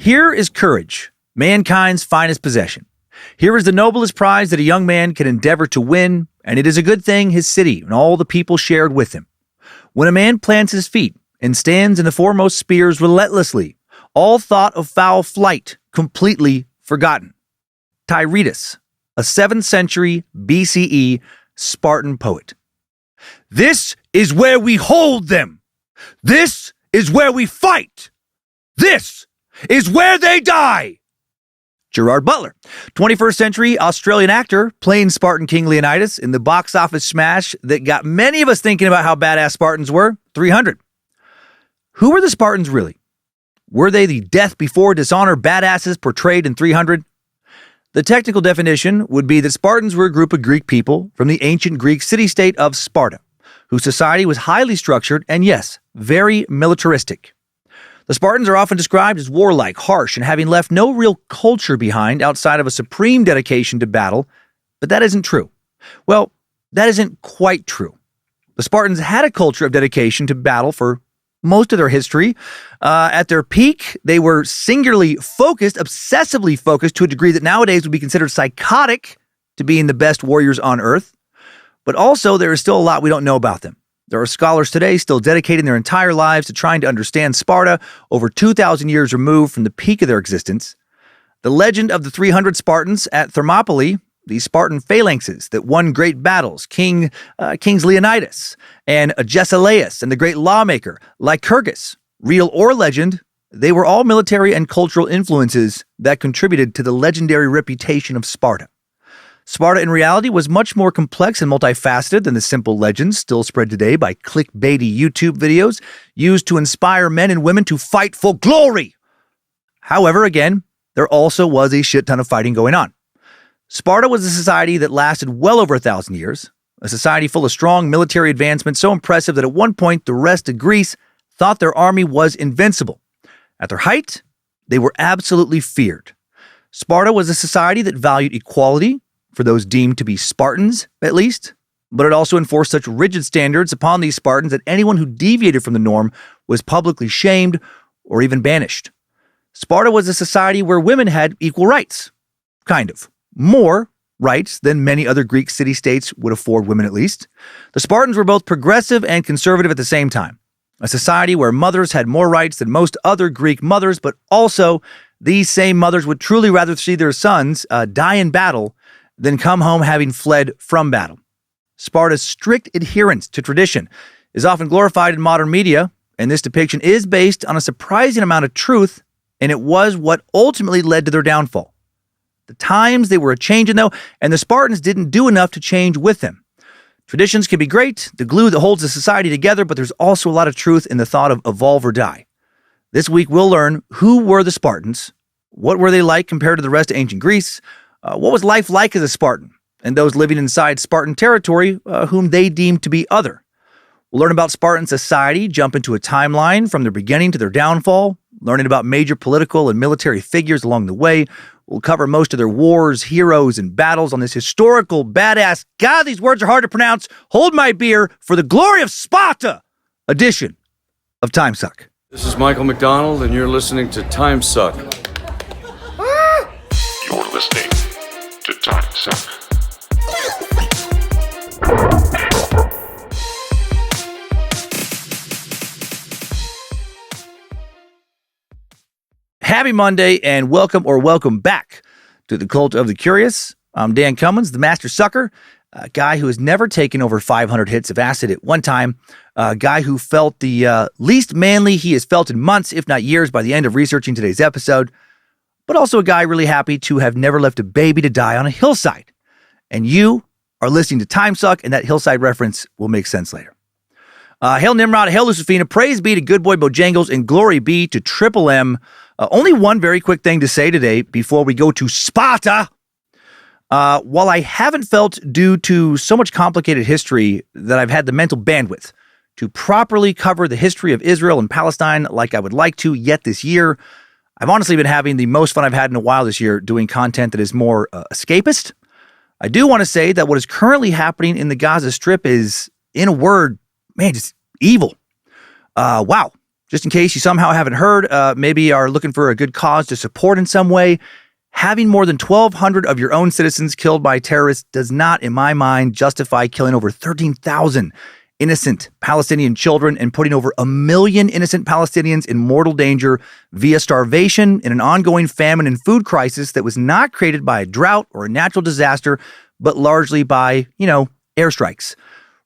Here is courage, mankind's finest possession. Here is the noblest prize that a young man can endeavor to win, and it is a good thing his city and all the people shared with him. When a man plants his feet and stands in the foremost spears relentlessly, all thought of foul flight completely forgotten. Tyretus, a 7th century BCE Spartan poet. This is where we hold them. This is where we fight. This is where they die. Gerard Butler, 21st century Australian actor, playing Spartan King Leonidas in the box office smash that got many of us thinking about how badass Spartans were, 300. Who were the Spartans really? Were they the death before dishonor badasses portrayed in 300? The technical definition would be that Spartans were a group of Greek people from the ancient Greek city-state of Sparta, whose society was highly structured and, yes, very militaristic. The Spartans are often described as warlike, harsh, and having left no real culture behind outside of a supreme dedication to battle, but that isn't true. Well, that isn't quite true. The Spartans had a culture of dedication to battle for most of their history. At their peak, they were singularly focused, obsessively focused to a degree that nowadays would be considered psychotic to being the best warriors on earth. But also, there is still a lot we don't know about them. There are scholars today still dedicating their entire lives to trying to understand Sparta over 2,000 years removed from the peak of their existence. The legend of the 300 Spartans at Thermopylae, the Spartan phalanxes that won great battles, Kings Leonidas and Agesilaus and the great lawmaker Lycurgus, real or legend, they were all military and cultural influences that contributed to the legendary reputation of Sparta. Sparta in reality was much more complex and multifaceted than the simple legends still spread today by clickbaity YouTube videos used to inspire men and women to fight for glory. However, again, there also was a shit ton of fighting going on. Sparta was a society that lasted well over 1,000 years, a society full of strong military advancement so impressive that at one point the rest of Greece thought their army was invincible. At their height, they were absolutely feared. Sparta was a society that valued equality, for those deemed to be Spartans, at least, but it also enforced such rigid standards upon these Spartans that anyone who deviated from the norm was publicly shamed or even banished. Sparta was a society where women had equal rights, kind of. More rights than many other Greek city-states would afford women at least. The Spartans were both progressive and conservative at the same time. A society where mothers had more rights than most other Greek mothers, but also these same mothers would truly rather see their sons die in battle than come home having fled from battle. Sparta's strict adherence to tradition is often glorified in modern media, and this depiction is based on a surprising amount of truth, and it was what ultimately led to their downfall. The times they were a-changing, though, and the Spartans didn't do enough to change with them. Traditions can be great, the glue that holds a society together, but there's also a lot of truth in the thought of evolve or die. This week, we'll learn who were the Spartans, what were they like compared to the rest of ancient Greece, what was life like as a Spartan, and those living inside Spartan territory whom they deemed to be other. We'll learn about Spartan society, jump into a timeline from their beginning to their downfall, learning about major political and military figures along the way. We'll cover most of their wars, heroes, and battles on this historical, badass, God, these words are hard to pronounce, hold my beer for the glory of Sparta edition of Timesuck. This is Michael McDonald, and you're listening to Timesuck. You're listening to Timesuck. Happy Monday and welcome back to the Cult of the Curious. I'm Dan Cummins, the Master Sucker, a guy who has never taken over 500 hits of acid at one time, a guy who felt the least manly he has felt in months, if not years, by the end of researching today's episode, but also a guy really happy to have never left a baby to die on a hillside. And you are listening to Timesuck, and that hillside reference will make sense later. Hail Nimrod, hail Lucifina, praise be to good boy Bojangles, and glory be to Triple M. Only one very quick thing to say today before we go to Sparta. While I haven't felt, due to so much complicated history, that I've had the mental bandwidth to properly cover the history of Israel and Palestine like I would like to yet this year, I've honestly been having the most fun I've had in a while this year doing content that is more escapist. I do want to say that what is currently happening in the Gaza Strip is, in a word, man, just evil. Wow. Just in case you somehow haven't heard, maybe are looking for a good cause to support in some way, having more than 1,200 of your own citizens killed by terrorists does not, in my mind, justify killing over 13,000 innocent Palestinian children and putting over 1 million innocent Palestinians in mortal danger via starvation in an ongoing famine and food crisis that was not created by a drought or a natural disaster, but largely by, airstrikes.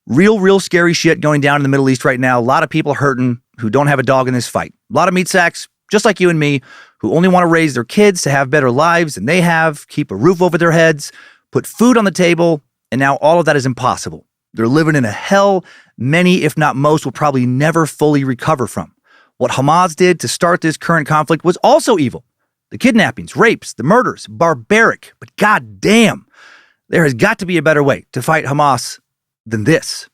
Real scary shit going down in the Middle East right now. A lot of people hurting who don't have a dog in this fight. A lot of meat sacks, just like you and me, who only want to raise their kids to have better lives than they have, keep a roof over their heads, put food on the table, and now all of that is impossible. They're living in a hell many, if not most, will probably never fully recover from. What Hamas did to start this current conflict was also evil. The kidnappings, rapes, the murders, barbaric, but goddamn, there has got to be a better way to fight Hamas than this.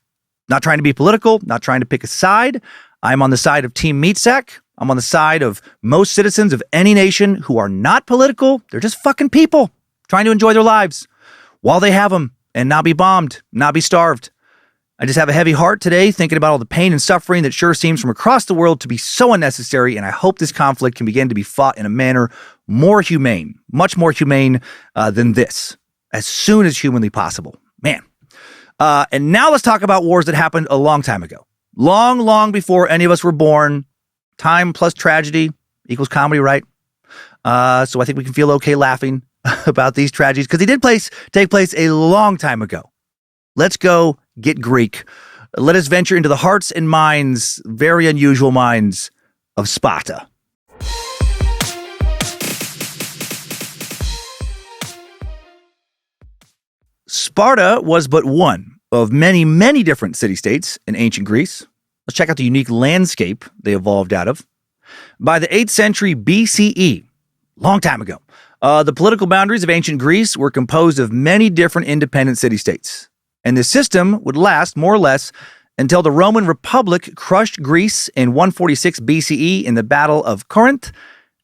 Not trying to be political, not trying to pick a side. I'm on the side of Team Meatsack. I'm on the side of most citizens of any nation who are not political. They're just fucking people trying to enjoy their lives while they have them and not be bombed, not be starved. I just have a heavy heart today thinking about all the pain and suffering that sure seems from across the world to be so unnecessary, and I hope this conflict can begin to be fought in a manner more humane, much more humane than this, as soon as humanly possible. Man. And now let's talk about wars that happened a long time ago. Long before any of us were born. Time plus tragedy equals comedy, right? So I think we can feel okay laughing about these tragedies because they did take place a long time ago. Let's go get Greek. Let us venture into the hearts and minds, very unusual minds, of Sparta. Sparta was but one of many different city-states in ancient Greece. Let's check out the unique landscape they evolved out of. By the 8th century BCE, long time ago, the political boundaries of ancient Greece were composed of many different independent city-states. And this system would last more or less until the Roman Republic crushed Greece in 146 BCE in the Battle of Corinth,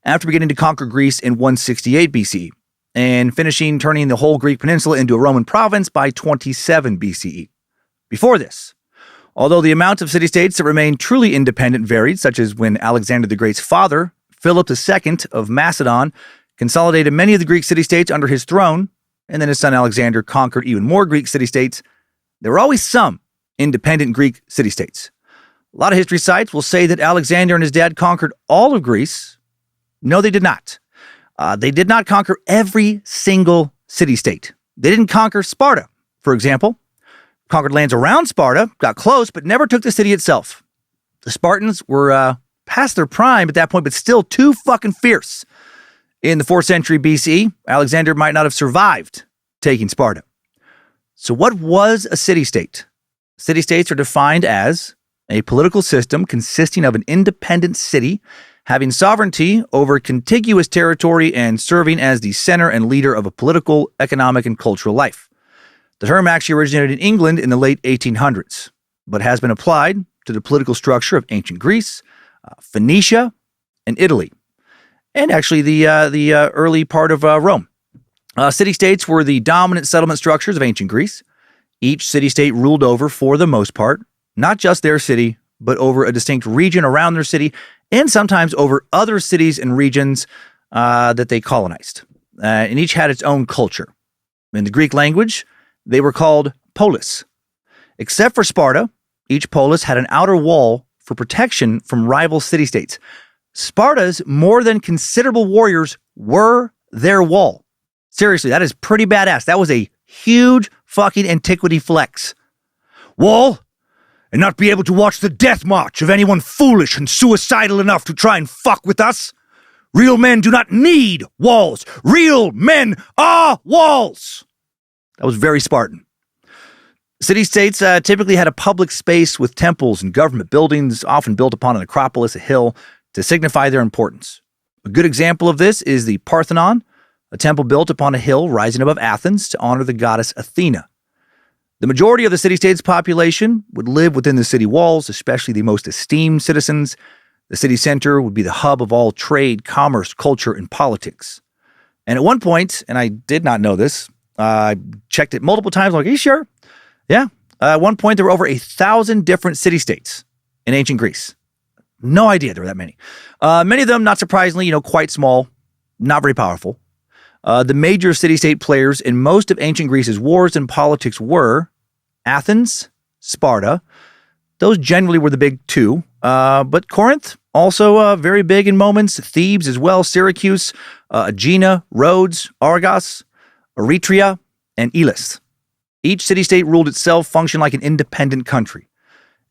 after beginning to conquer Greece in 168 BCE, and finishing turning the whole Greek peninsula into a Roman province by 27 BCE. Before this, although the amount of city-states that remained truly independent varied, such as when Alexander the Great's father, Philip II of Macedon, consolidated many of the Greek city-states under his throne, and then his son Alexander conquered even more Greek city-states, there were always some independent Greek city-states. A lot of history sites will say that Alexander and his dad conquered all of Greece. No, they did not. They did not conquer every single city-state. They didn't conquer Sparta, for example. Conquered lands around Sparta, got close, but never took the city itself. The Spartans were past their prime at that point, but still too fucking fierce. In the 4th century BCE, Alexander might not have survived taking Sparta. So what was a city-state? City-states are defined as a political system consisting of an independent city having sovereignty over contiguous territory and serving as the center and leader of a political, economic, and cultural life. The term actually originated in England in the late 1800s, but has been applied to the political structure of ancient Greece, Phoenicia, and Italy, and actually the early part of Rome. City-states were the dominant settlement structures of ancient Greece. Each city-state ruled over, for the most part, not just their city, but over a distinct region around their city, and sometimes over other cities and regions that they colonized. And each had its own culture. In the Greek language, they were called polis. Except for Sparta, each polis had an outer wall for protection from rival city-states. Sparta's more than considerable warriors were their wall. Seriously, that is pretty badass. That was a huge fucking antiquity flex. Wall, and not be able to watch the death march of anyone foolish and suicidal enough to try and fuck with us. Real men do not need walls. Real men are walls. That was very Spartan. City-states typically had a public space with temples and government buildings, often built upon an acropolis, a hill, to signify their importance. A good example of this is the Parthenon, a temple built upon a hill rising above Athens to honor the goddess Athena. The majority of the city-state's population would live within the city walls, especially the most esteemed citizens. The city center would be the hub of all trade, commerce, culture, and politics. And at one point, and I did not know this, I checked it multiple times, I'm like, are you sure? Yeah. At one point, there were over 1,000 different city-states in ancient Greece. No idea there were that many. Many of them, not surprisingly, quite small, not very powerful. The major city-state players in most of ancient Greece's wars and politics were Athens, Sparta. Those generally were the big two. But Corinth, also very big in moments. Thebes as well, Syracuse, Aegina, Rhodes, Argos, Eretria, and Elis. Each city-state ruled itself, functioned like an independent country.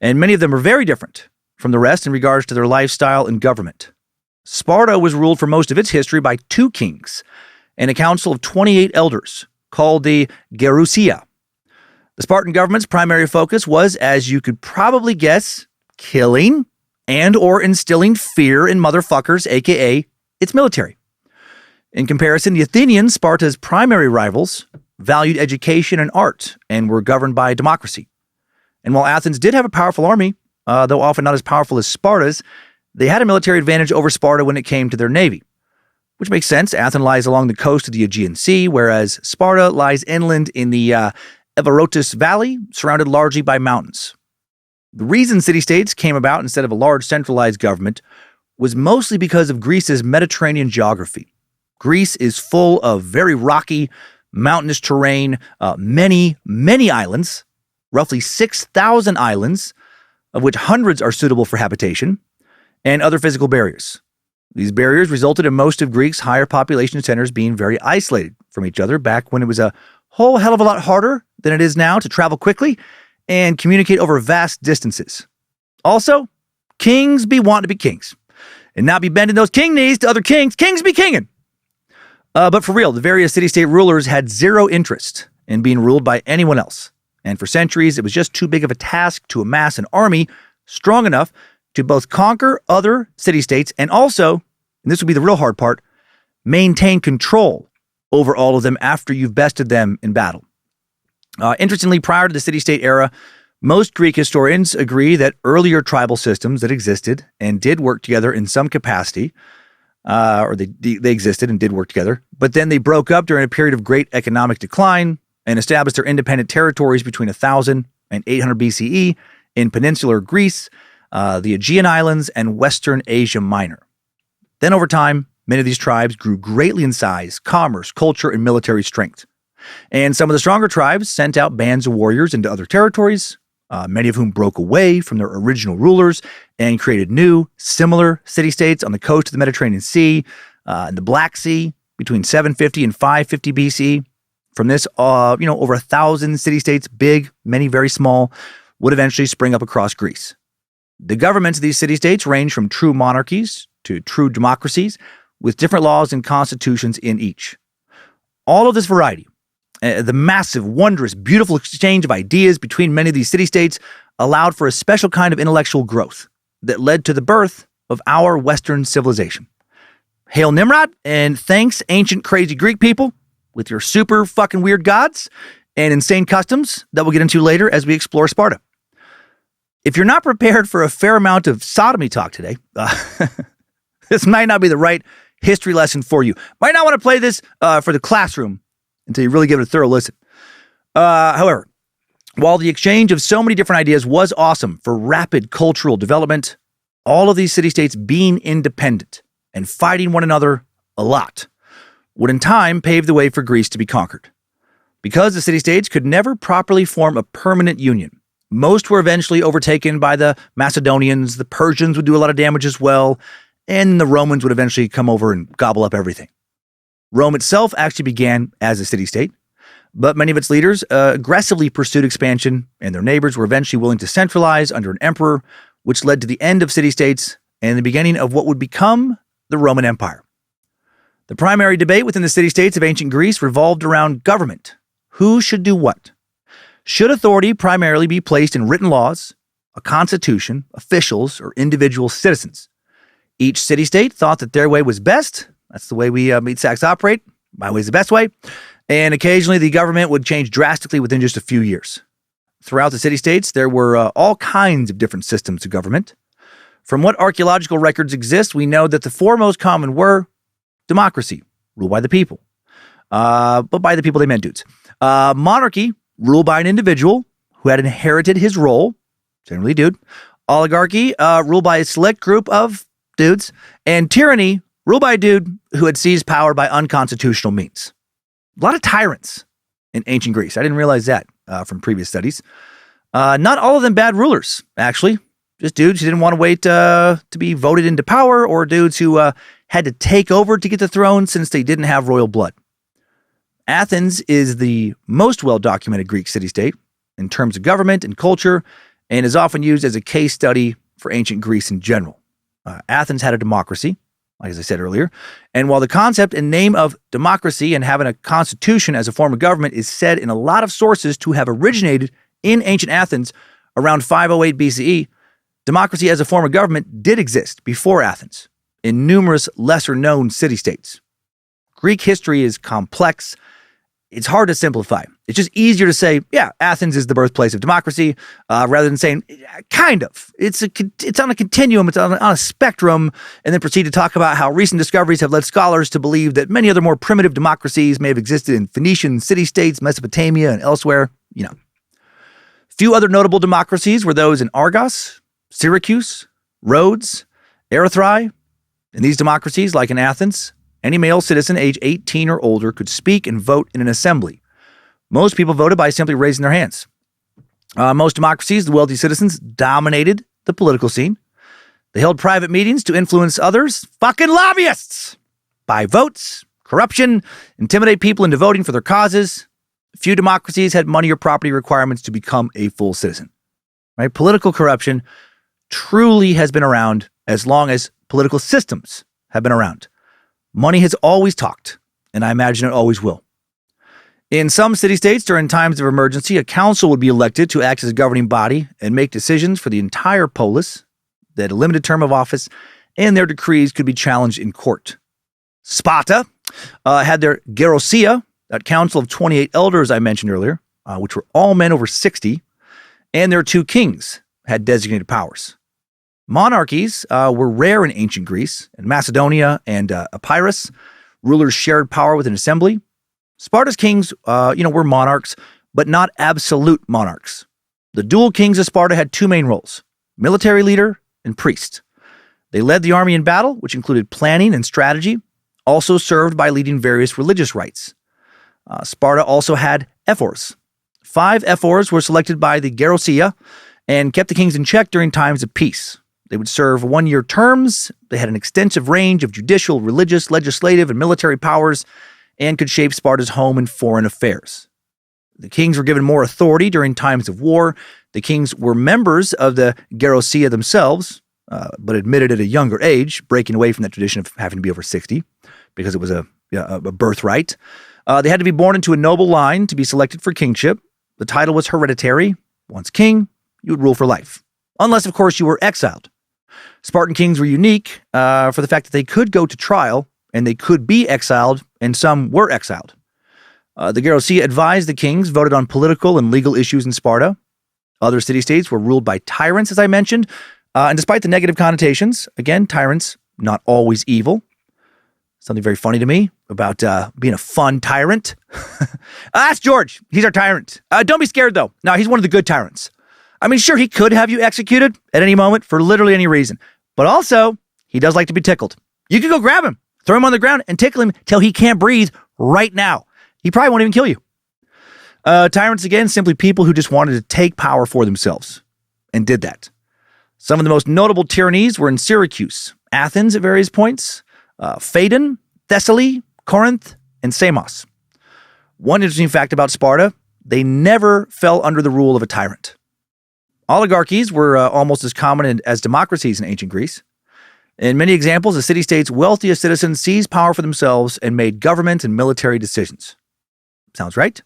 And many of them are very different from the rest in regards to their lifestyle and government. Sparta was ruled for most of its history by 2 kings and a council of 28 elders called the Gerousia. The Spartan government's primary focus was, as you could probably guess, killing and or instilling fear in motherfuckers, aka its military. In comparison, the Athenians, Sparta's primary rivals, valued education and art and were governed by democracy. And while Athens did have a powerful army, though often not as powerful as Sparta's, they had a military advantage over Sparta when it came to their navy. Which makes sense. Athens lies along the coast of the Aegean Sea, whereas Sparta lies inland in the Evarotus Valley, surrounded largely by mountains. The reason city-states came about instead of a large centralized government was mostly because of Greece's Mediterranean geography. Greece is full of very rocky, mountainous terrain, many, many islands, roughly 6,000 islands, of which hundreds are suitable for habitation, and other physical barriers. These barriers resulted in most of Greece's higher population centers being very isolated from each other back when it was a whole hell of a lot harder than it is now to travel quickly and communicate over vast distances. Also, kings be wanting to be kings and not be bending those king knees to other kings. Kings be kinging. But for real, the various city-state rulers had zero interest in being ruled by anyone else. And for centuries, it was just too big of a task to amass an army strong enough to both conquer other city-states and also, and this would be the real hard part, maintain control over all of them after you've bested them in battle. Interestingly, prior to the city-state era, most Greek historians agree that earlier tribal systems that existed and did work together in some capacity, or they existed and did work together, but then they broke up during a period of great economic decline and established their independent territories between 1000 and 800 BCE in peninsular Greece, the Aegean Islands, and Western Asia Minor. Then over time, many of these tribes grew greatly in size, commerce, culture, and military strength. And some of the stronger tribes sent out bands of warriors into other territories, many of whom broke away from their original rulers and created new, similar city-states on the coast of the Mediterranean Sea, and the Black Sea between 750 and 550 BC. From this, over 1,000 city-states, big, many very small, would eventually spring up across Greece. The governments of these city-states range from true monarchies to true democracies, with different laws and constitutions in each. All of this variety, the massive, wondrous, beautiful exchange of ideas between many of these city-states allowed for a special kind of intellectual growth that led to the birth of our Western civilization. Hail Nimrod, and thanks, ancient crazy Greek people, with your super fucking weird gods and insane customs that we'll get into later as we explore Sparta. If you're not prepared for a fair amount of sodomy talk today, this might not be the right history lesson for you. Might not want to play this for the classroom until you really give it a thorough listen. However, while the exchange of so many different ideas was awesome for rapid cultural development, all of these city-states being independent and fighting one another a lot would in time pave the way for Greece to be conquered. Because the city-states could never properly form a permanent union, most were eventually overtaken by the Macedonians, the Persians would do a lot of damage as well, and the Romans would eventually come over and gobble up everything. Rome itself actually began as a city-state, but many of its leaders aggressively pursued expansion, and their neighbors were eventually willing to centralize under an emperor, which led to the end of city-states and the beginning of what would become the Roman Empire. The primary debate within the city-states of ancient Greece revolved around government. Who should do what? Should authority primarily be placed in written laws, a constitution, officials, or individual citizens? Each city-state thought that their way was best. That's the way we meat sacks operate. My way is the best way. And occasionally the government would change drastically within just a few years. Throughout the city-states, there were all kinds of different systems of government. From what archaeological records exist, we know that the four most common were democracy, ruled by the people. But by the people, they meant dudes. Monarchy, ruled by an individual who had inherited his role, generally dude. Oligarchy, ruled by a select group of dudes. And tyranny, ruled by a dude who had seized power by unconstitutional means. A lot of tyrants in ancient Greece. I didn't realize that from previous studies. Not all of them bad rulers, actually. Just dudes who didn't want to wait to be voted into power, or dudes who had to take over to get the throne since they didn't have royal blood. Athens is the most well-documented Greek city-state in terms of government and culture, and is often used as a case study for ancient Greece in general. Athens had a democracy, like as I said earlier, and while the concept and name of democracy and having a constitution as a form of government is said in a lot of sources to have originated in ancient Athens around 508 BCE, democracy as a form of government did exist before Athens in numerous lesser-known city-states. Greek history is complex. It's hard to simplify. It's just easier to say, yeah, Athens is the birthplace of democracy, rather than saying, kind of. It's on a continuum, it's on a spectrum, and then proceed to talk about how recent discoveries have led scholars to believe that many other more primitive democracies may have existed in Phoenician city-states, Mesopotamia, and elsewhere. Few other notable democracies were those in Argos, Syracuse, Rhodes, Erythrae. In these democracies, like in Athens, any male citizen age 18 or older could speak and vote in an assembly. Most people voted by simply raising their hands. Most democracies, the wealthy citizens dominated the political scene. They held private meetings to influence others, fucking lobbyists, buy votes, corruption, intimidate people into voting for their causes. Few democracies had money or property requirements to become a full citizen. Right? Political corruption truly has been around as long as political systems have been around. Money has always talked, and I imagine it always will. In some city-states, during times of emergency, a council would be elected to act as a governing body and make decisions for the entire polis. They had a limited term of office, and their decrees could be challenged in court. Sparta had their Gerousia, that council of 28 elders I mentioned earlier, which were all men over 60, and their 2 kings had designated powers. Monarchies were rare in ancient Greece. In Macedonia and Epirus, rulers shared power with an assembly. Sparta's kings, were monarchs, but not absolute monarchs. The dual kings of Sparta had 2 main roles: military leader and priest. They led the army in battle, which included planning and strategy, also served by leading various religious rites. Sparta also had ephors. 5 ephors were selected by the Gerousia and kept the kings in check during times of peace. They would serve 1-year terms. They had an extensive range of judicial, religious, legislative, and military powers, and could shape Sparta's home and foreign affairs. The kings were given more authority during times of war. The kings were members of the Gerousia themselves, but admitted at a younger age, breaking away from that tradition of having to be over 60, because it was a birthright. They had to be born into a noble line to be selected for kingship. The title was hereditary. Once king, you would rule for life. Unless, of course, you were exiled. Spartan kings were unique for the fact that they could go to trial, and they could be exiled, and some were exiled. The Gerousia advised the kings, voted on political and legal issues in Sparta. Other city-states were ruled by tyrants, as I mentioned, and despite the negative connotations, again, tyrants, not always evil. Something very funny to me about being a fun tyrant. That's George. He's our tyrant. Don't be scared, though. No, he's one of the good tyrants. I mean, sure, he could have you executed at any moment for literally any reason. But also, he does like to be tickled. You can go grab him, throw him on the ground, and tickle him till he can't breathe right now. He probably won't even kill you. Tyrants, again, simply people who just wanted to take power for themselves and did that. Some of the most notable tyrannies were in Syracuse, Athens at various points, Phaedon, Thessaly, Corinth, and Samos. One interesting fact about Sparta, they never fell under the rule of a tyrant. Oligarchies were almost as common as democracies in ancient Greece. In many examples, the city-state's wealthiest citizens seized power for themselves and made government and military decisions. Sounds right.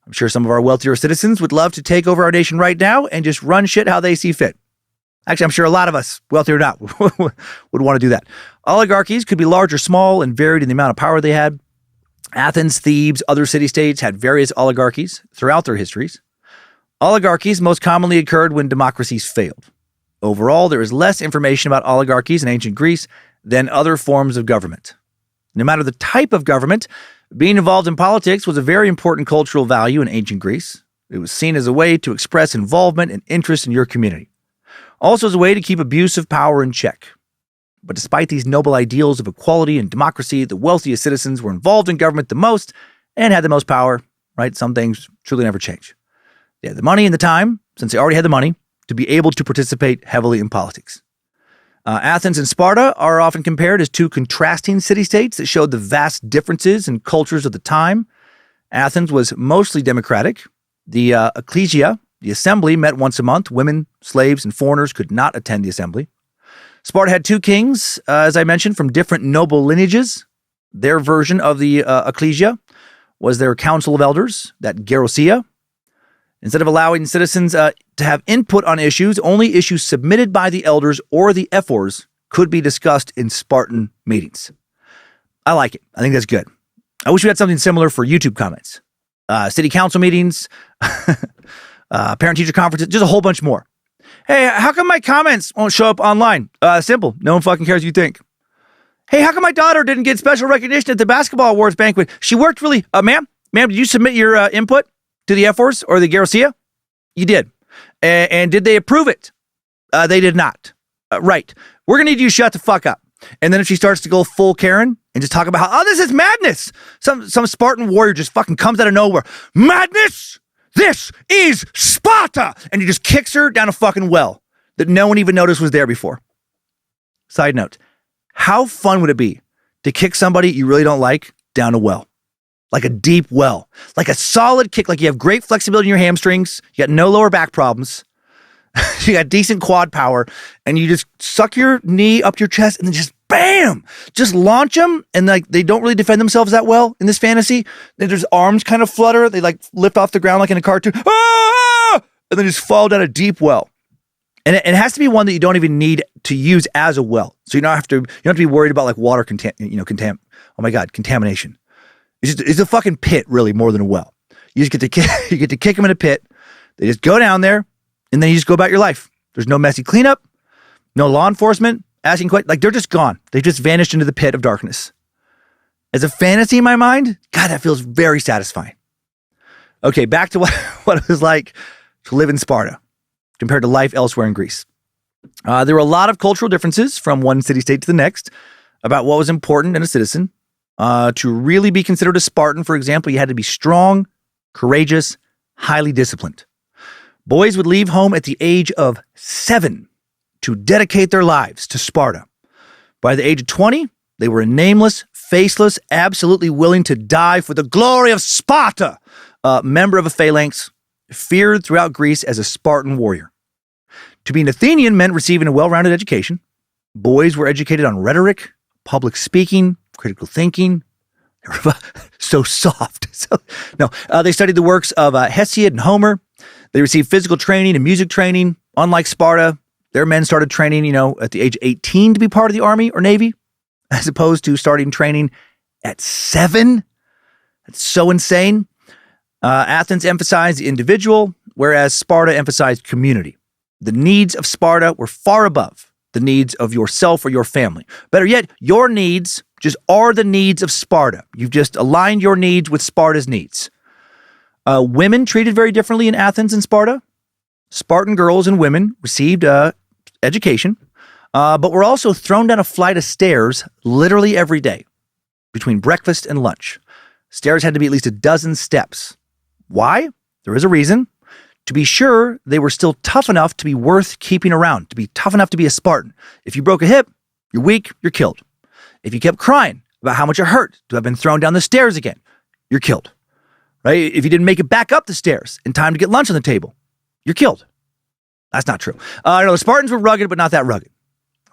I'm sure some of our wealthier citizens would love to take over our nation right now and just run shit how they see fit. Actually, I'm sure a lot of us, wealthy or not, would want to do that. Oligarchies could be large or small and varied in the amount of power they had. Athens, Thebes, other city-states had various oligarchies throughout their histories. Oligarchies most commonly occurred when democracies failed. Overall, there is less information about oligarchies in ancient Greece than other forms of government. No matter the type of government, being involved in politics was a very important cultural value in ancient Greece. It was seen as a way to express involvement and interest in your community. also as a way to keep abuse of power in check. But despite these noble ideals of equality and democracy, the wealthiest citizens were involved in government the most and had the most power, right? Some things truly never change. They had the money and the time, since they already had the money, to be able to participate heavily in politics. Athens and Sparta are often compared as two contrasting city-states that showed the vast differences in cultures of the time. Athens was mostly democratic. The ecclesia, the assembly, met once a month. Women, slaves, and foreigners could not attend the assembly. Sparta had two kings, as I mentioned, from different noble lineages. Their version of the ecclesia was their council of elders, that Gerousia. Instead of allowing citizens to have input on issues, only issues submitted by the elders or the ephors could be discussed in Spartan meetings. I like it. I think that's good. I wish we had something similar for YouTube comments. City council meetings, parent-teacher conferences, just a whole bunch more. Hey, how come my comments won't show up online? Simple. No one fucking cares what you think. Hey, how come my daughter didn't get special recognition at the basketball awards banquet? She worked really... Ma'am, did you submit your input to the ephors or the Gerousia? You did. And did they approve it? They did not. Right. We're going to need you to shut the fuck up. And then if she starts to go full Karen and just talk about how, this is madness. Some Spartan warrior just fucking comes out of nowhere. Madness! This is Sparta! And he just kicks her down a fucking well that no one even noticed was there before. Side note, how fun would it be to kick somebody you really don't like down a well? Like a deep well. Like a solid kick, like you have great flexibility in your hamstrings, you got no lower back problems, you got decent quad power, and you just suck your knee up your chest and then just bam! Just launch them, and like they don't really defend themselves that well in this fantasy. Then their arms kind of flutter, they like lift off the ground like in a cartoon, and then just fall down a deep well. And it has to be one that you don't even need to use as a well. So you don't have to be worried about like water contamination. It's a fucking pit, really, more than a well. You just get to kick them in a pit. They just go down there, and then you just go about your life. There's no messy cleanup, no law enforcement asking questions. Like, they're just gone. They just vanished into the pit of darkness. As a fantasy in my mind, God, that feels very satisfying. Okay, back to what it was like to live in Sparta compared to life elsewhere in Greece. There were a lot of cultural differences from one city-state to the next about what was important in a citizen. To really be considered a Spartan, for example, you had to be strong, courageous, highly disciplined. Boys would leave home at the age of 7 to dedicate their lives to Sparta. By the age of 20, they were a nameless, faceless, absolutely willing to die for the glory of Sparta, member of a phalanx, feared throughout Greece as a Spartan warrior. To be an Athenian meant receiving a well-rounded education. Boys were educated on rhetoric, public speaking, critical thinking. So soft. They studied the works of Hesiod and Homer. They received physical training and music training. Unlike Sparta, their men started training, at the age of 18 to be part of the army or navy, as opposed to starting training at 7. That's so insane. Athens emphasized the individual, whereas Sparta emphasized community. The needs of Sparta were far above the needs of yourself or your family. Better yet, your needs just are the needs of Sparta. You've just aligned your needs with Sparta's needs. Women treated very differently in Athens and Sparta. Spartan girls and women received education, but were also thrown down a flight of stairs literally every day between breakfast and lunch. Stairs had to be at least a dozen steps. Why? There is a reason. To be sure, they were still tough enough to be worth keeping around, to be tough enough to be a Spartan. If you broke a hip, you're weak, you're killed. If you kept crying about how much it hurt to have been thrown down the stairs again, you're killed. Right? If you didn't make it back up the stairs in time to get lunch on the table, you're killed. That's not true. The Spartans were rugged, but not that rugged.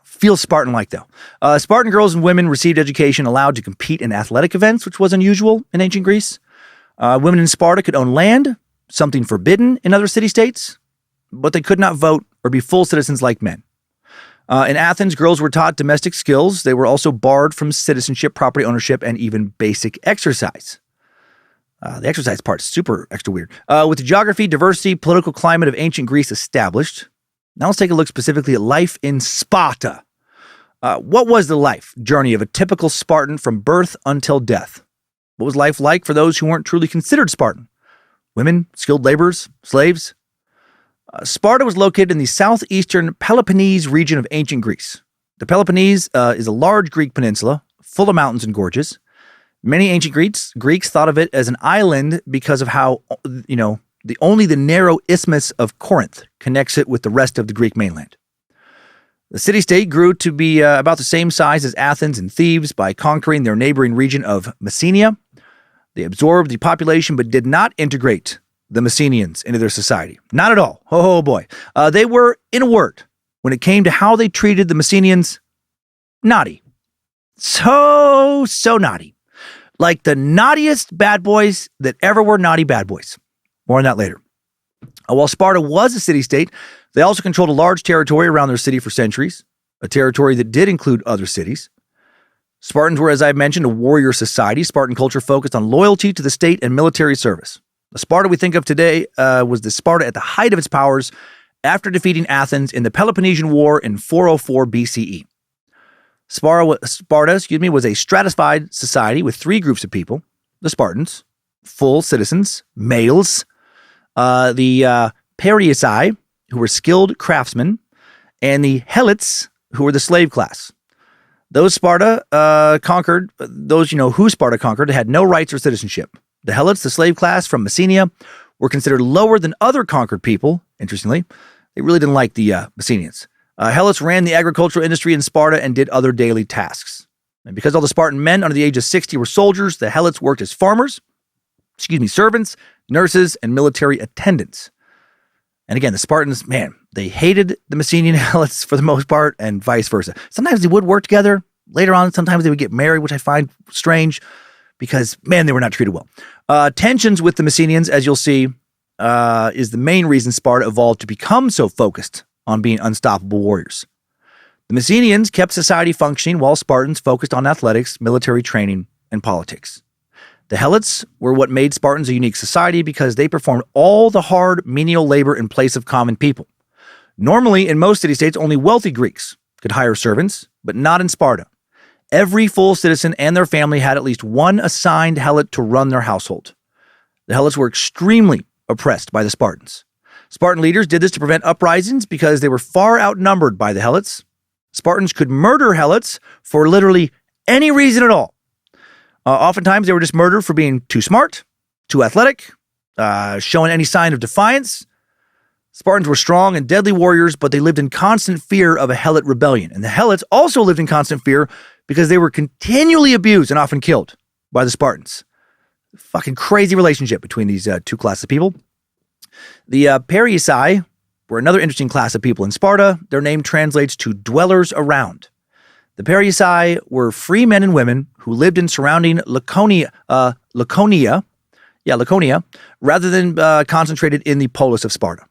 Feels Spartan-like, though. Spartan girls and women received education allowed to compete in athletic events, which was unusual in ancient Greece. Women in Sparta could own land, something forbidden in other city-states, but they could not vote or be full citizens like men. In Athens, girls were taught domestic skills. They were also barred from citizenship, property ownership, and even basic exercise. The exercise part's super extra weird. With the geography, diversity, political climate of ancient Greece established, now let's take a look specifically at life in Sparta. What was the life journey of a typical Spartan from birth until death? What was life like for those who weren't truly considered Spartan? Women, skilled laborers, slaves? Sparta was located in the southeastern Peloponnese region of ancient Greece. The Peloponnese is a large Greek peninsula full of mountains and gorges. Many ancient Greeks thought of it as an island because of how, only the narrow isthmus of Corinth connects it with the rest of the Greek mainland. The city-state grew to be about the same size as Athens and Thebes by conquering their neighboring region of Messenia. They absorbed the population but did not integrate the Messenians into their society. Not at all. Oh boy. They were, in a word, when it came to how they treated the Messenians, naughty. So naughty. Like the naughtiest bad boys that ever were naughty bad boys. More on that later. While Sparta was a city-state, they also controlled a large territory around their city for centuries, a territory that did include other cities. Spartans were, as I mentioned, a warrior society. Spartan culture focused on loyalty to the state and military service. The Sparta we think of today was the Sparta at the height of its powers after defeating Athens in the Peloponnesian War in 404 BCE. Sparta was a stratified society with three groups of people: the Spartans, full citizens, males, the Periusai, who were skilled craftsmen, and the Helots, who were the slave class. Those Sparta conquered, who Sparta conquered, had no rights or citizenship. The Helots, the slave class from Messenia, were considered lower than other conquered people. Interestingly, they really didn't like the Messenians. Helots ran the agricultural industry in Sparta and did other daily tasks. And because all the Spartan men under the age of 60 were soldiers, the Helots worked as farmers, servants, nurses, and military attendants. And again, the Spartans, man, they hated the Messenian Helots for the most part, and vice versa. Sometimes they would work together. Later on, sometimes they would get married, which I find strange because, man, they were not treated well. Tensions with the Messenians, as you'll see, is the main reason Sparta evolved to become so focused on being unstoppable warriors. The Messenians kept society functioning while Spartans focused on athletics, military training, and politics. The Helots were what made Spartans a unique society because they performed all the hard, menial labor in place of common people. Normally, in most city-states, only wealthy Greeks could hire servants, but not in Sparta. Every full citizen and their family had at least one assigned Helot to run their household. The Helots were extremely oppressed by the Spartans. Spartan leaders did this to prevent uprisings because they were far outnumbered by the Helots. Spartans could murder Helots for literally any reason at all. Oftentimes, they were just murdered for being too smart, too athletic, showing any sign of defiance. Spartans were strong and deadly warriors, but they lived in constant fear of a Helot rebellion. And the Helots also lived in constant fear because they were continually abused and often killed by the Spartans. Fucking crazy relationship between these two classes of people. The Periusai were another interesting class of people in Sparta. Their name translates to dwellers around. The Periusai were free men and women who lived in surrounding Laconia, rather than concentrated in the polis of Sparta.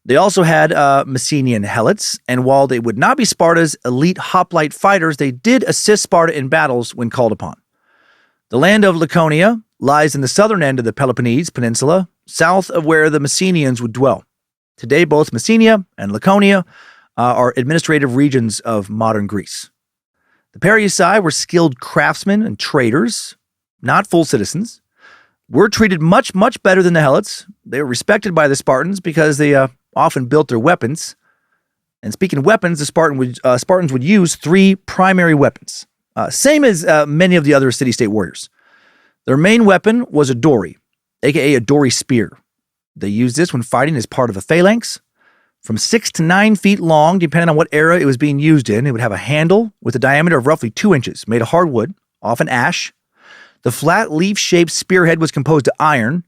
They also had Messenian Helots, and while they would not be Sparta's elite hoplite fighters, they did assist Sparta in battles when called upon. The land of Laconia lies in the southern end of the Peloponnese Peninsula, south of where the Messenians would dwell. Today, both Messenia and Laconia are administrative regions of modern Greece. The Periusai were skilled craftsmen and traders, not full citizens, were treated much, much better than the Helots. They were respected by the Spartans because they often built their weapons. And speaking of weapons, the Spartans would use three primary weapons, same as many of the other city-state warriors. Their main weapon was a dory, aka a dory spear. They used this when fighting as part of a phalanx. From 6 to 9 feet long, depending on what era it was being used in. It would have a handle with a diameter of roughly 2 inches, made of hardwood, often ash. The flat leaf-shaped spearhead was composed of iron,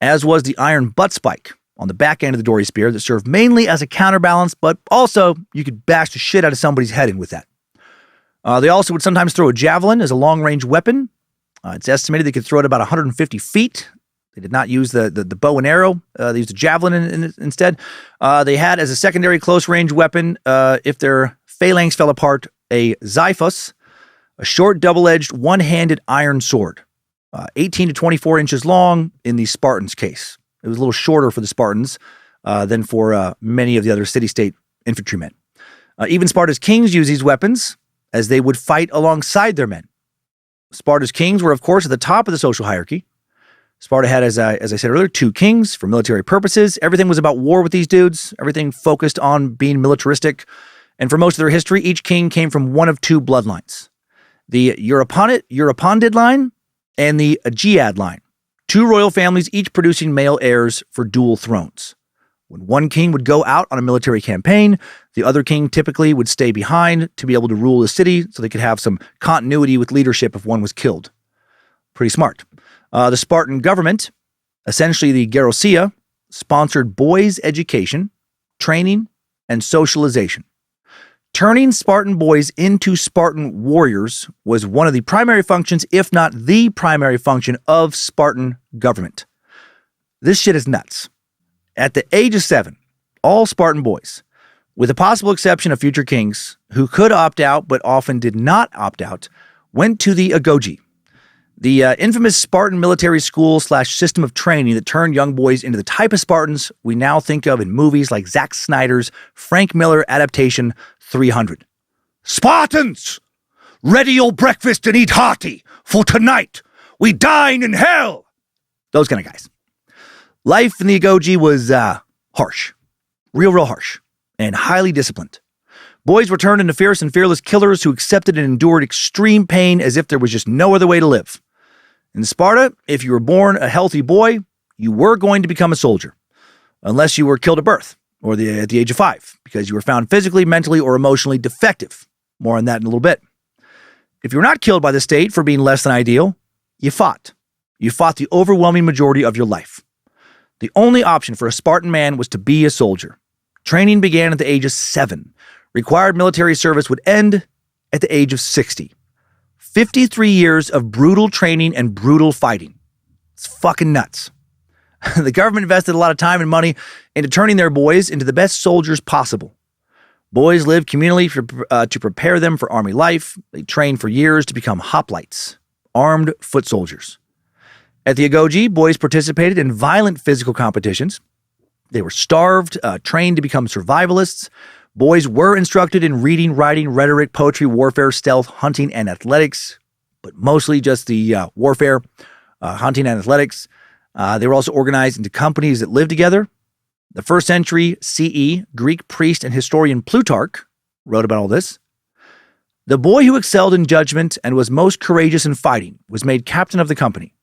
as was the iron butt spike on the back end of the dory spear that served mainly as a counterbalance, but also you could bash the shit out of somebody's head in with that. They also would sometimes throw a javelin as a long-range weapon. It's estimated they could throw it about 150 feet. They did not use the bow and arrow. They used a javelin instead. They had as a secondary close-range weapon, if their phalanx fell apart, a xiphos, a short double-edged one-handed iron sword, 18 to 24 inches long in the Spartans' case. It was a little shorter for the Spartans than for many of the other city-state infantrymen. Even Sparta's kings used these weapons as they would fight alongside their men. Sparta's kings were, of course, at the top of the social hierarchy. Sparta had, as I said earlier, 2 kings for military purposes. Everything was about war with these dudes. Everything focused on being militaristic. And for most of their history, each king came from one of 2 bloodlines. The Euripondid line and the Aegead line. 2 royal families, each producing male heirs for dual thrones. When one king would go out on a military campaign, the other king typically would stay behind to be able to rule the city so they could have some continuity with leadership if one was killed. Pretty smart. The Spartan government, essentially the Gerousia, sponsored boys' education, training, and socialization. Turning Spartan boys into Spartan warriors was one of the primary functions, if not the primary function, of Spartan government. This shit is nuts. At the age of 7, all Spartan boys, with the possible exception of future kings, who could opt out but often did not opt out, went to the Agoge, the infamous Spartan military school / system of training that turned young boys into the type of Spartans we now think of in movies like Zack Snyder's Frank Miller adaptation 300. Spartans! Ready your breakfast and eat hearty, for tonight we dine in hell! Those kind of guys. Life in the Agoge was harsh. Real harsh. And highly disciplined. Boys were turned into fierce and fearless killers who accepted and endured extreme pain as if there was just no other way to live. In Sparta, if you were born a healthy boy, you were going to become a soldier. Unless you were killed at birth, or at the age of 5, because you were found physically, mentally, or emotionally defective. More on that in a little bit. If you were not killed by the state for being less than ideal, you fought. You fought the overwhelming majority of your life. The only option for a Spartan man was to be a soldier. Training began at the age of 7. Required military service would end at the age of 60. 53 years of brutal training and brutal fighting. It's fucking nuts. The government invested a lot of time and money into turning their boys into the best soldiers possible. Boys lived communally to prepare them for army life. They trained for years to become hoplites, armed foot soldiers. At the Agoge, boys participated in violent physical competitions. They were starved, trained to become survivalists. Boys were instructed in reading, writing, rhetoric, poetry, warfare, stealth, hunting, and athletics, but mostly just the warfare, hunting, and athletics. They were also organized into companies that lived together. The 1st century CE Greek priest and historian Plutarch wrote about all this. The boy who excelled in judgment and was most courageous in fighting was made captain of the company.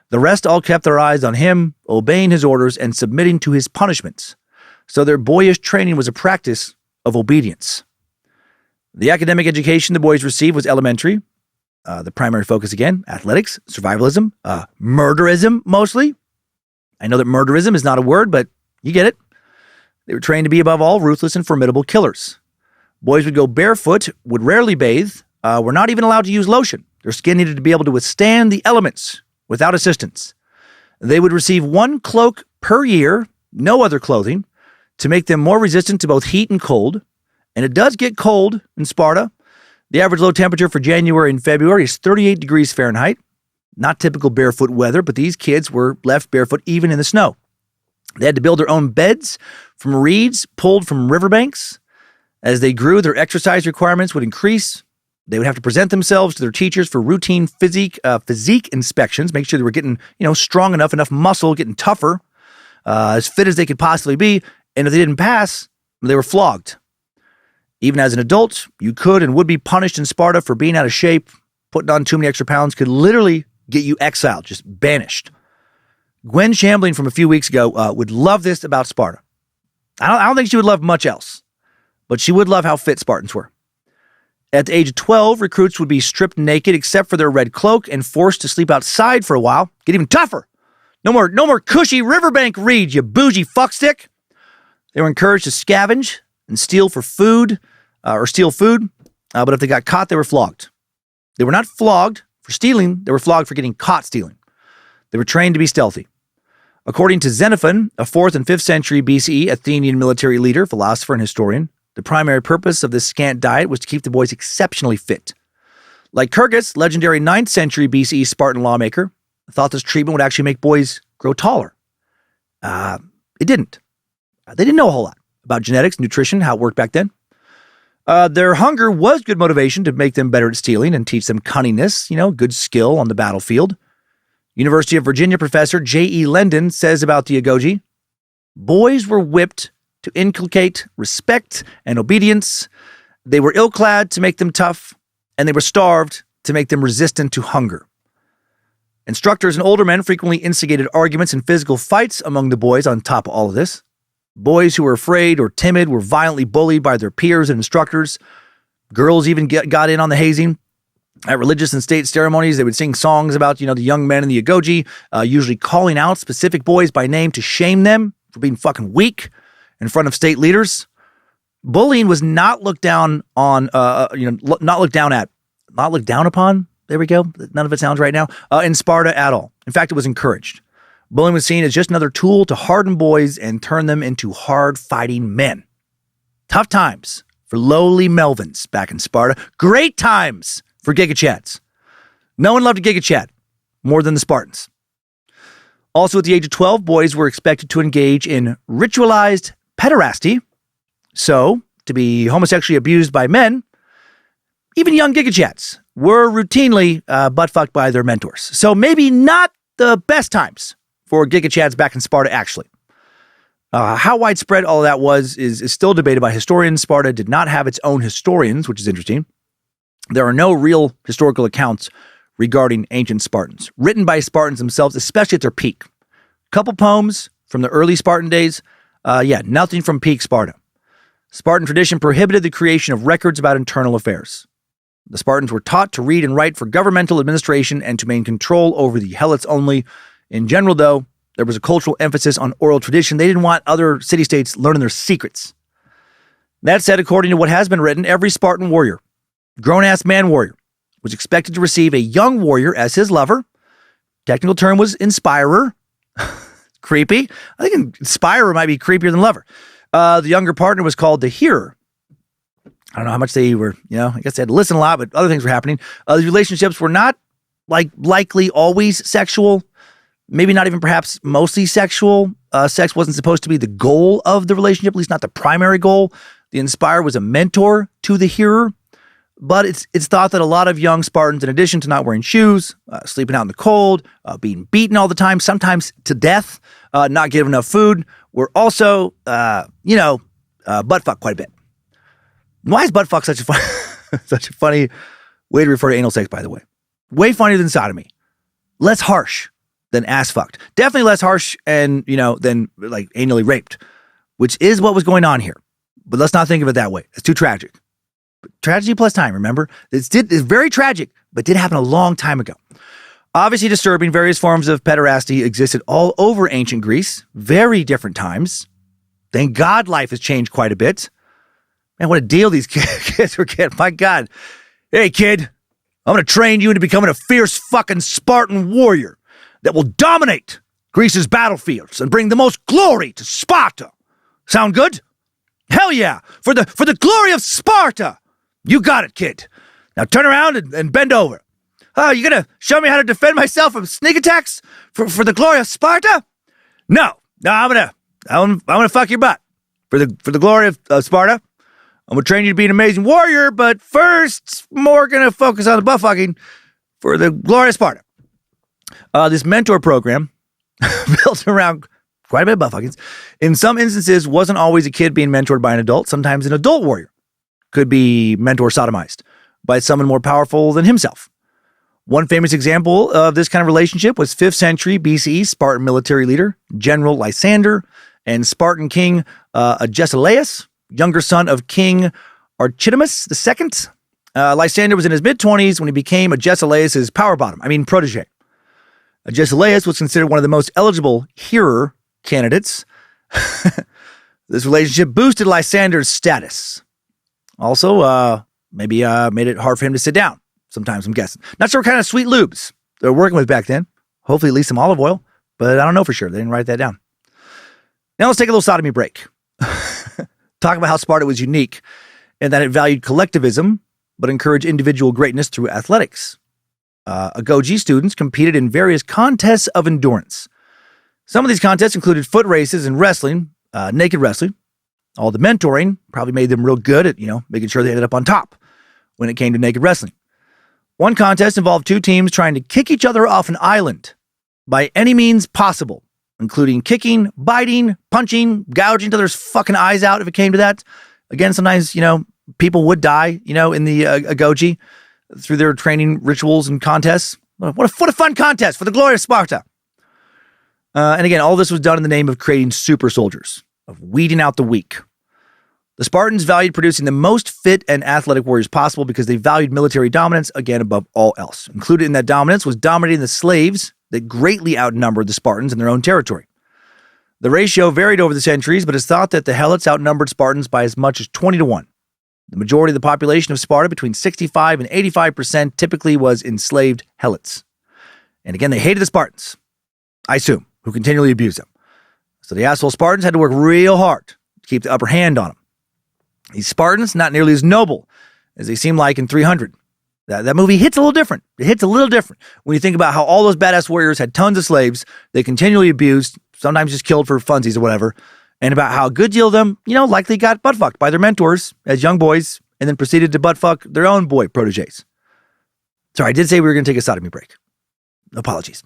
The rest all kept their eyes on him, obeying his orders and submitting to his punishments. So their boyish training was a practice of obedience. The academic education the boys received was elementary. The primary focus, again, athletics, survivalism, murderism, mostly. I know that murderism is not a word, but you get it. They were trained to be, above all, ruthless and formidable killers. Boys would go barefoot, would rarely bathe, were not even allowed to use lotion. Their skin needed to be able to withstand the elements without assistance. They would receive 1 cloak per year, no other clothing, to make them more resistant to both heat and cold. And it does get cold in Sparta. The average low temperature for January and February is 38 degrees Fahrenheit. Not typical barefoot weather, but these kids were left barefoot even in the snow. They had to build their own beds from reeds pulled from riverbanks. As they grew, their exercise requirements would increase. They would have to present themselves to their teachers for routine physique inspections, make sure they were getting, strong enough muscle, getting tougher, as fit as they could possibly be. And if they didn't pass, they were flogged. Even as an adult, you could and would be punished in Sparta for being out of shape. Putting on too many extra pounds could literally get you exiled, just banished. Gwen Shambling from a few weeks ago would love this about Sparta. I don't think she would love much else, but she would love how fit Spartans were. At the age of 12, recruits would be stripped naked except for their red cloak and forced to sleep outside for a while. Get even tougher. No more cushy riverbank reeds, you bougie fuckstick. They were encouraged to scavenge and steal food, but if they got caught, they were flogged. They were not flogged for stealing, they were flogged for getting caught stealing. They were trained to be stealthy. According to Xenophon, a 4th and 5th century BCE Athenian military leader, philosopher, and historian, the primary purpose of this scant diet was to keep the boys exceptionally fit. Like Kyrgyz, legendary 9th century BCE Spartan lawmaker, thought this treatment would actually make boys grow taller. It didn't. They didn't know a whole lot about genetics, nutrition, how it worked back then. Their hunger was good motivation to make them better at stealing and teach them cunningness, good skill on the battlefield. University of Virginia professor J.E. Lendon says about the Agoge, boys were whipped to inculcate respect and obedience. They were ill-clad to make them tough, and they were starved to make them resistant to hunger. Instructors and older men frequently instigated arguments and physical fights among the boys on top of all of this. Boys who were afraid or timid were violently bullied by their peers and instructors. Girls even got in on the hazing. At religious and state ceremonies, they would sing songs about, the young men in the Agoge, usually calling out specific boys by name to shame them for being fucking weak in front of state leaders. Bullying was not looked down on, not looked down upon. There we go. None of it sounds right now. In Sparta at all. In fact, it was encouraged. Bullying was seen as just another tool to harden boys and turn them into hard-fighting men. Tough times for lowly Melvins back in Sparta. Great times for gigachads. No one loved a gigachad more than the Spartans. Also, at the age of 12, boys were expected to engage in ritualized pederasty. So, to be homosexually abused by men, even young gigachads were routinely butt-fucked by their mentors. So maybe not the best times for gigachads back in Sparta, actually. How widespread all of that was is still debated by historians. Sparta did not have its own historians, which is interesting. There are no real historical accounts regarding ancient Spartans, written by Spartans themselves, especially at their peak. Couple poems from the early Spartan days. Nothing from peak Sparta. Spartan tradition prohibited the creation of records about internal affairs. The Spartans were taught to read and write for governmental administration and to maintain control over the helots only. In general, though, there was a cultural emphasis on oral tradition. They didn't want other city-states learning their secrets. That said, according to what has been written, every Spartan warrior, grown-ass man warrior, was expected to receive a young warrior as his lover. Technical term was inspirer. Creepy. I think inspirer might be creepier than lover. The younger partner was called the hearer. I don't know how much they were, I guess they had to listen a lot, but other things were happening. The relationships were not likely always sexual, maybe not even perhaps mostly sexual. Sex wasn't supposed to be the goal of the relationship, at least not the primary goal. The inspirer was a mentor to the hearer, but it's thought that a lot of young Spartans, in addition to not wearing shoes, sleeping out in the cold, being beaten all the time, sometimes to death, not given enough food, were also, butt fucked quite a bit. Why is butt fuck such a funny way to refer to anal sex, by the way? Way funnier than sodomy. Less harsh than ass fucked. Definitely less harsh and, than like anally raped, which is what was going on here. But let's not think of it that way. It's too tragic. But tragedy plus time, remember? It's very tragic, but did happen a long time ago. Obviously disturbing, various forms of pederasty existed all over ancient Greece. Very different times. Thank God life has changed quite a bit. Man, what a deal these kids were getting. My God. Hey, kid, I'm going to train you into becoming a fierce fucking Spartan warrior that will dominate Greece's battlefields and bring the most glory to Sparta. Sound good? Hell yeah. For the glory of Sparta. You got it, kid. Now turn around and bend over. Oh, you going to show me how to defend myself from sneak attacks for the glory of Sparta? No, I'm going to fuck your butt for the glory of Sparta. I'm going to train you to be an amazing warrior, but first, more going to focus on the butt fucking for the glory of Sparta. This mentor program, built around quite a bit of butt fuckings, in some instances wasn't always a kid being mentored by an adult. Sometimes an adult warrior could be mentor sodomized by someone more powerful than himself. One famous example of this kind of relationship was 5th century BCE Spartan military leader, General Lysander, and Spartan king Agesilaus, younger son of King Archidamus II. Lysander was in his mid-20s when he became Agesilaus' protege. Agesilaus was considered one of the most eligible hearer candidates. This relationship boosted Lysander's status. Also, maybe made it hard for him to sit down. Sometimes, I'm guessing. Not sure what kind of sweet lubes they were working with back then. Hopefully at least some olive oil, but I don't know for sure. They didn't write that down. Now let's take a little sodomy break. Talk about how Sparta was unique and that it valued collectivism, but encouraged individual greatness through athletics. Agoge students competed in various contests of endurance. Some of these contests included foot races and wrestling, naked wrestling. All the mentoring probably made them real good at, making sure they ended up on top when it came to naked wrestling. One contest involved two teams trying to kick each other off an island. by any means possible, including kicking, biting, punching, gouging till there's fucking eyes out if it came to that. Again, sometimes, people would die, in the Agoge through their training rituals and contests. What a fun contest for the glory of Sparta. And again, all this was done in the name of creating super soldiers, of weeding out the weak. The Spartans valued producing the most fit and athletic warriors possible because they valued military dominance, again, above all else. Included in that dominance was dominating the slaves that greatly outnumbered the Spartans in their own territory. The ratio varied over the centuries, but it's thought that the Helots outnumbered Spartans by as much as 20 to 1. The majority of the population of Sparta, between 65 and 85%, typically was enslaved Helots. And again, they hated the Spartans, I assume, who continually abused them. So the asshole Spartans had to work real hard to keep the upper hand on them. These Spartans, not nearly as noble as they seem like in 300. That movie hits a little different. It hits a little different when you think about how all those badass warriors had tons of slaves they continually abused, sometimes just killed for funsies or whatever, and about how a good deal of them, likely got butt-fucked by their mentors as young boys and then proceeded to butt-fuck their own boy proteges. Sorry, I did say we were going to take a sodomy break. Apologies.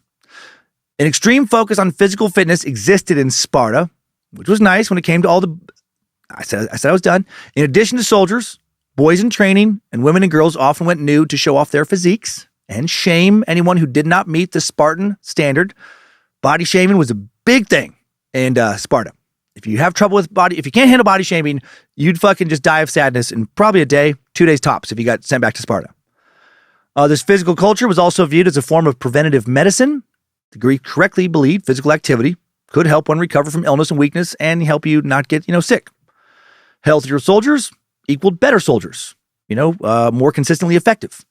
An extreme focus on physical fitness existed in Sparta, which was nice when it came to all the... I said I was done. In addition to soldiers, boys in training and women and girls often went nude to show off their physiques and shame anyone who did not meet the Spartan standard. Body shaming was a big thing in Sparta. If you have trouble with if you can't handle body shaming, you'd fucking just die of sadness in probably a day, 2 days tops if you got sent back to Sparta. This physical culture was also viewed as a form of preventative medicine. The Greeks correctly believed physical activity could help one recover from illness and weakness and help you not get, sick. Healthier soldiers equaled better soldiers, more consistently effective.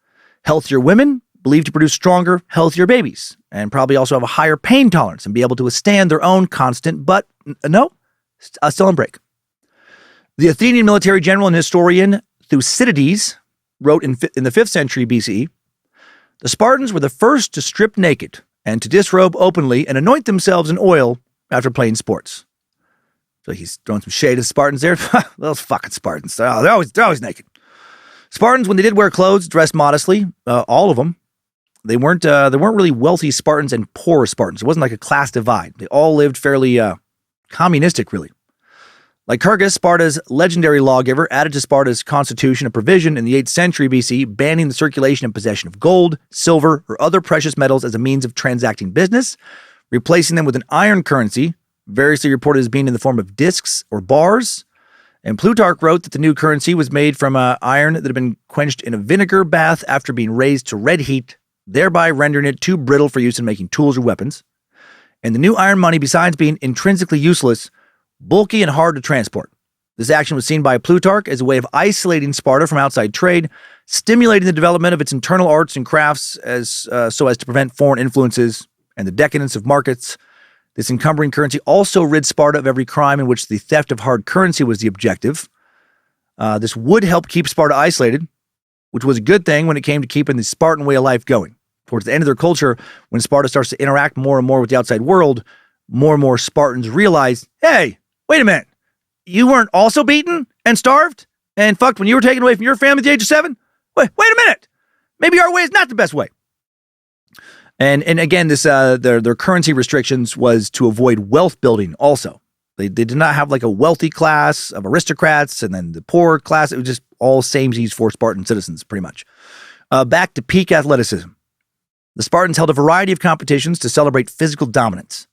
Healthier women believed to produce stronger, healthier babies, and probably also have a higher pain tolerance and be able to withstand their own constant, still on break. The Athenian military general and historian Thucydides wrote in the 5th century BCE, the Spartans were the first to strip naked and to disrobe openly and anoint themselves in oil after playing sports. So he's throwing some shade at Spartans there. Those fucking Spartans. They're always naked. Spartans, when they did wear clothes, dressed modestly. All of them. They weren't really wealthy Spartans and poor Spartans. It wasn't like a class divide. They all lived fairly communistic, really. Lycurgus, Sparta's legendary lawgiver, added to Sparta's constitution a provision in the 8th century BC banning the circulation and possession of gold, silver, or other precious metals as a means of transacting business, replacing them with an iron currency, variously reported as being in the form of discs or bars. And Plutarch wrote that the new currency was made from iron that had been quenched in a vinegar bath after being raised to red heat, thereby rendering it too brittle for use in making tools or weapons. And the new iron money, besides being intrinsically useless, bulky and hard to transport. This action was seen by Plutarch as a way of isolating Sparta from outside trade, stimulating the development of its internal arts and crafts so as to prevent foreign influences and the decadence of markets. This encumbering currency also rid Sparta of every crime in which the theft of hard currency was the objective. This would help keep Sparta isolated, which was a good thing when it came to keeping the Spartan way of life going. Towards the end of their culture, when Sparta starts to interact more and more with the outside world, more and more Spartans realize, hey, wait a minute, you weren't also beaten and starved and fucked when you were taken away from your family at the age of 7? Wait a minute, maybe our way is not the best way. And again, this their currency restrictions was to avoid wealth building also. They did not have like a wealthy class of aristocrats and then the poor class. It was just all samesies for Spartan citizens, pretty much. Back to peak athleticism. The Spartans held a variety of competitions to celebrate physical dominance.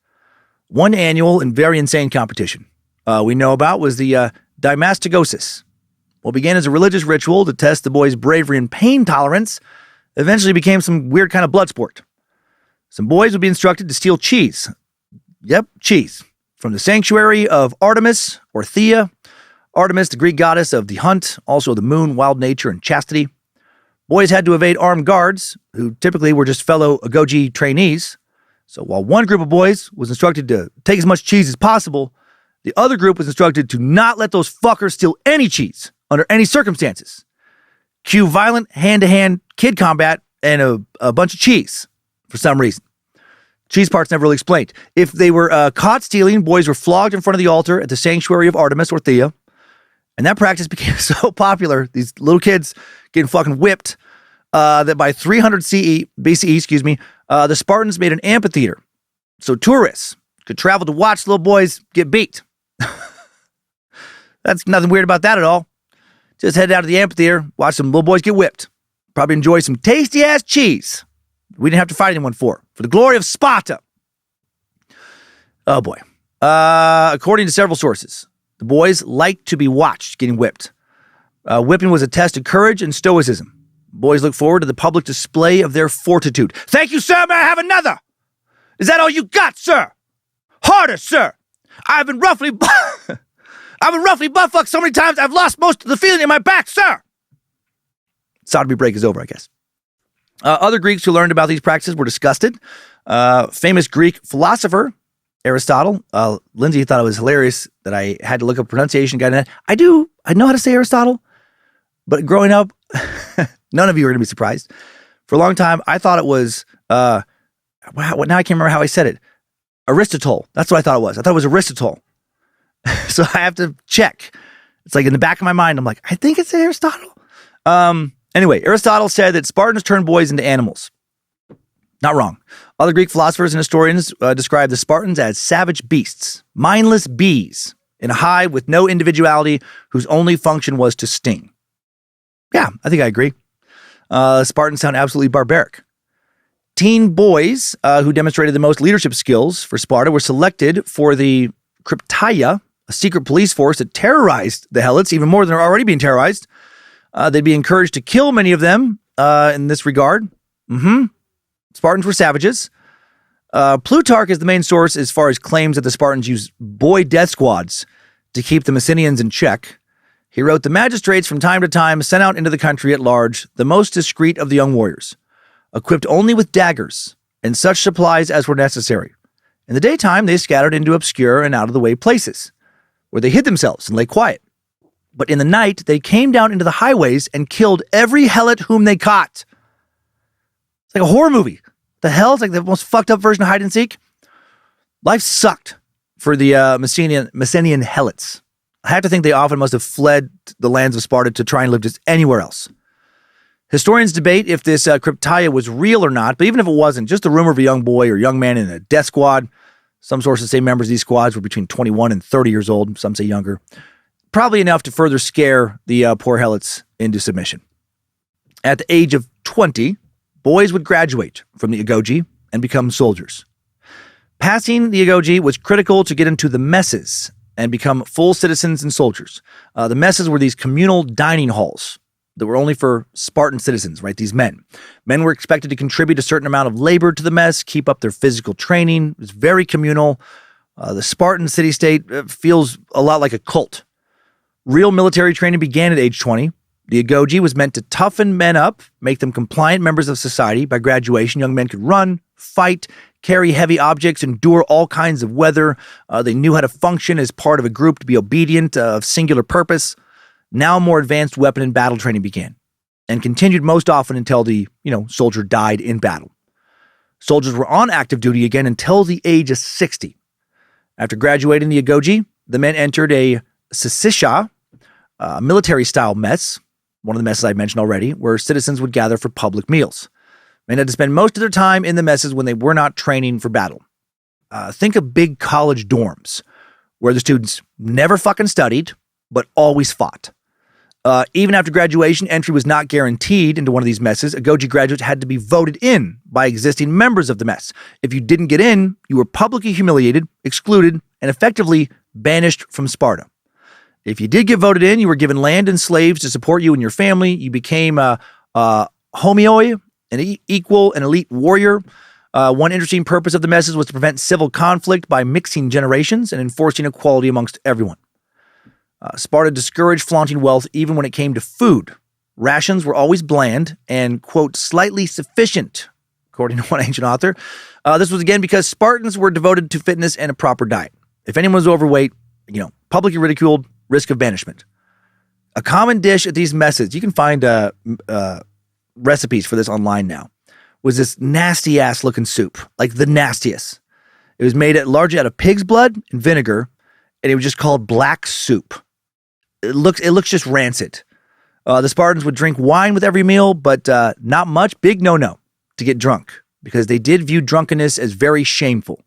One annual and very insane competition we know about was the Dimastagosis. What began as a religious ritual to test the boys' bravery and pain tolerance eventually became some weird kind of blood sport. Some boys would be instructed to steal cheese. Yep, cheese. From the sanctuary of Artemis or Thea. Artemis, the Greek goddess of the hunt, also the moon, wild nature, and chastity. Boys had to evade armed guards, who typically were just fellow Agoge trainees. So while one group of boys was instructed to take as much cheese as possible, the other group was instructed to not let those fuckers steal any cheese under any circumstances. Cue violent hand-to-hand kid combat and a bunch of cheese for some reason. Cheese part's never really explained. If they were caught stealing, boys were flogged in front of the altar at the sanctuary of Artemis or Thea. And that practice became so popular, these little kids getting fucking whipped, that by 300 BCE, the Spartans made an amphitheater so tourists could travel to watch little boys get beat. That's nothing weird about that at all. Just head down to the amphitheater, watch some little boys get whipped. Probably enjoy some tasty-ass cheese we didn't have to fight anyone for the glory of Sparta. Oh, boy. According to several sources, the boys liked to be watched getting whipped. Whipping was a test of courage and stoicism. Boys look forward to the public display of their fortitude. Thank you, sir. May I have another? Is that all you got, sir? Harder, sir. I've been roughly butt-fucked so many times I've lost most of the feeling in my back, sir. Sodomy break is over, I guess. Other Greeks who learned about these practices were disgusted. Famous Greek philosopher Aristotle. Lindsay thought it was hilarious that I had to look up pronunciation guide. I know how to say Aristotle, but growing up, none of you are going to be surprised. For a long time, I thought it was, now I can't remember how I said it. Aristotle. That's what I thought it was. I thought it was Aristotle. So I have to check. It's like in the back of my mind, I'm like, I think it's Aristotle. Anyway, Aristotle said that Spartans turned boys into animals. Not wrong. Other Greek philosophers and historians describe the Spartans as savage beasts, mindless bees in a hive with no individuality whose only function was to sting. Yeah, I think I agree. Spartans sound absolutely barbaric. Teen boys who demonstrated the most leadership skills for Sparta were selected for the Krypteia, a secret police force that terrorized the Helots even more than they're already being terrorized. They'd be encouraged to kill many of them in this regard. Spartans were savages. Plutarch is the main source as far as claims that the Spartans used boy death squads to keep the Messenians in check. He wrote, the magistrates from time to time sent out into the country at large the most discreet of the young warriors, equipped only with daggers and such supplies as were necessary. In the daytime, they scattered into obscure and out-of-the-way places, where they hid themselves and lay quiet. But in the night, they came down into the highways and killed every helot whom they caught. It's like a horror movie. The hell? It's like the most fucked up version of hide and seek. Life sucked for the Messenian helots. I have to think they often must have fled the lands of Sparta to try and live just anywhere else. Historians debate if this Krypteia was real or not, but even if it wasn't, just the rumor of a young boy or young man in a death squad. Some sources say members of these squads were between 21 and 30 years old. Some say younger. Probably enough to further scare the poor helots into submission. At the age of 20, boys would graduate from the Agoge and become soldiers. Passing the Agoge was critical to get into the messes and become full citizens and soldiers. The messes were these communal dining halls that were only for Spartan citizens, right? These men. Men were expected to contribute a certain amount of labor to the mess, keep up their physical training. It was very communal. The Spartan city-state feels a lot like a cult. Real military training began at age 20. The Agoge was meant to toughen men up, make them compliant members of society. By graduation, young men could run, fight, carry heavy objects, endure all kinds of weather. They knew how to function as part of a group, to be obedient, of singular purpose. Now more advanced weapon and battle training began and continued most often until the, soldier died in battle. Soldiers were on active duty again until the age of 60. After graduating the Agoge, the men entered a syssitia, military-style mess, one of the messes I mentioned already, where citizens would gather for public meals. Men had to spend most of their time in the messes when they were not training for battle. Think of big college dorms, where the students never fucking studied, but always fought. Even after graduation, entry was not guaranteed into one of these messes. Agoge graduates had to be voted in by existing members of the mess. If you didn't get in, you were publicly humiliated, excluded, and effectively banished from Sparta. If you did get voted in, you were given land and slaves to support you and your family. You became a homioi, an equal and elite warrior. One interesting purpose of the messes was to prevent civil conflict by mixing generations and enforcing equality amongst everyone. Sparta discouraged flaunting wealth even when it came to food. Rations were always bland and, quote, slightly sufficient, according to one ancient author. This was again because Spartans were devoted to fitness and a proper diet. If anyone was overweight, publicly ridiculed, risk of banishment. A common dish at these messes, you can find recipes for this online now, was this nasty-ass looking soup, like the nastiest. It was made largely out of pig's blood and vinegar, and it was just called black soup. It looks just rancid. The Spartans would drink wine with every meal, but not much. Big no-no to get drunk, because they did view drunkenness as very shameful.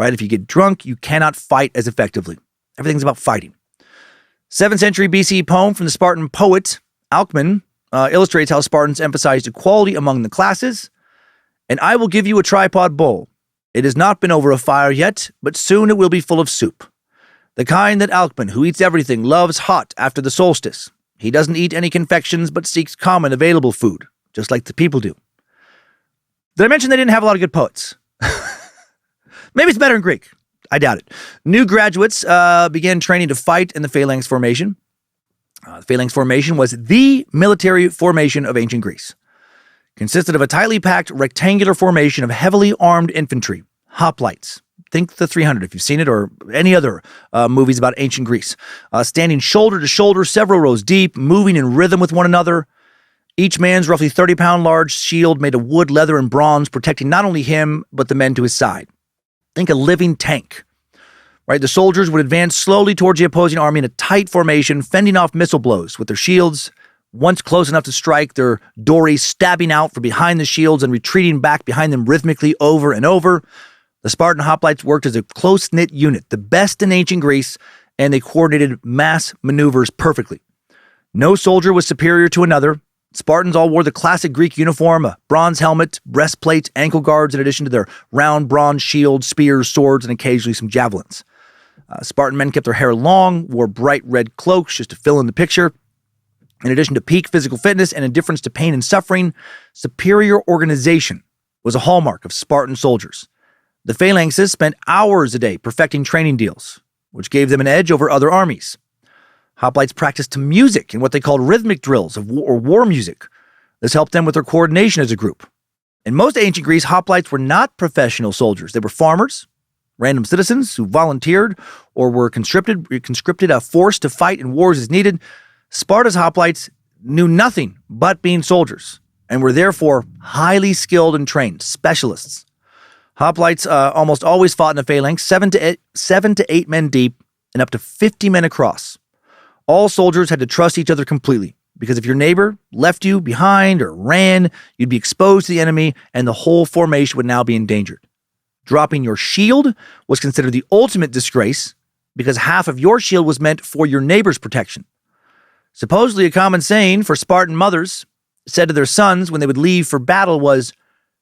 right? If you get drunk, you cannot fight as effectively. Everything's about fighting. 7th century BC poem from the Spartan poet Alcman illustrates how Spartans emphasized equality among the classes. And I will give you a tripod bowl. It has not been over a fire yet, but soon it will be full of soup. The kind that Alcman, who eats everything, loves hot after the solstice. He doesn't eat any confections, but seeks common available food, just like the people do. Did I mention they didn't have a lot of good poets? Maybe it's better in Greek. I doubt it. New graduates began training to fight in the phalanx formation. The phalanx formation was the military formation of ancient Greece. Consisted of a tightly packed rectangular formation of heavily armed infantry, hoplites. Think the 300 if you've seen it, or any other movies about ancient Greece. Standing shoulder to shoulder, several rows deep, moving in rhythm with one another. Each man's roughly 30-pound large shield made of wood, leather, and bronze, protecting not only him, but the men to his side. Think a living tank, right? The soldiers would advance slowly towards the opposing army in a tight formation, fending off missile blows with their shields. Once close enough to strike, their dories stabbing out from behind the shields and retreating back behind them rhythmically over and over. The Spartan hoplites worked as a close-knit unit, the best in ancient Greece, and they coordinated mass maneuvers perfectly. No soldier was superior to another. Spartans all wore the classic Greek uniform, a bronze helmet, breastplate, ankle guards, in addition to their round bronze shields, spears, swords, and occasionally some javelins. Spartan men kept their hair long, wore bright red cloaks just to fill in the picture. In addition to peak physical fitness and indifference to pain and suffering, superior organization was a hallmark of Spartan soldiers. The phalanxes spent hours a day perfecting training deals, which gave them an edge over other armies. Hoplites practiced to music in what they called rhythmic drills or war music. This helped them with their coordination as a group. In most ancient Greece, hoplites were not professional soldiers. They were farmers, random citizens who volunteered or were conscripted, forced to fight in wars as needed. Sparta's hoplites knew nothing but being soldiers and were therefore highly skilled and trained, specialists. Hoplites almost always fought in a phalanx, 7 to 8 men deep and up to 50 men across. All soldiers had to trust each other completely, because if your neighbor left you behind or ran, you'd be exposed to the enemy and the whole formation would now be endangered. Dropping your shield was considered the ultimate disgrace because half of your shield was meant for your neighbor's protection. Supposedly a common saying for Spartan mothers said to their sons when they would leave for battle was,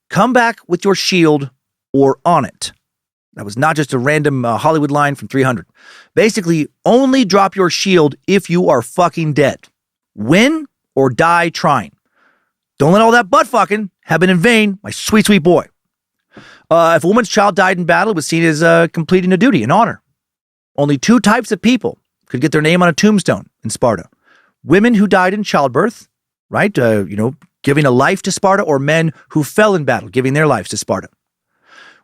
"Come back with your shield or on it." That was not just a random Hollywood line from 300. Basically, only drop your shield if you are fucking dead. Win or die trying. Don't let all that butt fucking have been in vain, my sweet, sweet boy. If a woman's child died in battle, it was seen as completing a duty, an honor. Only 2 types of people could get their name on a tombstone in Sparta. Women who died in childbirth, right? Giving a life to Sparta, or men who fell in battle, giving their lives to Sparta.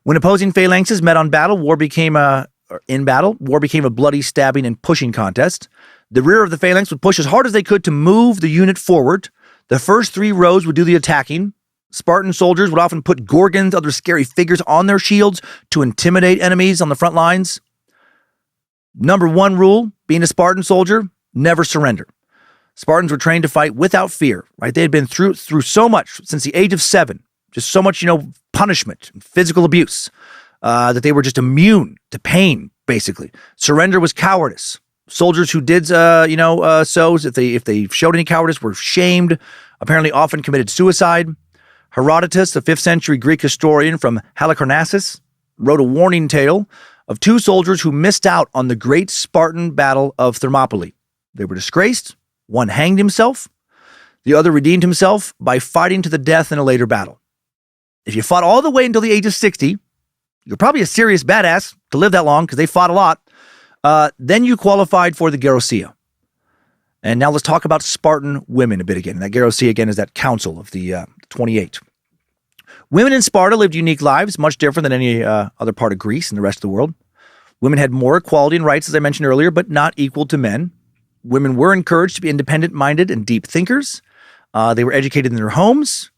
When opposing phalanxes met on battle, war became a bloody stabbing and pushing contest. The rear of the phalanx would push as hard as they could to move the unit forward. The first 3 rows would do the attacking. Spartan soldiers would often put gorgons, other scary figures, on their shields to intimidate enemies on the front lines. Number 1 rule, being a Spartan soldier, never surrender. Spartans were trained to fight without fear, right? They had been through so much since the age of 7, just so much, punishment and physical abuse, that they were just immune to pain, basically. Surrender was cowardice. Soldiers who did, if they showed any cowardice, were shamed, apparently often committed suicide. Herodotus, the 5th century Greek historian from Halicarnassus, wrote a warning tale of 2 soldiers who missed out on the great Spartan battle of Thermopylae. They were disgraced. One hanged himself. The other redeemed himself by fighting to the death in a later battle. If you fought all the way until the age of 60, you're probably a serious badass to live that long because they fought a lot. Then you qualified for the Gerousia. And now let's talk about Spartan women a bit again. And that Gerousia, again, is that council of the 28. Women in Sparta lived unique lives, much different than any other part of Greece and the rest of the world. Women had more equality and rights, as I mentioned earlier, but not equal to men. Women were encouraged to be independent-minded and deep thinkers. They were educated in their homes,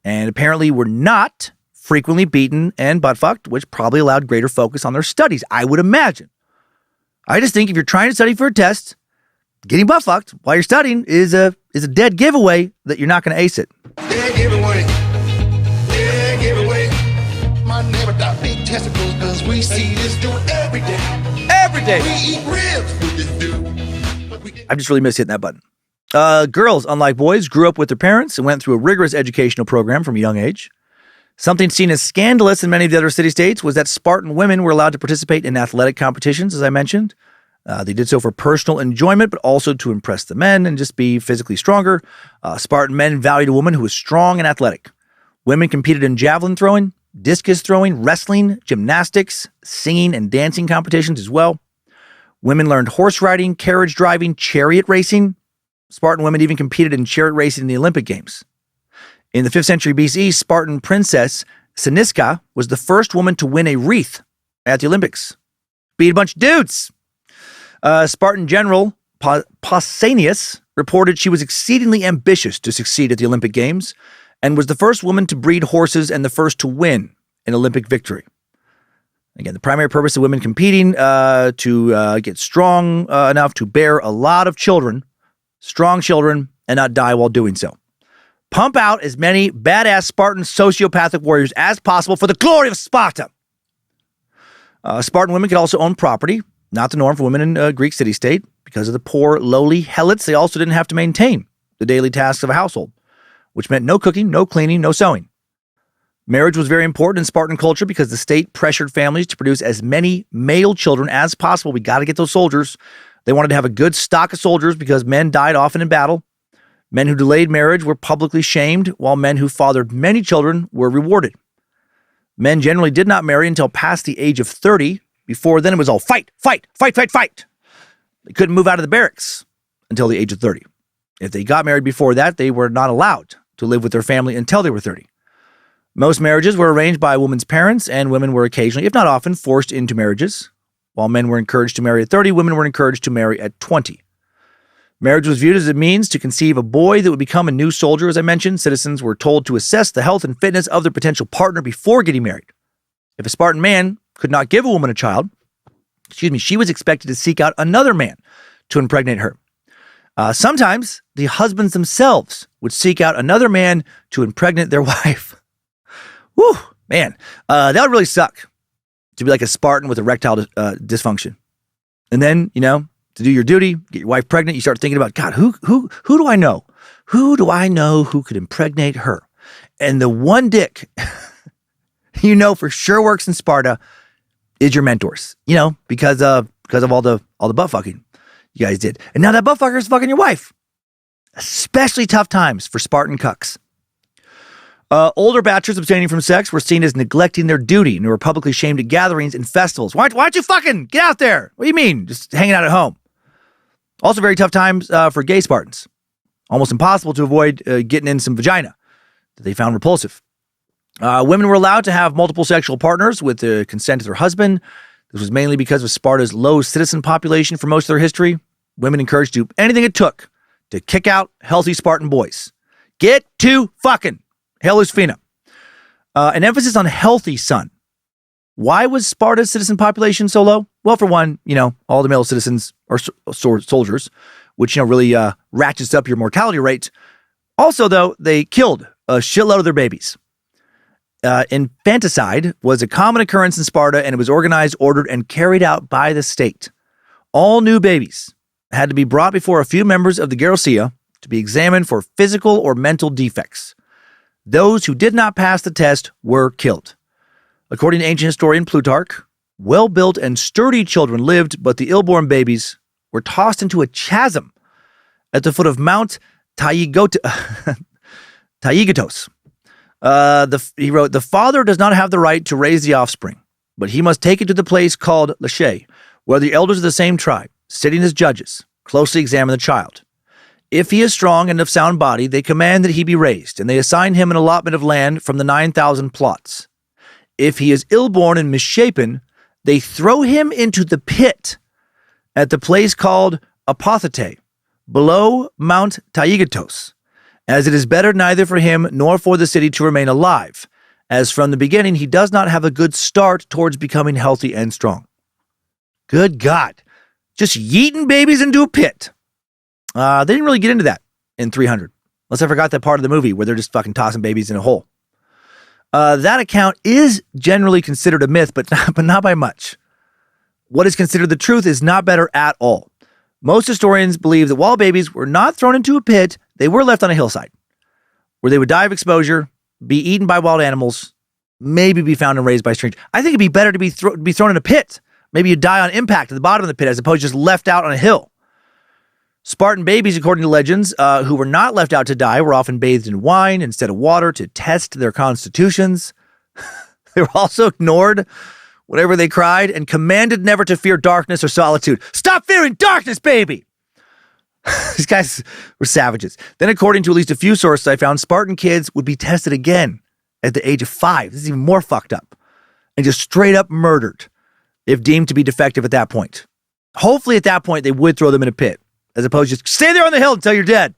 and apparently were not frequently beaten and butt-fucked, which probably allowed greater focus on their studies, I would imagine. I just think if you're trying to study for a test, getting butt-fucked while you're studying is a dead giveaway that you're not going to ace it. Dead giveaway. Dead giveaway. My neighbor got big testicles because We see this dude every day. Every day. We eat ribs with this dude. I just really miss hitting that button. Girls, unlike boys, grew up with their parents and went through a rigorous educational program from a young age. Something seen as scandalous in many of the other city-states was that Spartan women were allowed to participate in athletic competitions, as I mentioned. They did so for personal enjoyment, but also to impress the men and just be physically stronger. Spartan men valued a woman who was strong and athletic. Women competed in javelin throwing, discus throwing, wrestling, gymnastics, singing, and dancing competitions as well. Women learned horse riding, carriage driving, chariot racing. Spartan women even competed in chariot racing in the Olympic Games. In the 5th century BCE, Spartan princess Cyniska was the first woman to win a wreath at the Olympics. Beat a bunch of dudes. Spartan general Pausanias reported she was exceedingly ambitious to succeed at the Olympic Games and was the first woman to breed horses and the first to win an Olympic victory. Again, the primary purpose of women competing to get strong enough to bear a lot of children, strong children, and not die while doing so. Pump out as many badass Spartan sociopathic warriors as possible for the glory of Sparta. Spartan women could also own property, not the norm for women in a Greek city-state. Because of the poor, lowly helots, they also didn't have to maintain the daily tasks of a household, which meant no cooking, no cleaning, no sewing. Marriage was very important in Spartan culture because the state pressured families to produce as many male children as possible. We got to get those soldiers. They wanted to have a good stock of soldiers because men died often in battle. Men who delayed marriage were publicly shamed, while men who fathered many children were rewarded. Men generally did not marry until past the age of 30. Before then, it was all fight, fight, fight, fight, fight. They couldn't move out of the barracks until the age of 30. If they got married before that, they were not allowed to live with their family until they were 30. Most marriages were arranged by a woman's parents, and women were occasionally, if not often, forced into marriages. While men were encouraged to marry at 30, women were encouraged to marry at 20. Marriage was viewed as a means to conceive a boy that would become a new soldier, as I mentioned. Citizens were told to assess the health and fitness of their potential partner before getting married. If a Spartan man could not give a woman a child, she was expected to seek out another man to impregnate her. Sometimes the husbands themselves would seek out another man to impregnate their wife. Whew, man, that would really suck to be like a Spartan with erectile dysfunction. And then, to do your duty, get your wife pregnant, you start thinking about, God, who do I know? Who do I know who could impregnate her? And the one dick for sure works in Sparta is your mentors, because of all the butt fucking you guys did. And now that butt fucker is fucking your wife. Especially tough times for Spartan cucks. Older bachelors abstaining from sex were seen as neglecting their duty and were publicly shamed at gatherings and festivals. Why don't you fucking get out there? What do you mean? Just hanging out at home. Also very tough times for gay Spartans. Almost impossible to avoid getting in some vagina that they found repulsive. Women were allowed to have multiple sexual partners with the consent of their husband. This was mainly because of Sparta's low citizen population for most of their history. Women encouraged to do anything it took to kick out healthy Spartan boys. Get to fucking. Helus Fina. An emphasis on healthy, son. Why was Sparta's citizen population so low? Well, for one, all the male citizens are soldiers, which, really ratchets up your mortality rate. Also, though, they killed a shitload of their babies. Infanticide was a common occurrence in Sparta, and it was organized, ordered, and carried out by the state. All new babies had to be brought before a few members of the Gerousia to be examined for physical or mental defects. Those who did not pass the test were killed. According to ancient historian Plutarch, well-built and sturdy children lived, but the ill-born babies were tossed into a chasm at the foot of Mount Taygetos. He wrote, the father does not have the right to raise the offspring, but he must take it to the place called Lache, where the elders of the same tribe, sitting as judges, closely examine the child. If he is strong and of sound body, they command that he be raised, and they assign him an allotment of land from the 9,000 plots. If he is ill-born and misshapen, they throw him into the pit at the place called Apothete, below Mount Taygetos, as it is better neither for him nor for the city to remain alive, as from the beginning he does not have a good start towards becoming healthy and strong. Good God. Just yeeting babies into a pit. They didn't really get into that in 300, unless I forgot that part of the movie where they're just fucking tossing babies in a hole. That account is generally considered a myth, but not by much. What is considered the truth is not better at all. Most historians believe that while babies were not thrown into a pit, they were left on a hillside, where they would die of exposure, be eaten by wild animals, maybe be found and raised by strangers. I think it'd be better to be thrown in a pit. Maybe you die on impact at the bottom of the pit as opposed to just left out on a hill. Spartan babies, according to legends, who were not left out to die, were often bathed in wine instead of water to test their constitutions. They were also ignored whenever they cried and commanded never to fear darkness or solitude. Stop fearing darkness, baby! These guys were savages. Then, according to at least a few sources I found, Spartan kids would be tested again at the age of 5. This is even more fucked up. And just straight up murdered if deemed to be defective at that point. Hopefully at that point they would throw them in a pit, as opposed to just stay there on the hill until you're dead.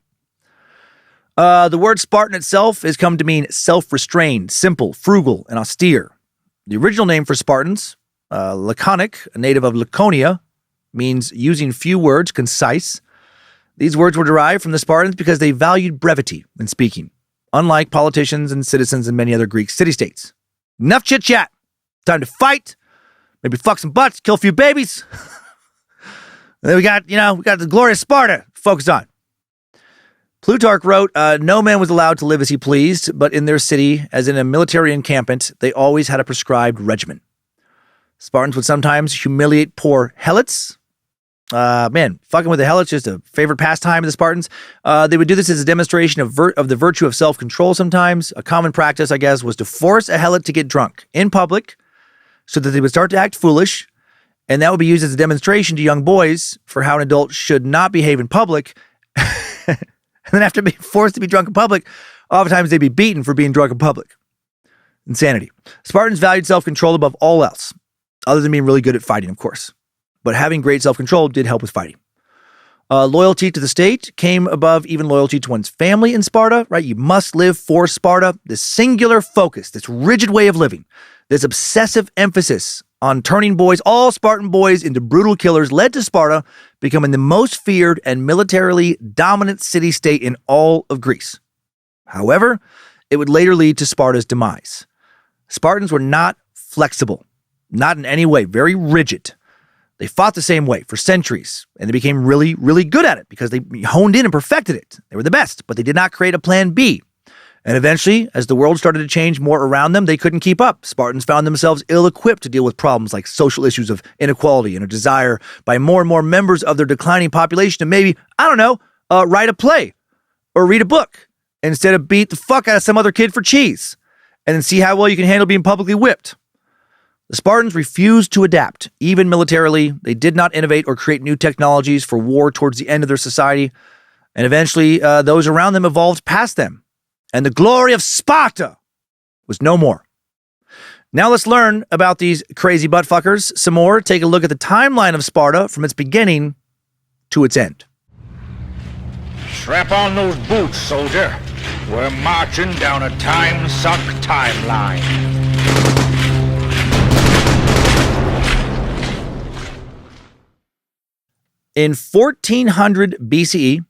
The word Spartan itself has come to mean self-restrained, simple, frugal, and austere. The original name for Spartans, laconic, a native of Laconia, means using few words, concise. These words were derived from the Spartans because they valued brevity in speaking, unlike politicians and citizens in many other Greek city-states. Enough chit-chat. Time to fight. Maybe fuck some butts, kill a few babies. And then we got the glorious Sparta to focus on. Plutarch wrote, no man was allowed to live as he pleased, but in their city, as in a military encampment, they always had a prescribed regimen. Spartans would sometimes humiliate poor helots. Fucking with the helots, just a favorite pastime of the Spartans. They would do this as a demonstration of the virtue of self-control sometimes. A common practice, I guess, was to force a helot to get drunk in public so that they would start to act foolish, and that would be used as a demonstration to young boys for how an adult should not behave in public. And then after being forced to be drunk in public, oftentimes they'd be beaten for being drunk in public. Insanity. Spartans valued self-control above all else, other than being really good at fighting, of course. But having great self-control did help with fighting. Loyalty to the state came above even loyalty to one's family in Sparta, right? You must live for Sparta. This singular focus, this rigid way of living, this obsessive emphasis on turning all Spartan boys into brutal killers led to Sparta becoming the most feared and militarily dominant city-state in all of Greece. However, it would later lead to Sparta's demise. Spartans were not flexible, not in any way, very rigid. They fought the same way for centuries, and they became really, really good at it because they honed in and perfected it. They were the best, but they did not create a plan B. And eventually, as the world started to change more around them, they couldn't keep up. Spartans found themselves ill-equipped to deal with problems like social issues of inequality and a desire by more and more members of their declining population to maybe, write a play or read a book instead of beat the fuck out of some other kid for cheese and then see how well you can handle being publicly whipped. The Spartans refused to adapt, even militarily. They did not innovate or create new technologies for war towards the end of their society. And eventually, those around them evolved past them. And the glory of Sparta was no more. Now let's learn about these crazy buttfuckers some more. Take a look at the timeline of Sparta from its beginning to its end. Strap on those boots, soldier. We're marching down a Timesuck timeline. In 1400 BCE,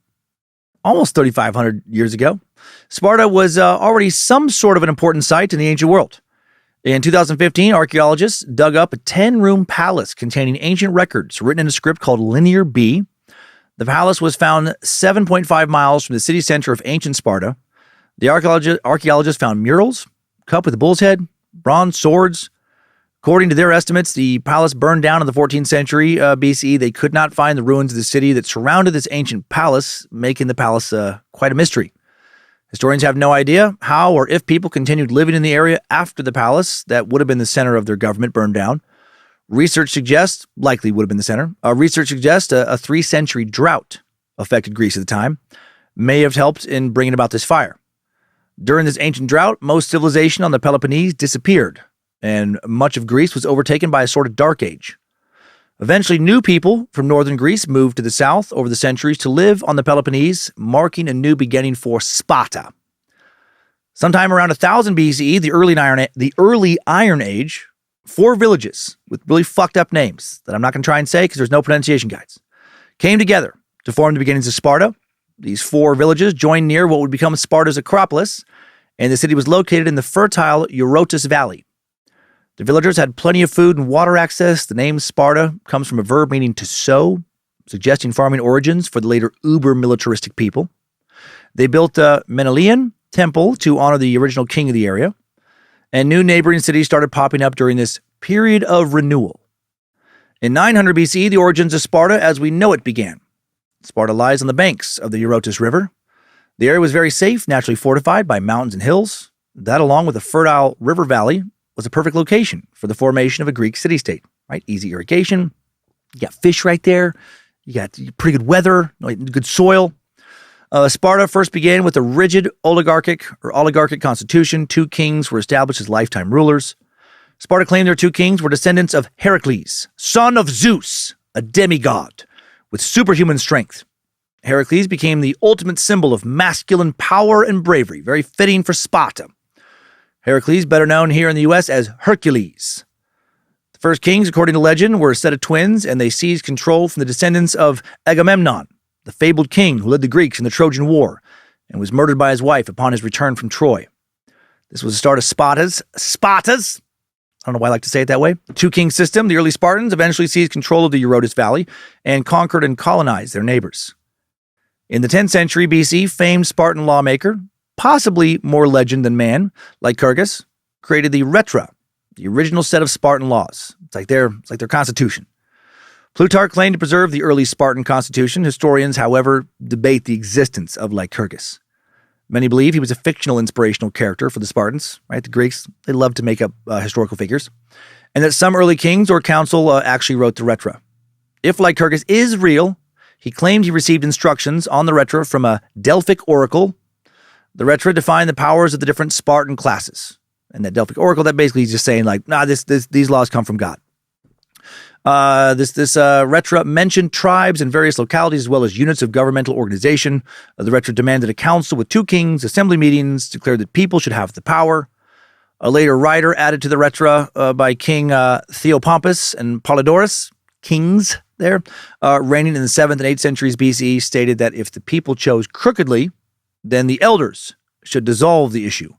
almost 3,500 years ago, Sparta was already some sort of an important site in the ancient world. In 2015, archaeologists dug up a 10-room palace containing ancient records written in a script called Linear B. The palace was found 7.5 miles from the city center of ancient Sparta. The archaeologists found murals, cup with a bull's head, bronze swords. According to their estimates, the palace burned down in the 14th century BCE. They could not find the ruins of the city that surrounded this ancient palace, making the palace quite a mystery. Historians have no idea how or if people continued living in the area after the palace that would have been the center of their government burned down. Research suggests, likely would have been the center, a 3-century drought affected Greece at the time, may have helped in bringing about this fire. During this ancient drought, most civilization on the Peloponnese disappeared, and much of Greece was overtaken by a sort of dark age. Eventually, new people from northern Greece moved to the south over the centuries to live on the Peloponnese, marking a new beginning for Sparta. Sometime around 1000 BCE, the early Iron Age, 4 villages with really fucked up names that I'm not going to try and say because there's no pronunciation guides, came together to form the beginnings of Sparta. These 4 villages joined near what would become Sparta's Acropolis, and the city was located in the fertile Eurotas Valley. The villagers had plenty of food and water access. The name Sparta comes from a verb meaning to sow, suggesting farming origins for the later uber-militaristic people. They built a Menelaean temple to honor the original king of the area, and new neighboring cities started popping up during this period of renewal. In 900 BCE, the origins of Sparta as we know it began. Sparta lies on the banks of the Eurotas River. The area was very safe, naturally fortified by mountains and hills. That, along with a fertile river valley, was a perfect location for the formation of a Greek city-state, right? Easy irrigation. You got fish right there. You got pretty good weather, good soil. Sparta first began with a rigid oligarchic constitution. 2 kings were established as lifetime rulers. Sparta claimed their 2 kings were descendants of Heracles, son of Zeus, a demigod with superhuman strength. Heracles became the ultimate symbol of masculine power and bravery, very fitting for Sparta. Heracles, better known here in the U.S. as Hercules. The first kings, according to legend, were a set of twins, and they seized control from the descendants of Agamemnon, the fabled king who led the Greeks in the Trojan War and was murdered by his wife upon his return from Troy. This was the start of Spartas. I don't know why I like to say it that way. The 2-king system, the early Spartans eventually seized control of the Eurotas Valley and conquered and colonized their neighbors. In the 10th century BC, famed Spartan lawmaker, possibly more legend than man, Lycurgus, created the Retra, the original set of Spartan laws. It's like their constitution. Plutarch claimed to preserve the early Spartan constitution. Historians, however, debate the existence of Lycurgus. Many believe he was a fictional inspirational character for the Spartans, right? The Greeks, they loved to make up historical figures. And that some early kings or council actually wrote the Retra. If Lycurgus is real, he claimed he received instructions on the Retra from a Delphic oracle. The Retra defined the powers of the different Spartan classes. And that Delphic oracle, that basically is just saying these laws come from God. This Retra mentioned tribes and various localities as well as units of governmental organization. The Retra demanded a council with 2 kings, assembly meetings, declared that people should have the power. A later writer added to the Retra by King Theopompus and Polydorus, kings there, reigning in the 7th and 8th centuries BCE, stated that if the people chose crookedly, then the elders should dissolve the issue.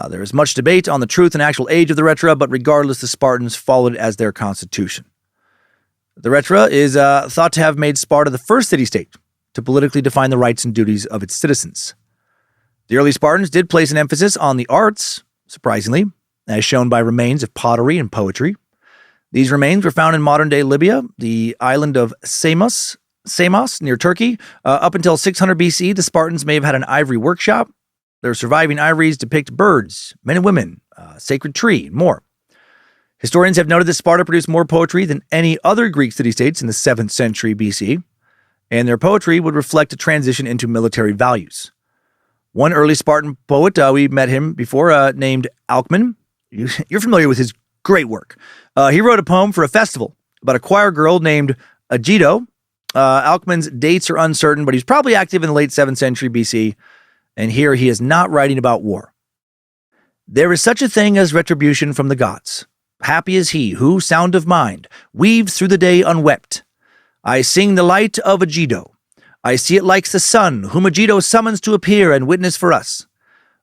There is much debate on the truth and actual age of the Retra, but regardless, the Spartans followed it as their constitution. The Retra is thought to have made Sparta the first city-state to politically define the rights and duties of its citizens. The early Spartans did place an emphasis on the arts, surprisingly, as shown by remains of pottery and poetry. These remains were found in modern-day Libya, the island of Samos near Turkey. Up until 600 BC, the Spartans may have had an ivory workshop. Their surviving ivories depict birds, men and women, a sacred tree, and more. Historians have noted that Sparta produced more poetry than any other Greek city-states in the 7th century BC, and their poetry would reflect a transition into military values. One early Spartan poet, we met him before, named Alcman. You're familiar with his great work. He wrote a poem for a festival about a choir girl named Agido. Alcman's dates are uncertain, but he's probably active in the late 7th century BC, and here he is not writing about war. There is such a thing as retribution from the gods. Happy is he who, sound of mind, weaves through the day unwept. I sing the light of Agido. I see it like the sun, whom Agido summons to appear and witness for us.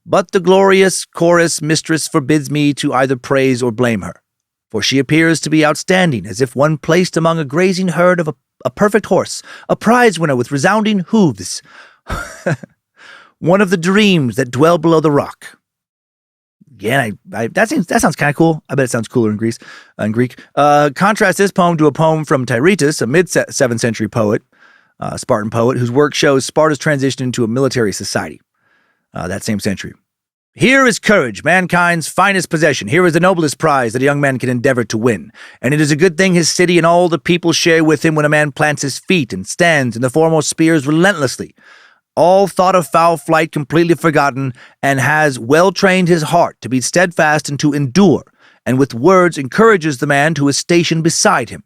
But the glorious chorus mistress forbids me to either praise or blame her, for she appears to be outstanding, as if one placed among a grazing herd of a perfect horse, a prize winner with resounding hooves. One of the dreams that dwell below the rock. Again, that sounds kind of cool. I bet it sounds cooler in Greek. Contrast this poem to a poem from Tyretus, a mid-7th century poet, Spartan poet, whose work shows Sparta's transition into a military society that same century. Here is courage, mankind's finest possession. Here is the noblest prize that a young man can endeavor to win. And it is a good thing his city and all the people share with him when a man plants his feet and stands in the foremost spears relentlessly. All thought of foul flight completely forgotten, and has well trained his heart to be steadfast and to endure, and with words encourages the man who is stationed beside him.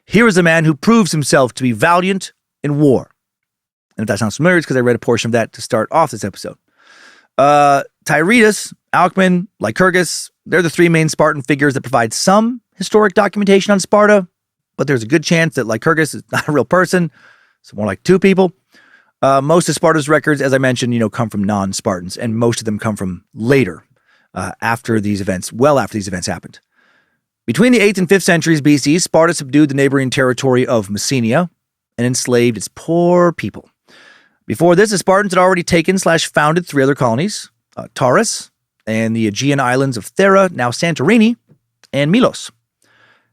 Here is a man who proves himself to be valiant in war. And if that sounds familiar, it's because I read a portion of that to start off this episode. Tyretus, Alcman, Lycurgus, they're the 3 main Spartan figures that provide some historic documentation on Sparta, but there's a good chance that Lycurgus is not a real person, so more like 2 people. Most of Sparta's records, as I mentioned, come from non-Spartans, and most of them come from later, after these events happened. Between the 8th and 5th centuries BC, Sparta subdued the neighboring territory of Messenia and enslaved its poor people. Before this, the Spartans had already taken/founded 3 other colonies, Taurus and the Aegean islands of Thera, now Santorini, and Milos.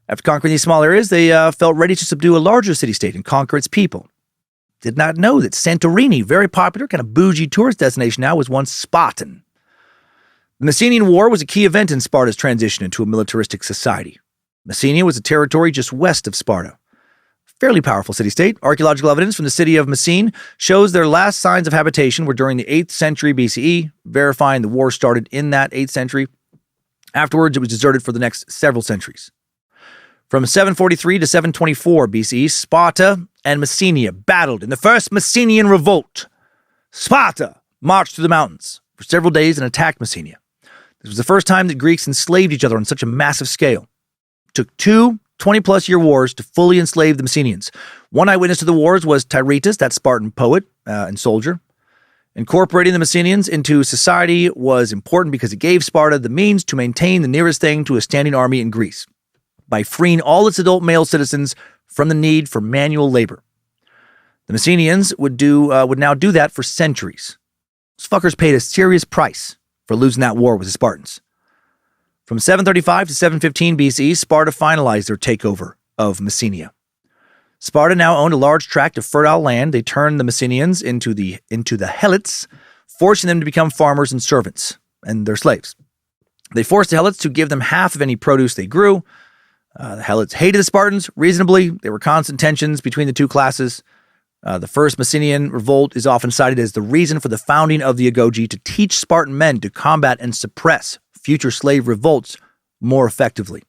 After conquering these small areas, they felt ready to subdue a larger city-state and conquer its people. Did not know that Santorini, very popular, kind of bougie tourist destination now, was once Spartan. The Messenian War was a key event in Sparta's transition into a militaristic society. Messenia was a territory just west of Sparta. Fairly powerful city-state. Archaeological evidence from the city of Messene shows their last signs of habitation were during the 8th century BCE, verifying the war started in that 8th century. Afterwards, it was deserted for the next several centuries. From 743 to 724 BCE, Sparta and Messenia battled in the First Messenian Revolt. Sparta marched through the mountains for several days and attacked Messenia. This was the first time that Greeks enslaved each other on such a massive scale. It took 2 20-plus-year wars to fully enslave the Messenians. One eyewitness to the wars was Tiritas, that Spartan poet and soldier. Incorporating the Messenians into society was important because it gave Sparta the means to maintain the nearest thing to a standing army in Greece, by freeing all its adult male citizens from the need for manual labor. The Messenians would now do that for centuries. Those fuckers paid a serious price for losing that war with the Spartans. From 735 to 715 BC, Sparta finalized their takeover of Messenia. Sparta now owned a large tract of fertile land. They turned the Messenians into the Helots, forcing them to become farmers and servants, and their slaves. They forced the Helots to give them half of any produce they grew. The Helots hated the Spartans, reasonably. There were constant tensions between the two classes. The First Messenian Revolt is often cited as the reason for the founding of the Agoge, to teach Spartan men to combat and suppress future slave revolts more effectively.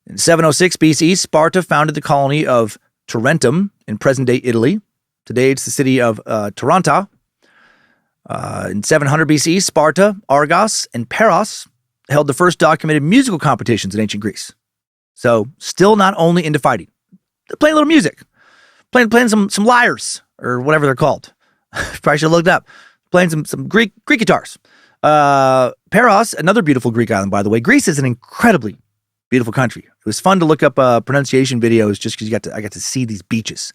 In 706 BC, Sparta founded the colony of Tarentum in present-day Italy. Today it's the city of Taranta. In 700 BC, Sparta, Argos, and Paros held the first documented musical competitions in ancient Greece. So, still not only into fighting. They're playing a little music. Playing some lyres, or whatever they're called. Probably should have looked up. Playing some Greek guitars. Paros, another beautiful Greek island, by the way. Greece is an incredibly beautiful country. It was fun to look up pronunciation videos just because I got to see these beaches.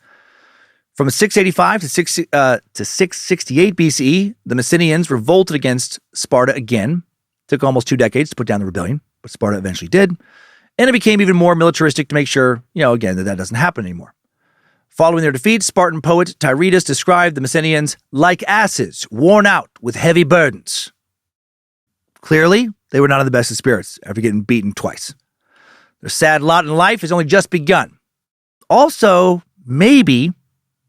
From 685 to 668 BCE, the Messenians revolted against Sparta again. Took almost 2 decades to put down the rebellion, but Sparta eventually did. And it became even more militaristic to make sure, again, that doesn't happen anymore. Following their defeat, Spartan poet Tiritas described the Messenians like asses, worn out with heavy burdens. Clearly, they were not in the best of spirits after getting beaten twice. Their sad lot in life has only just begun. Also, maybe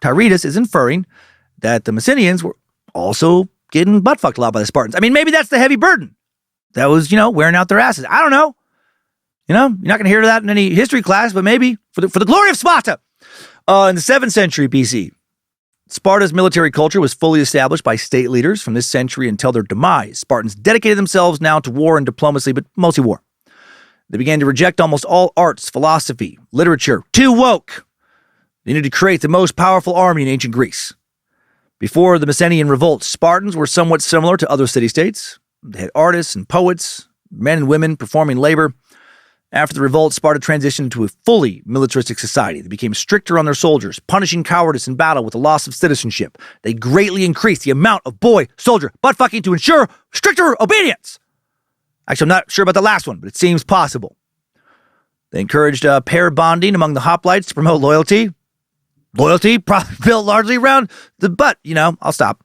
Tiritas is inferring that the Messenians were also getting butt-fucked a lot by the Spartans. I mean, maybe that's the heavy burden that was, wearing out their asses. I don't know. You're not going to hear that in any history class, but maybe for the glory of Sparta. In the 7th century BC, Sparta's military culture was fully established by state leaders from this century until their demise. Spartans dedicated themselves now to war and diplomacy, but mostly war. They began to reject almost all arts, philosophy, literature, too woke. They needed to create the most powerful army in ancient Greece. Before the Messenian Revolt, Spartans were somewhat similar to other city-states. They had artists and poets, men and women performing labor. After the revolt, Sparta transitioned into a fully militaristic society. They became stricter on their soldiers, punishing cowardice in battle with the loss of citizenship. They greatly increased the amount of boy-soldier butt-fucking to ensure stricter obedience. Actually, I'm not sure about the last one, but it seems possible. They encouraged pair bonding among the hoplites to promote loyalty. Loyalty probably built largely around the butt. I'll stop.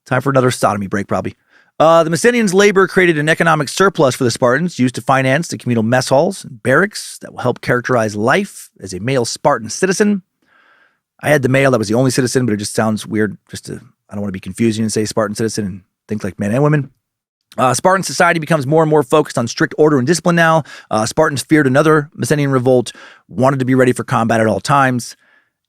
Time for another sodomy break, probably. The Messenians' labor created an economic surplus for the Spartans, used to finance the communal mess halls and barracks that will help characterize life as a male Spartan citizen. I had the male that was the only citizen, but it just sounds weird. I don't want to be confusing and say Spartan citizen and think like men and women. Spartan society becomes more and more focused on strict order and discipline now. Spartans feared another Messenian revolt, wanted to be ready for combat at all times.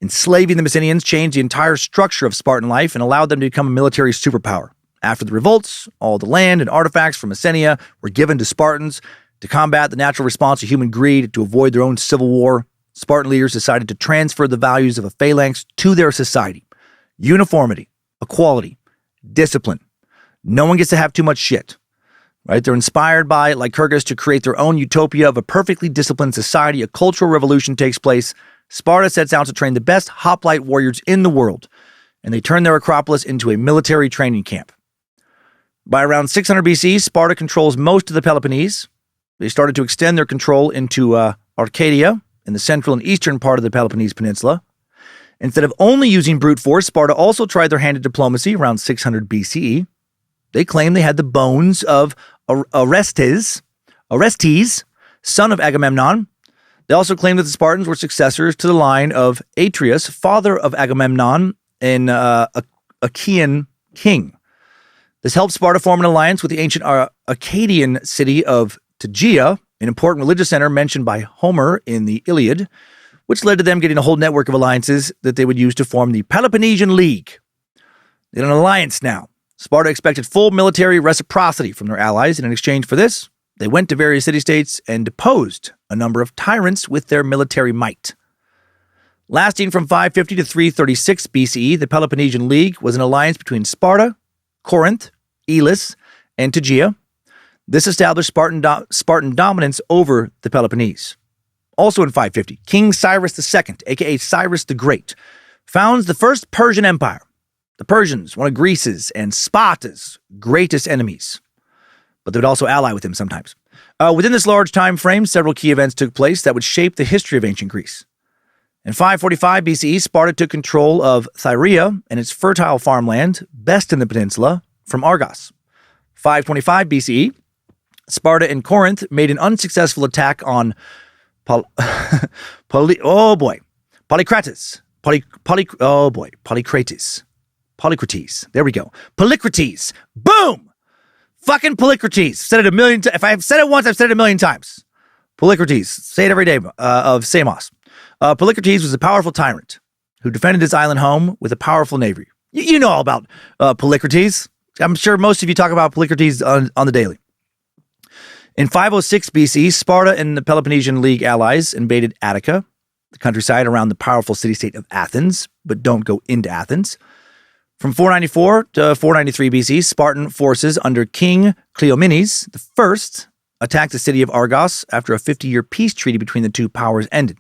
Enslaving the Messenians changed the entire structure of Spartan life and allowed them to become a military superpower. After the revolts, all the land and artifacts from Messenia were given to Spartans to combat the natural response to human greed, to avoid their own civil war. Spartan leaders decided to transfer the values of a phalanx to their society, uniformity, equality, discipline. No one gets to have too much shit. Right? They're inspired by Lycurgus to create their own utopia of a perfectly disciplined society. A cultural revolution takes place. Sparta sets out to train the best hoplite warriors in the world, and they turn their Acropolis into a military training camp. By around 600 BC, Sparta controls most of the Peloponnese. They started to extend their control into Arcadia in the central and eastern part of the Peloponnese Peninsula. Instead of only using brute force, Sparta also tried their hand at diplomacy around 600 BCE. They claimed they had the bones of Orestes, son of Agamemnon. They also claimed that the Spartans were successors to the line of Atreus, father of Agamemnon, an Achaean king. This helped Sparta form an alliance with the ancient Akkadian city of Tegea, an important religious center mentioned by Homer in the Iliad, which led to them getting a whole network of alliances that they would use to form the Peloponnesian League. They had an alliance now. Sparta expected full military reciprocity from their allies, and in exchange for this, they went to various city-states and deposed a number of tyrants with their military might. Lasting from 550 to 336 BCE, the Peloponnesian League was an alliance between Sparta, Corinth, Elis, and Tegea. This established Spartan dominance over the Peloponnese. Also in 550, King Cyrus II, aka Cyrus the Great, founds the first Persian Empire. The Persians, one of Greece's and Sparta's greatest enemies, but they would also ally with him sometimes. Within this large time frame, several key events took place that would shape the history of ancient Greece. In 545 BCE, Sparta took control of Thyrea and its fertile farmland, best in the peninsula, from Argos. 525 BCE, Sparta and Corinth made an unsuccessful attack on Polycrates. There we go. Polycrates. Boom! Fucking Polycrates. Said it a million times. If I've said it once, I've said it a million times. Polycrates. Say it every day of Samos. Polycrates was a powerful tyrant who defended his island home with a powerful navy. You know all about Polycrates. I'm sure most of you talk about Polycrates on the daily. In 506 BC, Sparta and the Peloponnesian League allies invaded Attica, the countryside around the powerful city-state of Athens, but don't go into Athens. From 494 to 493 BC, Spartan forces under King Cleomenes I attacked the city of Argos after a 50-year peace treaty between the two powers ended.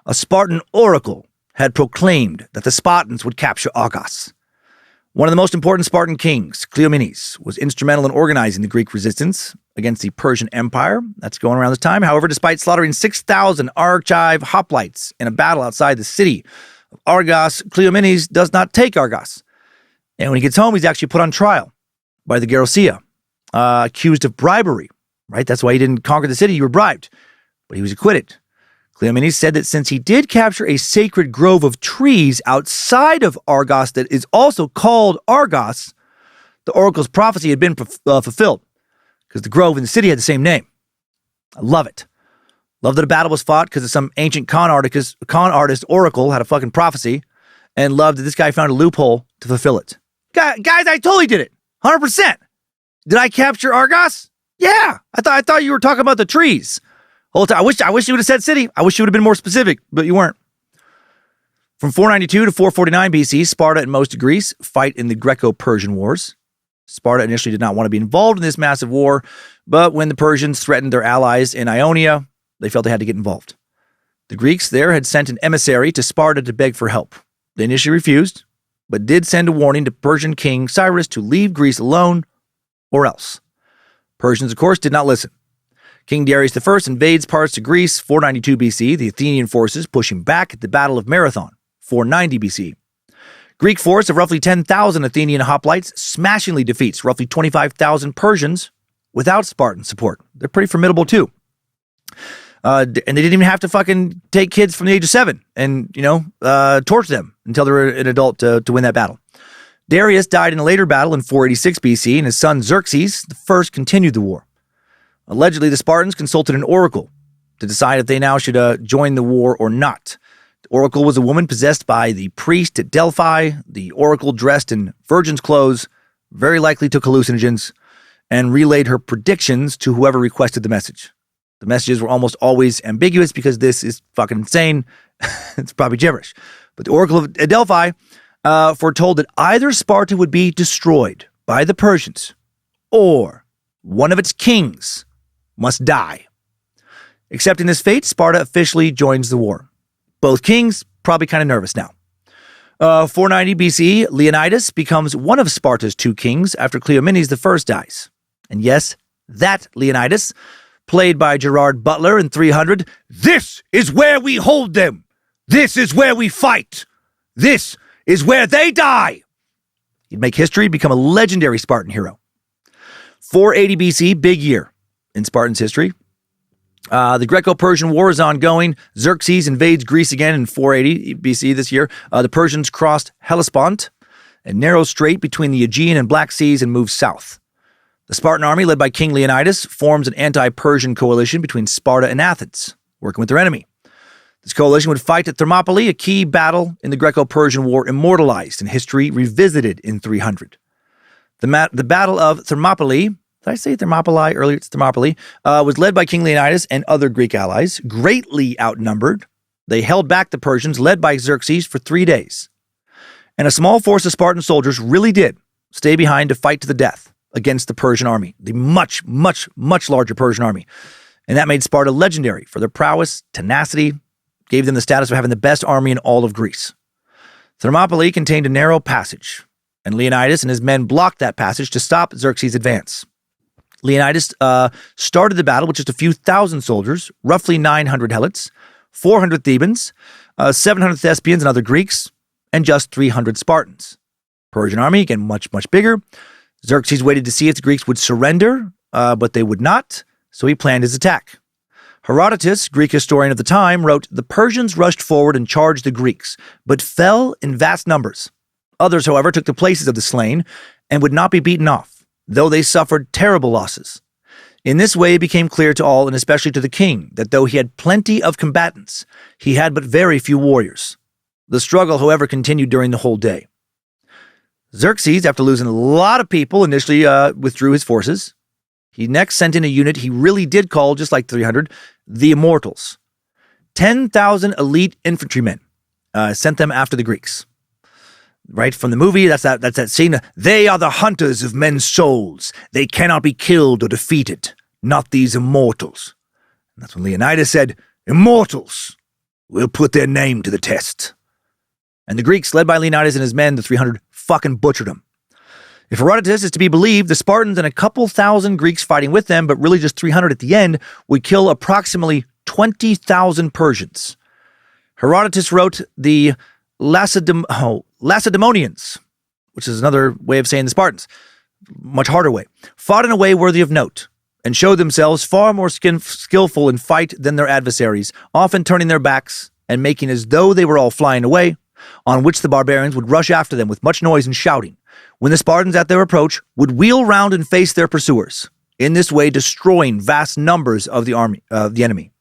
A Spartan oracle had proclaimed that the Spartans would capture Argos. One of the most important Spartan kings, Cleomenes, was instrumental in organizing the Greek resistance against the Persian Empire. That's going around this time. However, despite slaughtering 6,000 Argive hoplites in a battle outside the city of Argos, Cleomenes does not take Argos. And when he gets home, he's actually put on trial by the Gerousia, accused of bribery, right? That's why he didn't conquer the city. You were bribed, but he was acquitted. Cleomenes said that since he did capture a sacred grove of trees outside of Argos that is also called Argos, the oracle's prophecy had been fulfilled because the grove in the city had the same name. I love it. Love that a battle was fought because of some ancient con artist oracle had a fucking prophecy, and love that this guy found a loophole to fulfill it. Guys, I totally did it. 100%. Did I capture Argos? Yeah. I thought you were talking about the trees. Whole time. I wish you would have said city. I wish you would have been more specific, but you weren't. From 492 to 449 BC, Sparta and most of Greece fight in the Greco-Persian Wars. Sparta initially did not want to be involved in this massive war, but when the Persians threatened their allies in Ionia, they felt they had to get involved. The Greeks there had sent an emissary to Sparta to beg for help. They initially refused, but did send a warning to Persian King Cyrus to leave Greece alone or else. Persians, of course, did not listen. King Darius I invades parts of Greece, 492 BC, the Athenian forces pushing back at the Battle of Marathon, 490 BC. Greek force of roughly 10,000 Athenian hoplites smashingly defeats roughly 25,000 Persians without Spartan support. They're pretty formidable too. And they didn't even have to fucking take kids from the age of 7 and, torture them until they were an adult to win that battle. Darius died in a later battle in 486 BC, and his son Xerxes I continued the war. Allegedly, the Spartans consulted an oracle to decide if they now should join the war or not. The oracle was a woman possessed by the priest at Delphi. The oracle, dressed in virgin's clothes, very likely took hallucinogens, and relayed her predictions to whoever requested the message. The messages were almost always ambiguous because this is fucking insane. It's probably gibberish. But the oracle at Delphi foretold that either Sparta would be destroyed by the Persians or one of its kings must die. Accepting this fate, Sparta officially joins the war. Both kings probably kind of nervous now. 490 BCE, Leonidas becomes one of Sparta's two kings after Cleomenes I dies. And yes, that Leonidas, played by Gerard Butler in 300, "This is where we hold them. This is where we fight. This is where they die." He'd make history, become a legendary Spartan hero. 480 BC, big year in Spartan's history. The Greco-Persian War is ongoing. Xerxes invades Greece again in 480 BC this year. The Persians crossed Hellespont, a narrow strait between the Aegean and Black Seas, and moved south. The Spartan army, led by King Leonidas, forms an anti-Persian coalition between Sparta and Athens, working with their enemy. This coalition would fight at Thermopylae, a key battle in the Greco-Persian War immortalized in history, revisited in 300. The Battle of Thermopylae, did I say Thermopylae earlier? It's Thermopylae, was led by King Leonidas and other Greek allies, greatly outnumbered. They held back the Persians, led by Xerxes, for 3 days. And a small force of Spartan soldiers really did stay behind to fight to the death against the Persian army, the much, much, much larger Persian army. And that made Sparta legendary for their prowess, tenacity, gave them the status of having the best army in all of Greece. Thermopylae contained a narrow passage, and Leonidas and his men blocked that passage to stop Xerxes' advance. Leonidas started the battle with just a few thousand soldiers, roughly 900 Helots, 400 Thebans, 700 Thespians and other Greeks, and just 300 Spartans. Persian army, again, much, much bigger. Xerxes waited to see if the Greeks would surrender, but they would not, so he planned his attack. Herodotus, Greek historian of the time, wrote, "The Persians rushed forward and charged the Greeks, but fell in vast numbers. Others, however, took the places of the slain and would not be beaten off, though they suffered terrible losses. In this way it became clear to all, and especially to the king, that though he had plenty of combatants, he had but very few warriors. The struggle, however, continued during the whole day." Xerxes, after losing a lot of people, initially withdrew his forces. He next sent in a unit he really did call, just like 300, the Immortals. 10,000 elite infantrymen, sent them after the Greeks. Right from the movie, that's that scene. "They are the hunters of men's souls. They cannot be killed or defeated. Not these Immortals." And that's when Leonidas said, "Immortals, we'll put their name to the test." And the Greeks, led by Leonidas and his men, the 300, fucking butchered them. If Herodotus is to be believed, the Spartans and a couple thousand Greeks fighting with them, but really just 300 at the end, would kill approximately 20,000 Persians. Herodotus wrote the Lacedaemonians, which is another way of saying the Spartans, much harder way, fought in a way worthy of note, and showed themselves far more skillful in fight than their adversaries, often turning their backs and making as though they were all flying away, on which the barbarians would rush after them with much noise and shouting, when the Spartans at their approach would wheel round and face their pursuers, in this way destroying vast numbers of the enemy.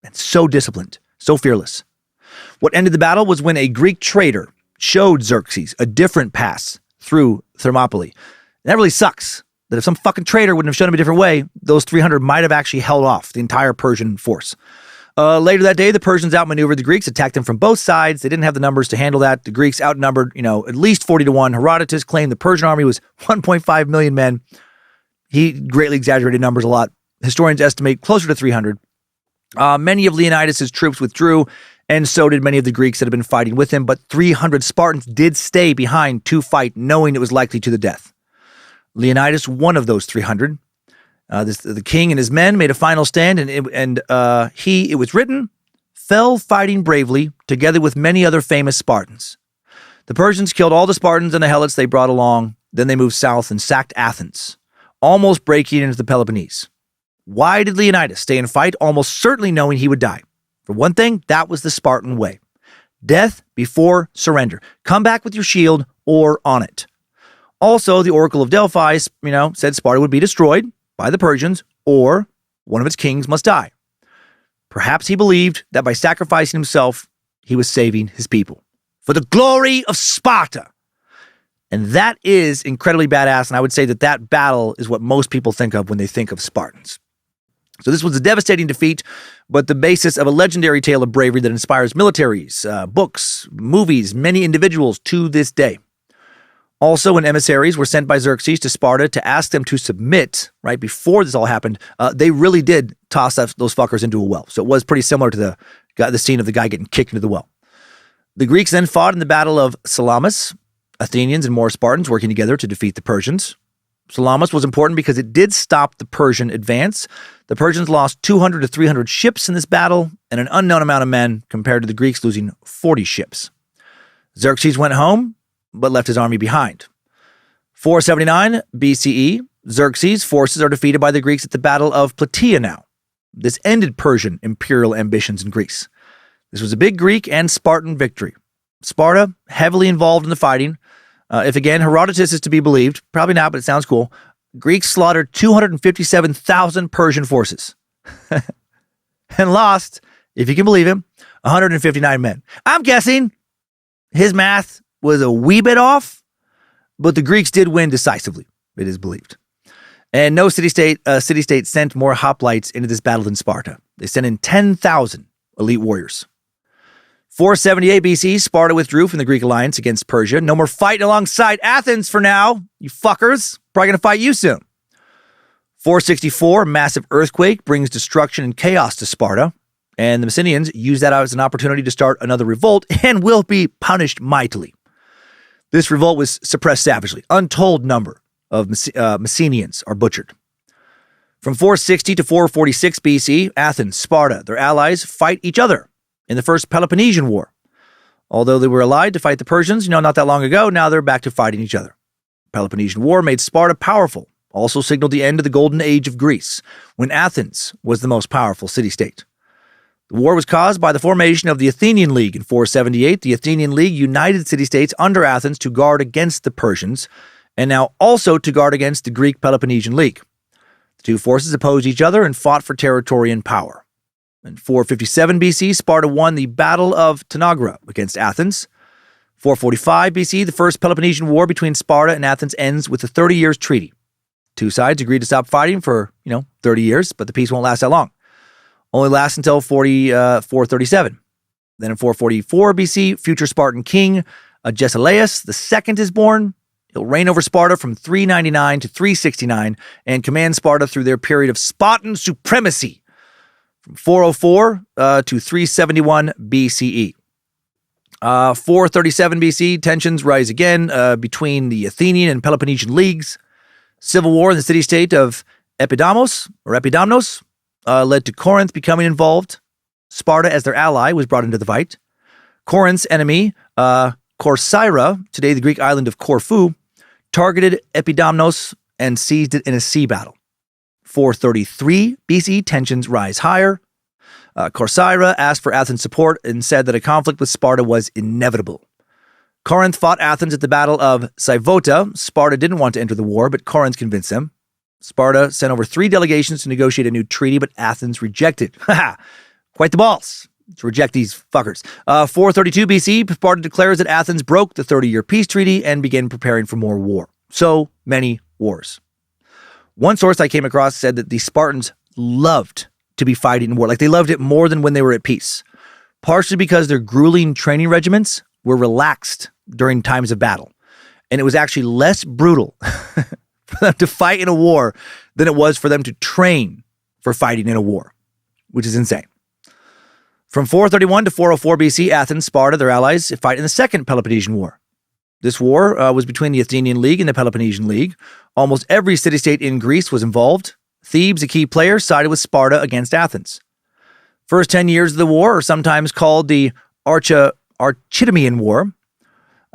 And so disciplined, so fearless. What ended the battle was when a Greek traitor showed Xerxes a different pass through Thermopylae. And that really sucks, that if some fucking traitor wouldn't have shown him a different way, those 300 might have actually held off the entire Persian force. Later that day, the Persians outmaneuvered the Greeks, attacked them from both sides. They didn't have the numbers to handle that. The Greeks outnumbered, at least 40-1. Herodotus claimed the Persian army was 1.5 million men. He greatly exaggerated numbers a lot. Historians estimate closer to 300. Many of Leonidas' troops withdrew, and so did many of the Greeks that had been fighting with him, but 300 Spartans did stay behind to fight, knowing it was likely to the death. Leonidas, one of those 300. The king and his men made a final stand, and it was written, fell fighting bravely, together with many other famous Spartans. The Persians killed all the Spartans and the Helots they brought along. Then they moved south and sacked Athens, almost breaking into the Peloponnese. Why did Leonidas stay and fight, almost certainly knowing he would die? For one thing, that was the Spartan way. Death before surrender. Come back with your shield or on it. Also, the Oracle of Delphi, said Sparta would be destroyed by the Persians, or one of its kings must die. Perhaps he believed that by sacrificing himself, he was saving his people. For the glory of Sparta! And that is incredibly badass, and I would say that battle is what most people think of when they think of Spartans. So this was a devastating defeat, but the basis of a legendary tale of bravery that inspires militaries, books, movies, many individuals to this day. Also, when emissaries were sent by Xerxes to Sparta to ask them to submit, right before this all happened, they really did toss those fuckers into a well. So it was pretty similar to the scene of the guy getting kicked into the well. The Greeks then fought in the Battle of Salamis, Athenians and more Spartans working together to defeat the Persians. Salamis was important because it did stop the Persian advance. The Persians lost 200 to 300 ships in this battle and an unknown amount of men compared to the Greeks losing 40 ships. Xerxes went home, but left his army behind. 479 BCE, Xerxes' forces are defeated by the Greeks at the Battle of Plataea now. This ended Persian imperial ambitions in Greece. This was a big Greek and Spartan victory. Sparta, heavily involved in the fighting. If again, Herodotus is to be believed, probably not, but it sounds cool, Greeks slaughtered 257,000 Persian forces and lost, if you can believe him, 159 men. I'm guessing his math was a wee bit off, but the Greeks did win decisively, it is believed. And no city-state sent more hoplites into this battle than Sparta. They sent in 10,000 elite warriors. 478 BC, Sparta withdrew from the Greek alliance against Persia. No more fighting alongside Athens for now, you fuckers. Probably going to fight you soon. 464, a massive earthquake brings destruction and chaos to Sparta. And the Messenians use that as an opportunity to start another revolt and will be punished mightily. This revolt was suppressed savagely. Untold number of Messenians are butchered. From 460 to 446 BC, Athens, Sparta, their allies fight each other in the First Peloponnesian War. Although they were allied to fight the Persians, not that long ago, now they're back to fighting each other. Peloponnesian War made Sparta powerful, also signaled the end of the golden age of Greece, when Athens was the most powerful city-state. The war was caused by the formation of the Athenian League in 478. The Athenian League united city-states under Athens to guard against the Persians, and now also to guard against the Greek Peloponnesian League. The two forces opposed each other and fought for territory and power. In 457 BC, Sparta won the Battle of Tanagra against Athens. 445 BC, the First Peloponnesian War between Sparta and Athens ends with a 30 years treaty. Two sides agreed to stop fighting for, 30 years, but the peace won't last that long. Only lasts until 437. Then in 444 BC, future Spartan king Agesilaus II is born. He'll reign over Sparta from 399 to 369 and command Sparta through their period of Spartan supremacy from 404 to 371 BCE. 437 BC, tensions rise again between the Athenian and Peloponnesian Leagues. Civil war in the city-state of Epidamnos led to Corinth becoming involved. Sparta, as their ally, was brought into the fight. Corinth's enemy, Corcyra, today the Greek island of Corfu, targeted Epidamnos and seized it in a sea battle. 433 BC, tensions rise higher. Corcyra asked for Athens' support and said that a conflict with Sparta was inevitable. Corinth fought Athens at the Battle of Sivota. Sparta didn't want to enter the war, but Corinth convinced them. Sparta sent over 3 delegations to negotiate a new treaty, but Athens rejected. Quite the balls to reject these fuckers. 432 BC, Sparta declares that Athens broke the 30-year peace treaty and began preparing for more war. So many wars. One source I came across said that the Spartans loved to be fighting in war. Like they loved it more than when they were at peace. Partially because their grueling training regiments were relaxed during times of battle. And it was actually less brutal for them to fight in a war than it was for them to train for fighting in a war, which is insane. From 431 to 404 BC, Athens, Sparta, their allies, fight in the Second Peloponnesian War. This war was between the Athenian League and the Peloponnesian League. Almost every city-state in Greece was involved. Thebes, a key player, sided with Sparta against Athens. First 10 years of the war are sometimes called the Archidemian War,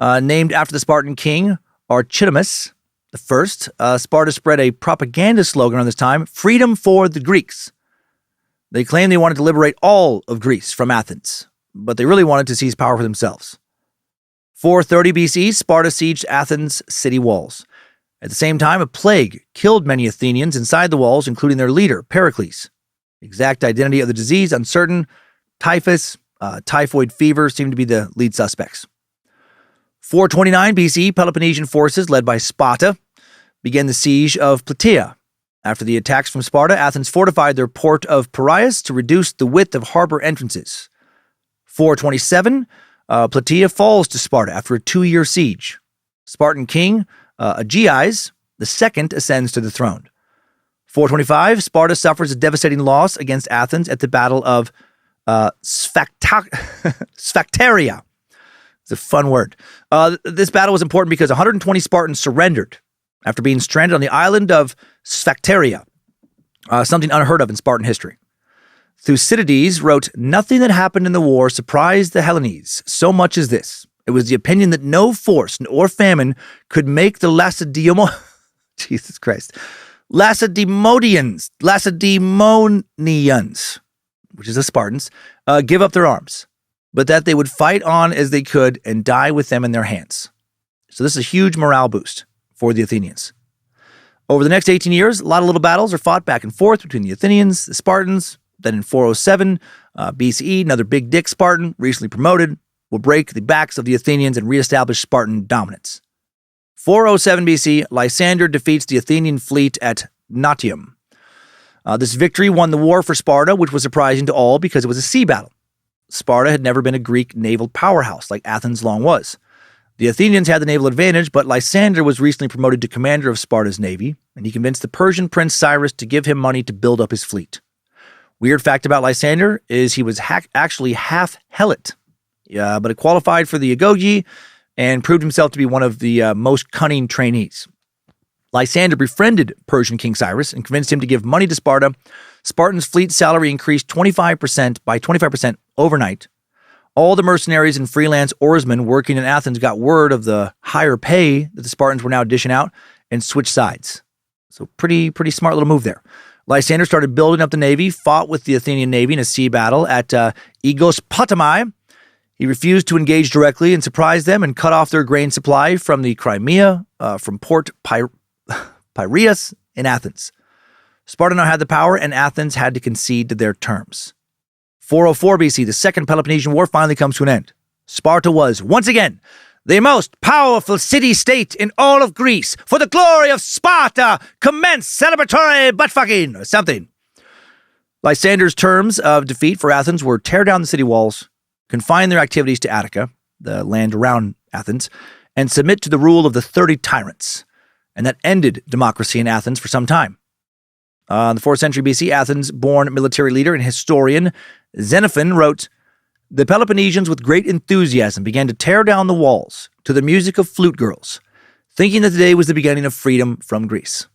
named after the Spartan king Archidamus I. Sparta spread a propaganda slogan around this time, freedom for the Greeks. They claimed they wanted to liberate all of Greece from Athens, but they really wanted to seize power for themselves. 430 BC, Sparta sieged Athens' city walls. At the same time, a plague killed many Athenians inside the walls, including their leader, Pericles. Exact identity of the disease uncertain. Typhus, typhoid fever seemed to be the lead suspects. 429 BC, Peloponnesian forces led by Sparta began the siege of Plataea. After the attacks from Sparta, Athens fortified their port of Piraeus to reduce the width of harbor entrances. 427, Plataea falls to Sparta after a 2-year siege. Spartan king Agoge II ascends to the throne. 425, Sparta suffers a devastating loss against Athens at the Battle of Sphacteria. It's a fun word. This battle was important because 120 Spartans surrendered after being stranded on the island of Sphacteria, something unheard of in Spartan history. Thucydides wrote, "Nothing that happened in the war surprised the Hellenes so much as this. It was the opinion that no force or famine could make the Jesus Christ. Lacedaemonians, which is the Spartans, give up their arms, but that they would fight on as they could and die with them in their hands." So this is a huge morale boost for the Athenians. Over the next 18 years, a lot of little battles are fought back and forth between the Athenians, the Spartans. Then in 407 BCE, another big dick Spartan, recently promoted, will break the backs of the Athenians and reestablish Spartan dominance. 407 BC, Lysander defeats the Athenian fleet at Nautium. This victory won the war for Sparta, which was surprising to all because it was a sea battle. Sparta had never been a Greek naval powerhouse like Athens long was. The Athenians had the naval advantage, but Lysander was recently promoted to commander of Sparta's navy, and he convinced the Persian prince Cyrus to give him money to build up his fleet. Weird fact about Lysander is he was actually half Helot, but it qualified for the Agoge and proved himself to be one of the most cunning trainees. Lysander befriended Persian King Cyrus and convinced him to give money to Sparta. Spartan's fleet salary increased 25% overnight. All the mercenaries and freelance oarsmen working in Athens got word of the higher pay that the Spartans were now dishing out and switched sides. So pretty smart little move there. Lysander started building up the navy, fought with the Athenian navy in a sea battle at Aegospotami. He refused to engage directly and surprised them and cut off their grain supply from the Crimea, from Port Piraeus in Athens. Sparta now had the power, and Athens had to concede to their terms. 404 BC, the Second Peloponnesian War finally comes to an end. Sparta was, once again, the most powerful city-state in all of Greece. For the glory of Sparta, commence celebratory butt-fucking or something. Lysander's terms of defeat for Athens were tear down the city walls, confine their activities to Attica, the land around Athens, and submit to the rule of the 30 tyrants. And that ended democracy in Athens for some time. In the 4th century BC, Athens-born military leader and historian Xenophon wrote, "The Peloponnesians with great enthusiasm began to tear down the walls to the music of flute girls, thinking that the day was the beginning of freedom from Greece."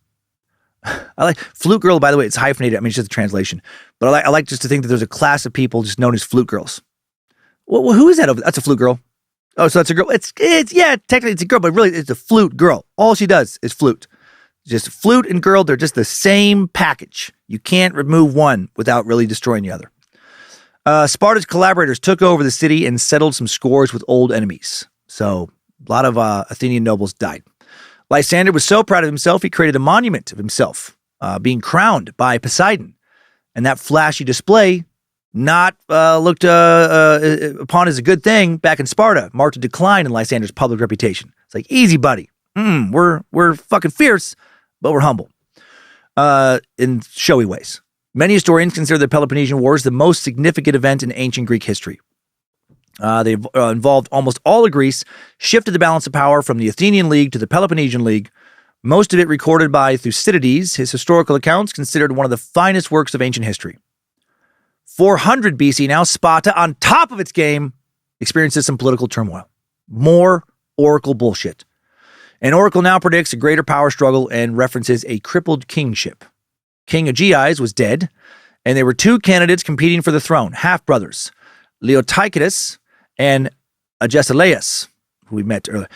I like flute girl, by the way, it's hyphenated. I mean, it's just a translation. But I like just to think that there's a class of people just known as flute girls. Well, who is that over there? That's a flute girl. Oh, so that's a girl. It's yeah, technically it's a girl, but really it's a flute girl. All she does is flute. Just flute and girl, they're just the same package. You can't remove one without really destroying the other. Sparta's collaborators took over the city and settled some scores with old enemies. So a lot of Athenian nobles died. Lysander was so proud of himself, he created a monument of himself being crowned by Poseidon. And that flashy display, not looked upon as a good thing back in Sparta, marked a decline in Lysander's public reputation. It's like, easy, buddy. We're fucking fierce, but we're humble in showy ways. Many historians consider the Peloponnesian Wars the most significant event in ancient Greek history. They involved almost all of Greece, shifted the balance of power from the Athenian League to the Peloponnesian League, most of it recorded by Thucydides, his historical accounts considered one of the finest works of ancient history. 400 BC now, Sparta, on top of its game, experiences some political turmoil. More oracle bullshit. An oracle now predicts a greater power struggle and references a crippled kingship. King Aegeus was dead, and there were two candidates competing for the throne, half-brothers, Leotychidus and Agesilaus, who we met earlier.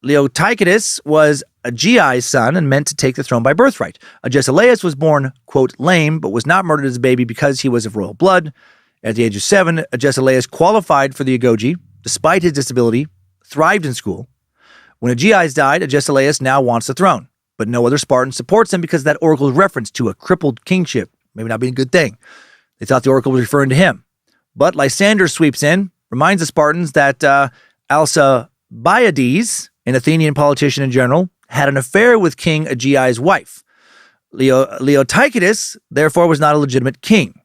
Leotychidus was Aegeus' son and meant to take the throne by birthright. Agesilaus was born, quote, lame, but was not murdered as a baby because he was of royal blood. At the age of 7, Agesilaus qualified for the Agoge, despite his disability, thrived in school. When Aegeus died, Agesilaus now wants the throne, but no other Spartan supports him because that oracle's reference to a crippled kingship, maybe not being a good thing. They thought the oracle was referring to him. But Lysander sweeps in, reminds the Spartans that Alcibiades, an Athenian politician and general, had an affair with King Aegeus' wife. Leotychidus, therefore, was not a legitimate king.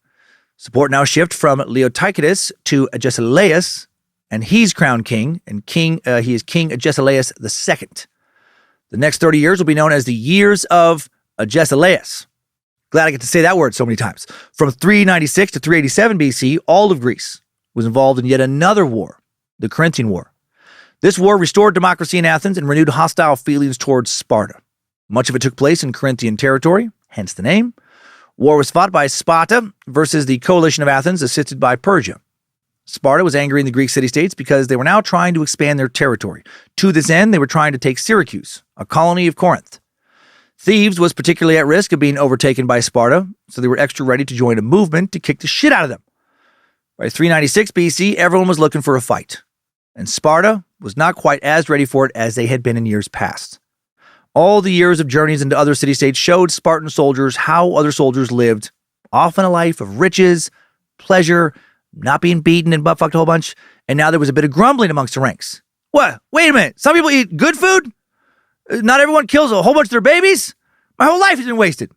Support now shift from Leotychidus to Agesilaus, and he's crowned king, and he is King Agesilaus II. The next 30 years will be known as the years of Agesilaus. Glad I get to say that word so many times. From 396 to 387 BC, all of Greece was involved in yet another war, the Corinthian War. This war restored democracy in Athens and renewed hostile feelings towards Sparta. Much of it took place in Corinthian territory, hence the name. War was fought by Sparta versus the coalition of Athens, assisted by Persia. Sparta was angering the Greek city-states because they were now trying to expand their territory. To this end, they were trying to take Syracuse, a colony of Corinth. Thebes was particularly at risk of being overtaken by Sparta, so they were extra ready to join a movement to kick the shit out of them. By 396 BC, everyone was looking for a fight, and Sparta was not quite as ready for it as they had been in years past. All the years of journeys into other city-states showed Spartan soldiers how other soldiers lived, often a life of riches, pleasure, not being beaten and butt-fucked a whole bunch, and now there was a bit of grumbling amongst the ranks. What? Wait a minute. Some people eat good food? Not everyone kills a whole bunch of their babies? My whole life has been wasted.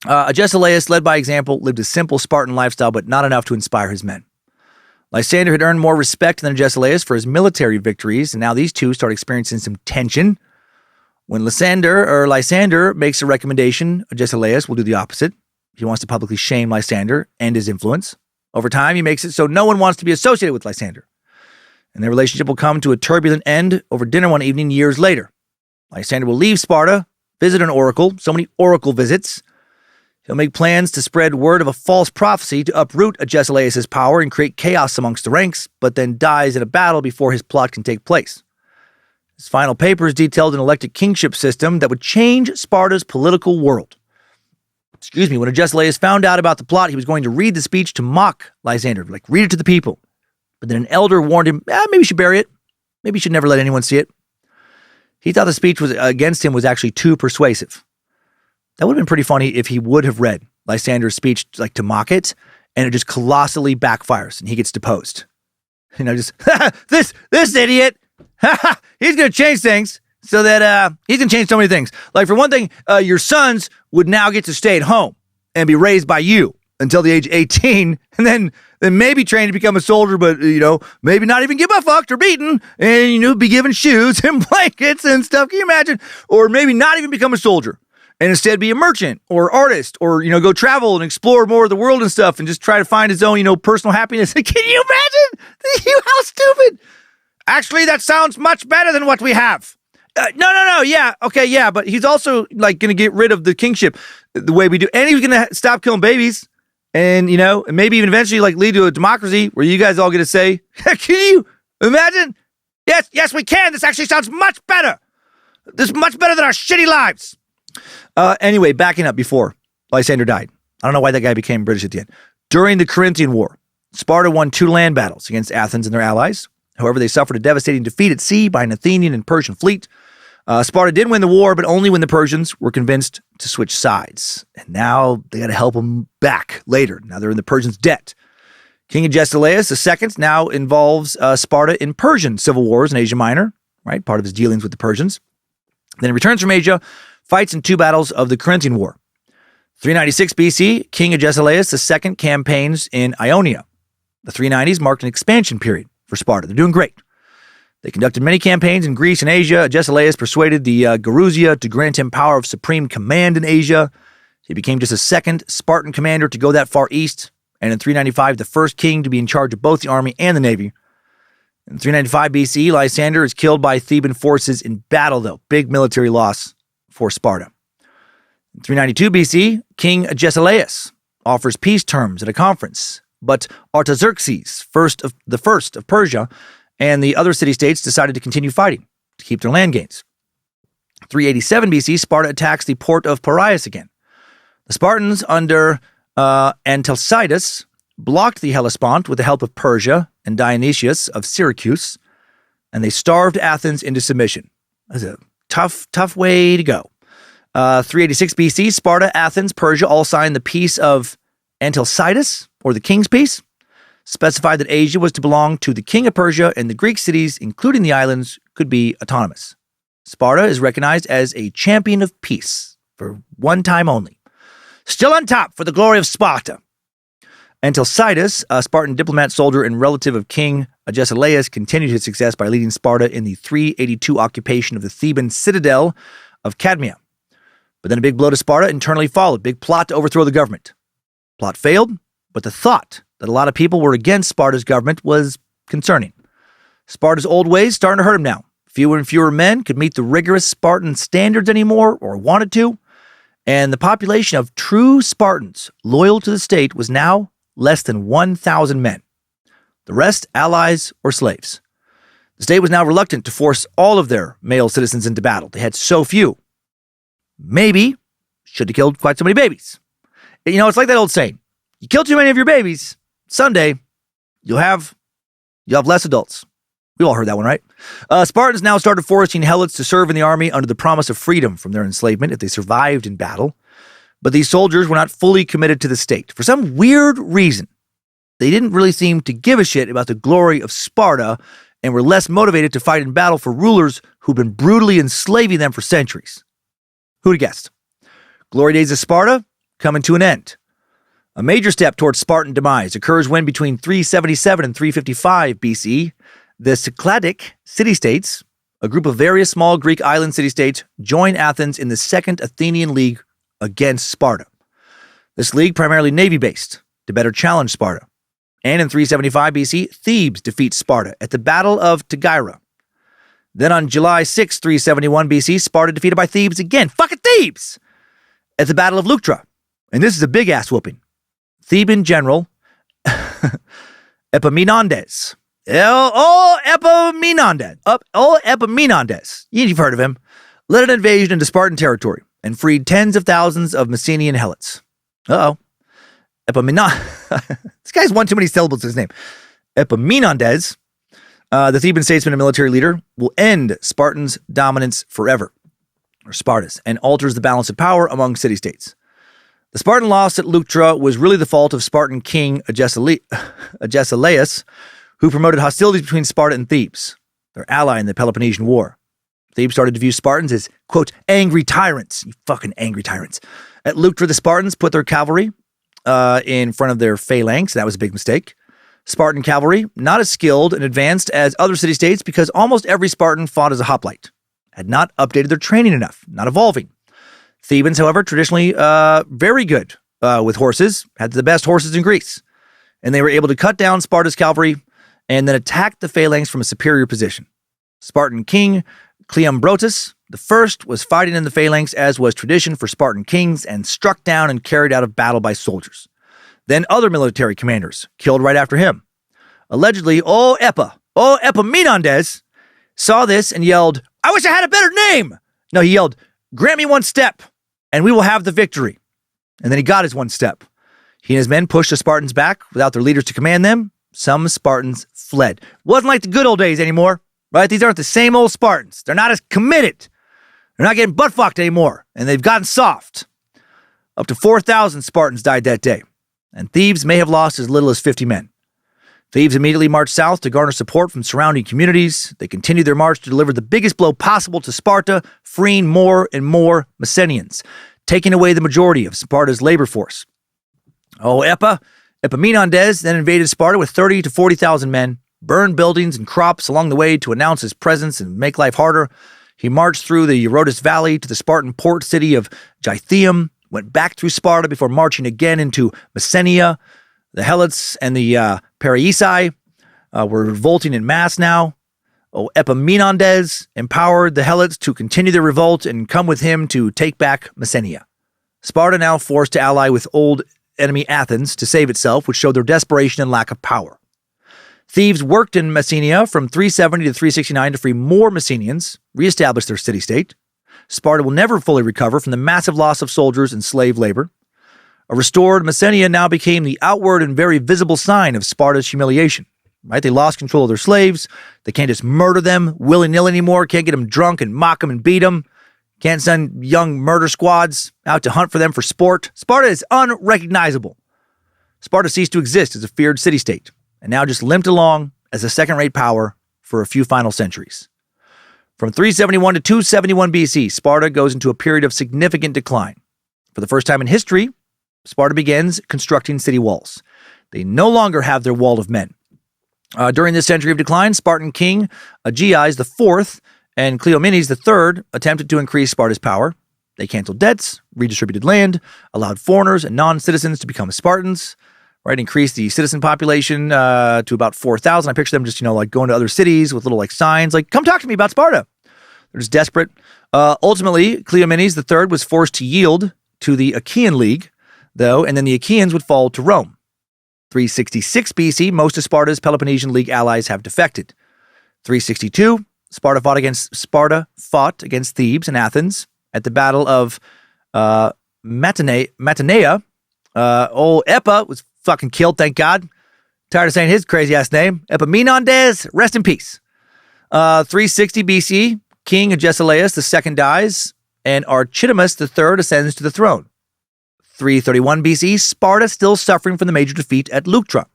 Agesilaus, led by example, lived a simple Spartan lifestyle, but not enough to inspire his men. Lysander had earned more respect than Agesilaus for his military victories, and now these two start experiencing some tension. When Lysander makes a recommendation, Agesilaus will do the opposite. He wants to publicly shame Lysander and his influence. Over time, he makes it so no one wants to be associated with Lysander. And their relationship will come to a turbulent end over dinner one evening years later. Lysander will leave Sparta, visit an oracle, so many oracle visits. He'll make plans to spread word of a false prophecy to uproot Agesilaus' power and create chaos amongst the ranks, but then dies in a battle before his plot can take place. His final papers detailed an elected kingship system that would change Sparta's political world. When Agesilaus found out about the plot, he was going to read the speech to mock Lysander, read it to the people. But then an elder warned him, maybe you should bury it. Maybe you should never let anyone see it. He thought the speech against him was actually too persuasive. That would have been pretty funny if he would have read Lysander's speech to mock it, and it just colossally backfires, and he gets deposed. This idiot, he's going to change things so that he's going to change so many things. For one thing, your sons would now get to stay at home and be raised by you until the age of 18, and then maybe trained to become a soldier, but, maybe not even get fucked or beaten, and, be given shoes and blankets and stuff. Can you imagine? Or maybe not even become a soldier and instead be a merchant or artist or, go travel and explore more of the world and stuff and just try to find his own, personal happiness. Can you imagine? How stupid. Actually, that sounds much better than what we have. No. Yeah. Okay. Yeah. But he's also going to get rid of the kingship the way we do. And he's going to stop killing babies. And, and maybe even eventually lead to a democracy where you guys all get to say, can you imagine? Yes, we can. This actually sounds much better. This is much better than our shitty lives. Anyway, backing up before Lysander died. I don't know why that guy became British at the end. During the Corinthian War, Sparta won 2 land battles against Athens and their allies. However, they suffered a devastating defeat at sea by an Athenian and Persian fleet. Sparta did win the war, but only when the Persians were convinced to switch sides. And now they got to help them back later. Now they're in the Persians' debt. King Agesilaus II now involves Sparta in Persian civil wars in Asia Minor, right? Part of his dealings with the Persians. Then he returns from Asia, fights in 2 battles of the Corinthian War. 396 BC, King Agesilaus II campaigns in Ionia. The 390s marked an expansion period for Sparta. They're doing great. They conducted many campaigns in Greece and Asia. Agesilaus persuaded the Gerousia to grant him power of supreme command in Asia. He became just a second Spartan commander to go that far east, and in 395, the first king to be in charge of both the army and the navy. In 395 BC, Lysander is killed by Theban forces in battle, though. Big military loss for Sparta. In 392 BC, King Agesilaus offers peace terms at a conference, but Artaxerxes, the first of Persia, and the other city-states decided to continue fighting to keep their land gains. 387 BC, Sparta attacks the port of Piraeus again. The Spartans under Infanticide blocked the Hellespont with the help of Persia and Dionysius of Syracuse, and they starved Athens into submission. That's a tough way to go. 386 BC, Sparta, Athens, Persia all signed the Peace of Infanticide, or the King's Peace, specified that Asia was to belong to the king of Persia and the Greek cities, including the islands, could be autonomous. Sparta is recognized as a champion of peace for one time only. Still on top for the glory of Sparta. Until Cytus, a Spartan diplomat, soldier, and relative of King Agesilaus, continued his success by leading Sparta in the 382 occupation of the Theban citadel of Cadmea. But then a big blow to Sparta internally followed, big plot to overthrow the government. Plot failed, but the thought that a lot of people were against Sparta's government was concerning. Sparta's old ways starting to hurt him now. Fewer and fewer men could meet the rigorous Spartan standards anymore or wanted to, and the population of true Spartans loyal to the state was now less than 1,000 men. The rest, allies or slaves. The state was now reluctant to force all of their male citizens into battle. They had so few. Maybe should have killed quite so many babies. You know, it's like that old saying, you kill too many of your babies, someday you'll have less adults. We all heard that one, right? Spartans now started forcing helots to serve in the army under the promise of freedom from their enslavement if they survived in battle. But these soldiers were not fully committed to the state. For some weird reason, they didn't really seem to give a shit about the glory of Sparta and were less motivated to fight in battle for rulers who'd been brutally enslaving them for centuries. Who'd have guessed? Glory days of Sparta coming to an end. A major step towards Spartan demise occurs when between 377 and 355 BC, the Cycladic city-states, a group of various small Greek island city-states, join Athens in the Second Athenian League against Sparta. This league primarily navy-based to better challenge Sparta. And in 375 BC, Thebes defeats Sparta at the Battle of Tegira. Then on July 6, 371 BC, Sparta defeated by Thebes again. Fucking Thebes! At the Battle of Leuctra. And this is a big ass whooping. Theban general Epaminondas. Epaminondas. You've heard of him. Led an invasion into Spartan territory and freed tens of thousands of Messenian helots. This guy's one too many syllables in his name. Epaminondas, the Theban statesman and military leader, will end Spartans' dominance forever, or Sparta's, and alters the balance of power among city-states. The Spartan loss at Leuctra was really the fault of Spartan king Agesilaus, who promoted hostilities between Sparta and Thebes, their ally in the Peloponnesian War. Thebes started to view Spartans as, quote, angry tyrants. You fucking angry tyrants. At Leuctra, the Spartans put their cavalry in front of their phalanx. That was a big mistake. Spartan cavalry, not as skilled and advanced as other city-states because almost every Spartan fought as a hoplite, had not updated their training enough, not evolving. Thebans, however, traditionally very good with horses, had the best horses in Greece. And they were able to cut down Sparta's cavalry and then attack the phalanx from a superior position. Spartan king Cleombrotus the first was fighting in the phalanx as was tradition for Spartan kings and struck down and carried out of battle by soldiers. Then other military commanders killed right after him. Allegedly, Epaminondas saw this and yelled, I wish I had a better name! No, he yelled, grant me one step, and we will have the victory. And then he got his one step. He and his men pushed the Spartans back without their leaders to command them. Some Spartans fled. Wasn't like the good old days anymore, right? These aren't the same old Spartans. They're not as committed. They're not getting butt-fucked anymore, and they've gotten soft. Up to 4,000 Spartans died that day, and Thebes may have lost as little as 50 men. Thebes immediately marched south to garner support from surrounding communities. They continued their march to deliver the biggest blow possible to Sparta, freeing more and more Messenians, taking away the majority of Sparta's labor force. Epaminondas then invaded Sparta with 30 to 40,000 men, burned buildings and crops along the way to announce his presence and make life harder. He marched through the Eurotas Valley to the Spartan port city of Gythium, went back through Sparta before marching again into Messenia. The Helots and the Paraeci were revolting in mass now. Epaminondas empowered the Helots to continue their revolt and come with him to take back Messenia. Sparta now forced to ally with old enemy Athens to save itself, which showed their desperation and lack of power. Thebes worked in Messenia from 370 to 369 to free more Messenians, reestablish their city-state. Sparta will never fully recover from the massive loss of soldiers and slave labor. A restored Messenia now became the outward and very visible sign of Sparta's humiliation. Right? They lost control of their slaves. They can't just murder them willy-nilly anymore. Can't get them drunk and mock them and beat them. Can't send young murder squads out to hunt for them for sport. Sparta is unrecognizable. Sparta ceased to exist as a feared city-state and now just limped along as a second-rate power for a few final centuries. From 371 to 271 BC, Sparta goes into a period of significant decline. For the first time in history, Sparta begins constructing city walls. They no longer have their wall of men. During this century of decline, Spartan king Agoge IV and Cleomenes III attempted to increase Sparta's power. They canceled debts, redistributed land, allowed foreigners and non-citizens to become Spartans, right? Increased the citizen population to about 4,000. I picture them just, like going to other cities with little signs like, come talk to me about Sparta. They're just desperate. Ultimately, Cleomenes III was forced to yield to the Achaean League, though, and then the Achaeans would fall to Rome. 366 BC, most of Sparta's Peloponnesian League allies have defected. 362, Sparta fought against Thebes and Athens at the Battle of Mantinea. Old Epa was fucking killed, thank God. Tired of saying his crazy-ass name. Epaminondas, rest in peace. 360 BC, King Agesilaus II dies, and Archidamus III ascends to the throne. 331 BC, Sparta still suffering from the major defeat at Leuctra.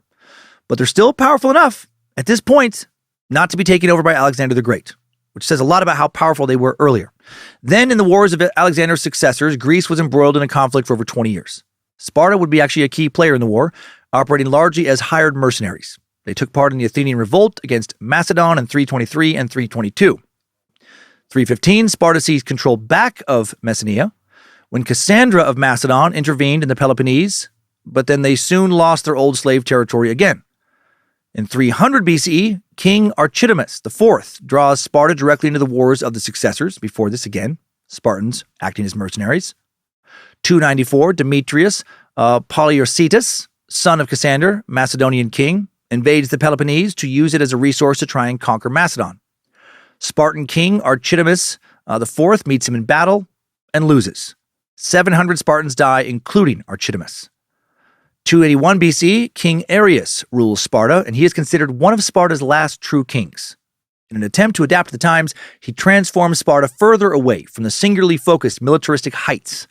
But they're still powerful enough, at this point, not to be taken over by Alexander the Great, which says a lot about how powerful they were earlier. Then, in the wars of Alexander's successors, Greece was embroiled in a conflict for over 20 years. Sparta would be actually a key player in the war, operating largely as hired mercenaries. They took part in the Athenian revolt against Macedon in 323 and 322. 315, Sparta seized control back of Messenia, when Cassandra of Macedon intervened in the Peloponnese, but then they soon lost their old slave territory again. In 300 BCE, King Archidamus IV draws Sparta directly into the wars of the successors. Before this, again, Spartans acting as mercenaries. 294, Demetrius Poliorcetus, son of Cassander, Macedonian king, invades the Peloponnese to use it as a resource to try and conquer Macedon. Spartan king Archidamus IV meets him in battle and loses. 700 Spartans die, including Archidamus. 281 BC, King Arius rules Sparta, and he is considered one of Sparta's last true kings. In an attempt to adapt to the times, he transforms Sparta further away from the singularly focused militaristic heights.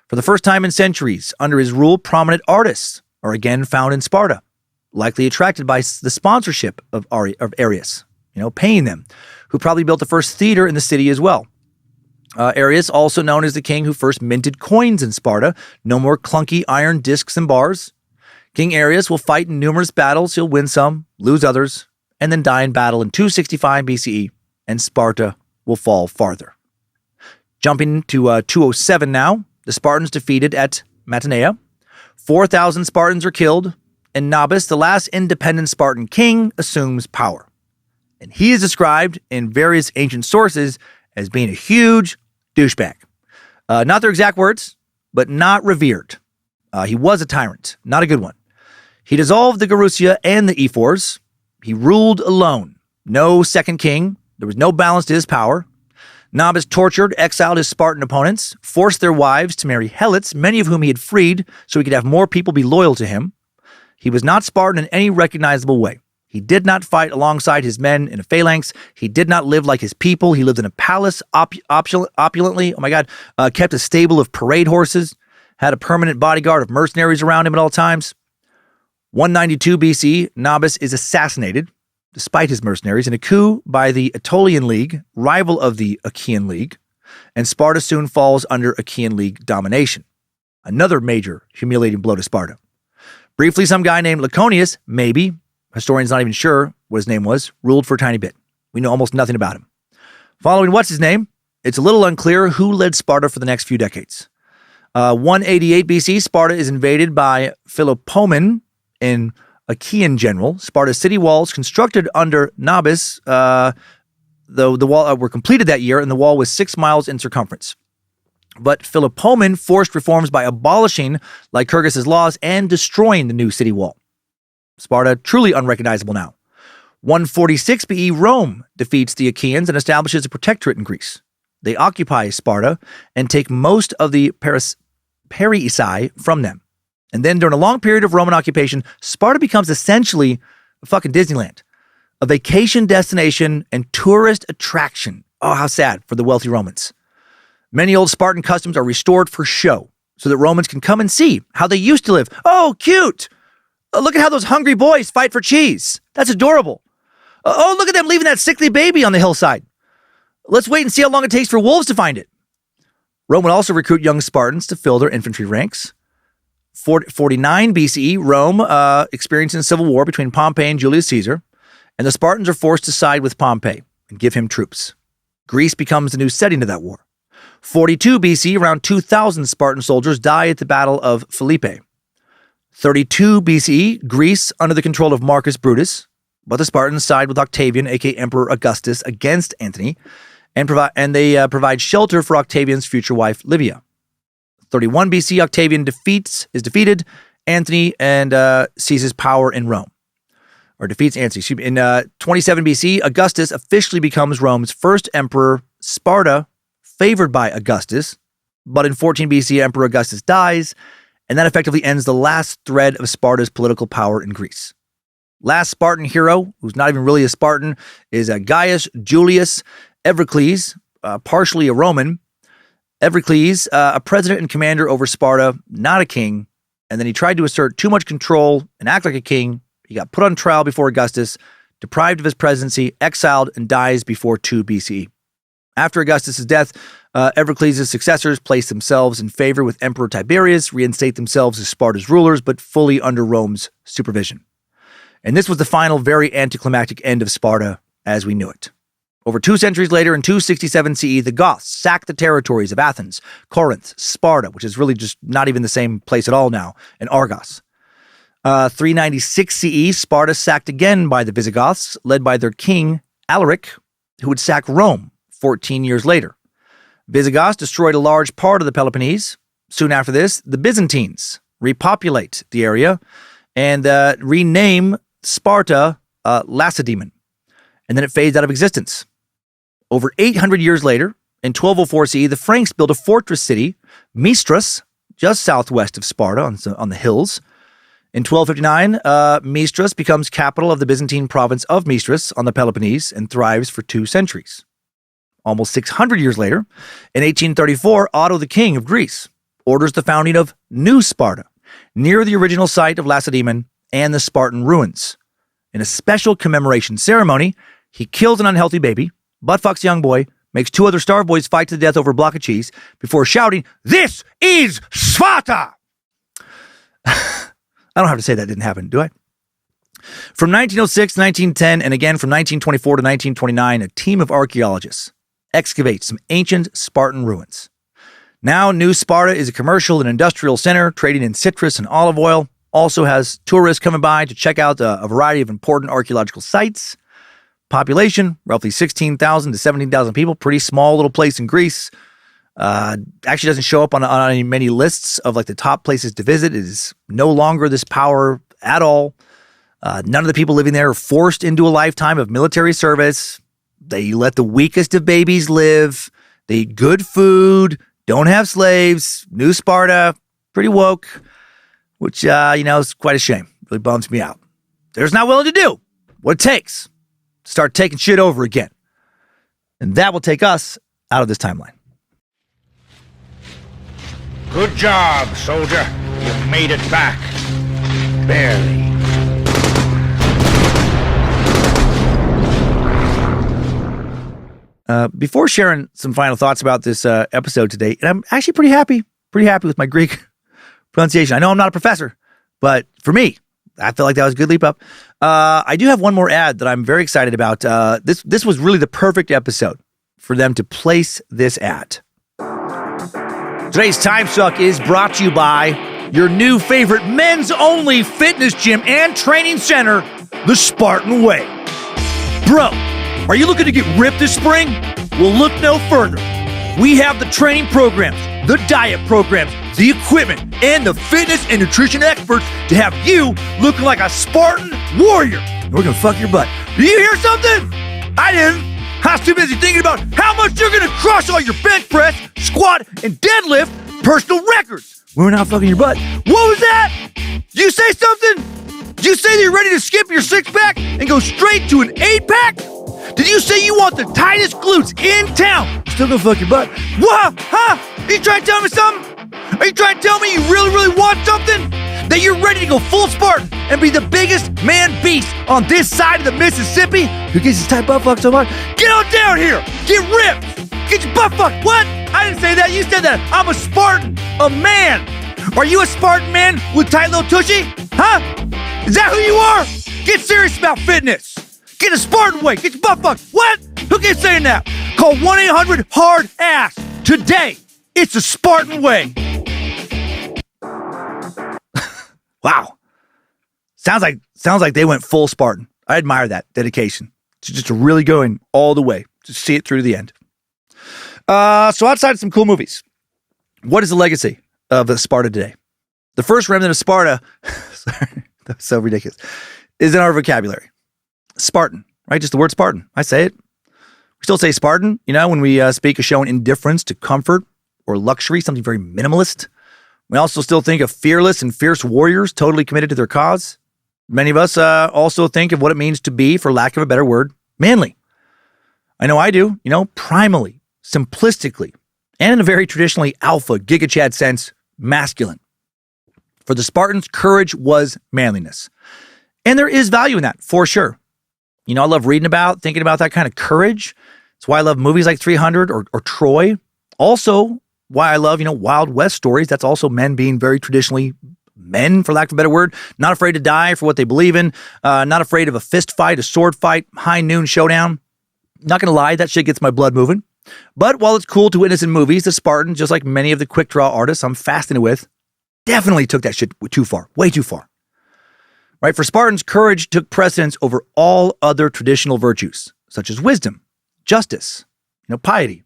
For the first time in centuries, under his rule, prominent artists are again found in Sparta, likely attracted by the sponsorship of Arius, paying them, who probably built the first theater in the city as well. Arius, also known as the king who first minted coins in Sparta, no more clunky iron discs and bars. King Arius will fight in numerous battles. He'll win some, lose others, and then die in battle in 265 BCE, and Sparta will fall farther. Jumping to 207 now, the Spartans defeated at Mantinea. 4,000 Spartans are killed, and Nabis, the last independent Spartan king, assumes power. And he is described in various ancient sources as being a huge douchebag. Not their exact words, but not revered. He was a tyrant, not a good one. He dissolved the Gerousia and the Ephors. He ruled alone. No second king. There was no balance to his power. Nabis tortured, exiled his Spartan opponents, forced their wives to marry helots, many of whom he had freed so he could have more people be loyal to him. He was not Spartan in any recognizable way. He did not fight alongside his men in a phalanx. He did not live like his people. He lived in a palace opulently. Kept a stable of parade horses, had a permanent bodyguard of mercenaries around him at all times. 192 BC, Nabis is assassinated, despite his mercenaries, in a coup by the Aetolian League, rival of the Achaean League, and Sparta soon falls under Achaean League domination. Another major humiliating blow to Sparta. Briefly, some guy named Laconius, maybe, historians not even sure what his name was, ruled for a tiny bit. We know almost nothing about him. Following what's his name, it's a little unclear who led Sparta for the next few decades. 188 BC, Sparta is invaded by Philopoemen, an Achaean general. Sparta's city walls, constructed under Nabis, the wall were completed that year, and the wall was 6 miles in circumference. But Philopoemen forced reforms by abolishing Lycurgus's laws and destroying the new city wall. Sparta, truly unrecognizable now. 146 BE, Rome defeats the Achaeans and establishes a protectorate in Greece. They occupy Sparta and take most of the Parisii from them. And then during a long period of Roman occupation, Sparta becomes essentially a fucking Disneyland, a vacation destination and tourist attraction. Oh, how sad for the wealthy Romans. Many old Spartan customs are restored for show so that Romans can come and see how they used to live. Oh, cute. Look at how those hungry boys fight for cheese. That's adorable. Oh, look at them leaving that sickly baby on the hillside. Let's wait and see how long it takes for wolves to find it. Rome would also recruit young Spartans to fill their infantry ranks. 49 BCE, Rome experiencing a civil war between Pompey and Julius Caesar, and the Spartans are forced to side with Pompey and give him troops. Greece becomes the new setting of that war. 42 BC, around 2,000 Spartan soldiers die at the Battle of Philippi. 32 BCE, Greece under the control of Marcus Brutus, but the Spartans side with Octavian, aka Emperor Augustus, against Antony, and provide shelter for Octavian's future wife Livia. 31 BC, Octavian is defeated Antony and seizes power in Rome, or defeats Antony. In 27 BC, Augustus officially becomes Rome's first emperor. Sparta, favored by Augustus, but in 14 BC, Emperor Augustus dies, and that effectively ends the last thread of Sparta's political power in Greece. Last Spartan hero, who's not even really a Spartan, is Gaius Julius Evercles, partially a Roman. Evercles, a president and commander over Sparta, not a king, and then he tried to assert too much control and act like a king. He got put on trial before Augustus, deprived of his presidency, exiled, and dies before 2 BCE. After Augustus' death, Evercles' successors place themselves in favor with Emperor Tiberius, reinstate themselves as Sparta's rulers, but fully under Rome's supervision. And this was the final, very anticlimactic end of Sparta as we knew it. Over 2 centuries later, in 267 CE, the Goths sacked the territories of Athens, Corinth, Sparta, which is really just not even the same place at all now, and Argos. 396 CE, Sparta sacked again by the Visigoths, led by their king, Alaric, who would sack Rome 14 years later. Visigoths destroyed a large part of the Peloponnese. Soon after this, the Byzantines repopulate the area and rename Sparta Lacedaemon, and then it fades out of existence. Over 800 years later, in 1204 CE, the Franks built a fortress city, Mistras, just southwest of Sparta on the hills. In 1259, Mistras becomes capital of the Byzantine province of Mistras on the Peloponnese and thrives for 2 centuries. Almost 600 years later, in 1834, Otto the King of Greece orders the founding of New Sparta, near the original site of Lacedaemon and the Spartan ruins. In a special commemoration ceremony, he kills an unhealthy baby, butt-fucks a young boy, makes 2 other starved boys fight to the death over a block of cheese, before shouting, "This is Sparta!" I don't have to say that didn't happen, do I? From 1906 to 1910, and again from 1924 to 1929, a team of archaeologists excavates some ancient Spartan ruins. Now, New Sparta is a commercial and industrial center trading in citrus and olive oil. Also has tourists coming by to check out a variety of important archaeological sites. Population, roughly 16,000 to 17,000 people. Pretty small little place in Greece. Actually doesn't show up on many lists of like the top places to visit. It is no longer this power at all. None of the people living there are forced into a lifetime of military service. They let the weakest of babies live. They eat good food, don't have slaves. New Sparta, pretty woke, which, is quite a shame. Really bums me out. They're just not willing to do what it takes to start taking shit over again. And that will take us out of this timeline. Good job, soldier. You made it back. Barely. Before sharing some final thoughts about this episode today, and I'm actually pretty happy with my Greek pronunciation. I know I'm not a professor, but for me, I feel like that was a good leap up. I do have one more ad that I'm very excited about. This was really the perfect episode for them to place this ad. Today's Timesuck is brought to you by your new favorite men's-only fitness gym and training center, the Spartan Way. Bro, are you looking to get ripped this spring? Well, look no further. We have the training programs, the diet programs, the equipment, and the fitness and nutrition experts to have you looking like a Spartan warrior. We're gonna fuck your butt. Did you hear something? I didn't. I was too busy thinking about how much you're gonna crush all your bench press, squat, and deadlift personal records. We're not fucking your butt. What was that? Did you say something? Did you say that you're ready to skip your 6-pack and go straight to an 8-pack? Did you say you want the tightest glutes in town? Still gonna fuck your butt. What? Huh? Are you trying to tell me something? Are you trying to tell me you really, really want something? that you're ready to go full Spartan and be the biggest man beast on this side of the Mississippi? Who gets his tight butt fucked so much? Get on down here! Get ripped! Get your butt fucked! What? I didn't say that, you said that. I'm a Spartan, a man. Are you a Spartan man with tight little tushy? Huh? Is that who you are? Get serious about fitness. Get a Spartan weight. Get your butt fucked. What? Who keeps saying that? Call 1-800-HARD-ASS today. It's the Spartan way. Wow. Sounds like they went full Spartan. I admire that dedication. To just really going all the way. To see it through to the end. So outside of some cool movies, what is the legacy of Sparta today? The first remnant of Sparta, sorry, that's so ridiculous, is in our vocabulary. Spartan, right? Just the word Spartan. I say it. We still say Spartan, when we speak of showing indifference to comfort or luxury, something very minimalist. We also still think of fearless and fierce warriors totally committed to their cause. Many of us also think of what it means to be, for lack of a better word, manly. I know I do, primally, simplistically, and in a very traditionally alpha, Giga Chad sense, masculine. For the Spartans, courage was manliness. And there is value in that, for sure. I love thinking about that kind of courage. It's why I love movies like 300 or Troy. Also, why I love, Wild West stories. That's also men being very traditionally men, for lack of a better word. Not afraid to die for what they believe in. Not afraid of a fist fight, a sword fight, high noon showdown. Not going to lie, that shit gets my blood moving. But while it's cool to witness in movies, the Spartans, just like many of the quick draw artists I'm fascinated with, definitely took that shit too far, way too far. Right? For Spartans, courage took precedence over all other traditional virtues, such as wisdom, justice, piety.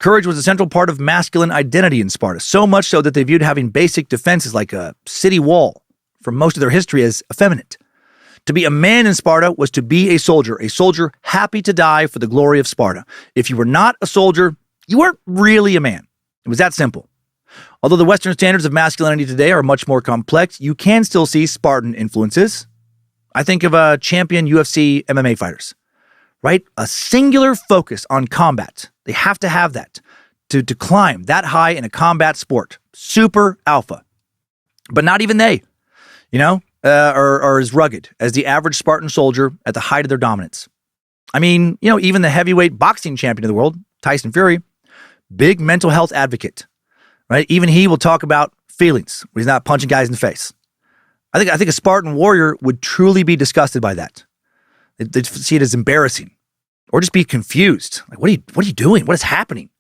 Courage was a central part of masculine identity in Sparta, so much so that they viewed having basic defenses like a city wall for most of their history as effeminate. To be a man in Sparta was to be a soldier happy to die for the glory of Sparta. If you were not a soldier, you weren't really a man. It was that simple. Although the Western standards of masculinity today are much more complex, you can still see Spartan influences. I think of champion UFC MMA fighters, right? A singular focus on combat. They have to have that to climb that high in a combat sport. Super alpha. But not even they, are as rugged as the average Spartan soldier at the height of their dominance. I mean, even the heavyweight boxing champion of the world, Tyson Fury, big mental health advocate. Right? Even he will talk about feelings when he's not punching guys in the face. I think a Spartan warrior would truly be disgusted by that. They'd see it as embarrassing or just be confused. Like, what are you doing? What is happening?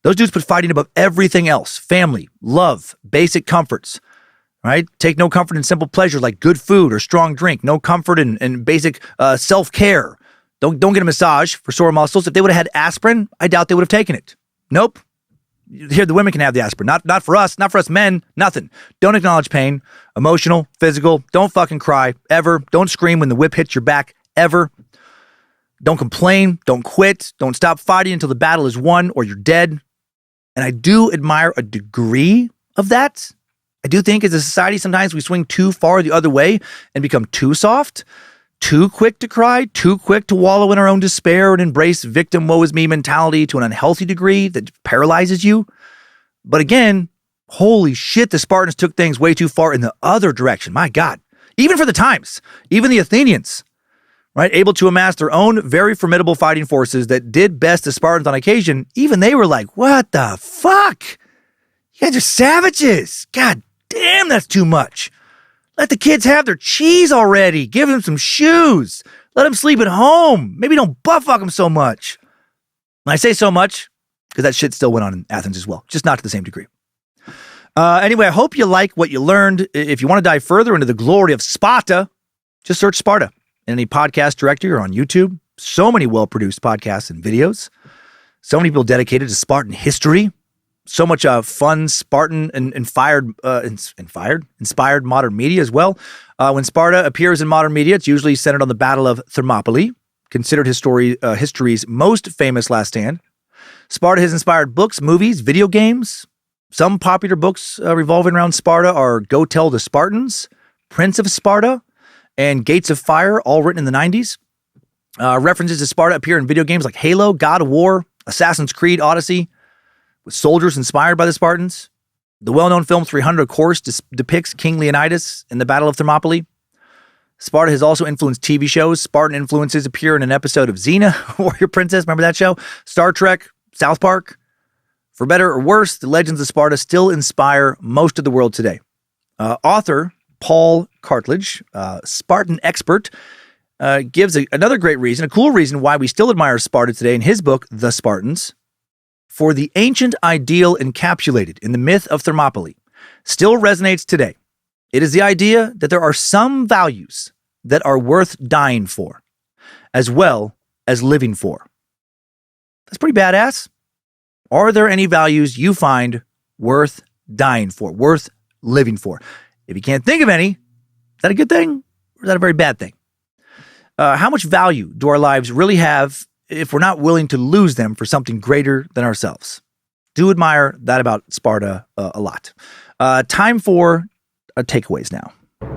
Those dudes put fighting above everything else. Family, love, basic comforts, right? Take no comfort in simple pleasure like good food or strong drink. No comfort in basic self-care. Don't get a massage for sore muscles. If they would have had aspirin, I doubt they would have taken it. Nope. Here, the women can have the aspirin. Not for us men, nothing. Don't acknowledge pain, emotional, physical. Don't fucking cry, ever. Don't scream when the whip hits your back, ever. Don't complain, don't quit, don't stop fighting until the battle is won or you're dead. And I do admire a degree of that. I do think as a society, sometimes we swing too far the other way and become too soft, too quick to cry, too quick to wallow in our own despair and embrace victim woe is me mentality to an unhealthy degree that paralyzes you. But again, holy shit, the Spartans took things way too far in the other direction. My God. Even for the times, even the Athenians, right? Able to amass their own very formidable fighting forces that did best the Spartans on occasion. Even they were like, what the fuck? You guys are savages. God damn, that's too much. Let the kids have their cheese already. Give them some shoes. Let them sleep at home. Maybe don't butt fuck them so much. And I say so much because that shit still went on in Athens as well, just not to the same degree. Anyway, I hope you like what you learned. If you want to dive further into the glory of Sparta, just search Sparta in any podcast directory or on YouTube. So many well-produced podcasts and videos. So many people dedicated to Spartan history. So much fun Spartan and inspired modern media as well. When Sparta appears in modern media, it's usually centered on the Battle of Thermopylae, considered history's most famous last stand. Sparta has inspired books, movies, video games. Some popular books revolving around Sparta are Go Tell the Spartans, Prince of Sparta, and Gates of Fire, all written in the 90s. References to Sparta appear in video games like Halo, God of War, Assassin's Creed, Odyssey, with soldiers inspired by the Spartans. The well-known film 300, of course, depicts King Leonidas in the Battle of Thermopylae. Sparta has also influenced TV shows. Spartan influences appear in an episode of Xena, Warrior Princess. Remember that show? Star Trek, South Park. For better or worse, the legends of Sparta still inspire most of the world today. Author Paul Cartledge, Spartan expert, gives another great reason, a cool reason why we still admire Sparta today in his book, The Spartans. For the ancient ideal encapsulated in the myth of Thermopylae still resonates today. It is the idea that there are some values that are worth dying for, as well as living for. That's pretty badass. Are there any values you find worth dying for, worth living for? If you can't think of any, is that a good thing or is that a very bad thing? How much value do our lives really have if we're not willing to lose them for something greater than ourselves? Do admire that about Sparta a lot. Time for takeaways now.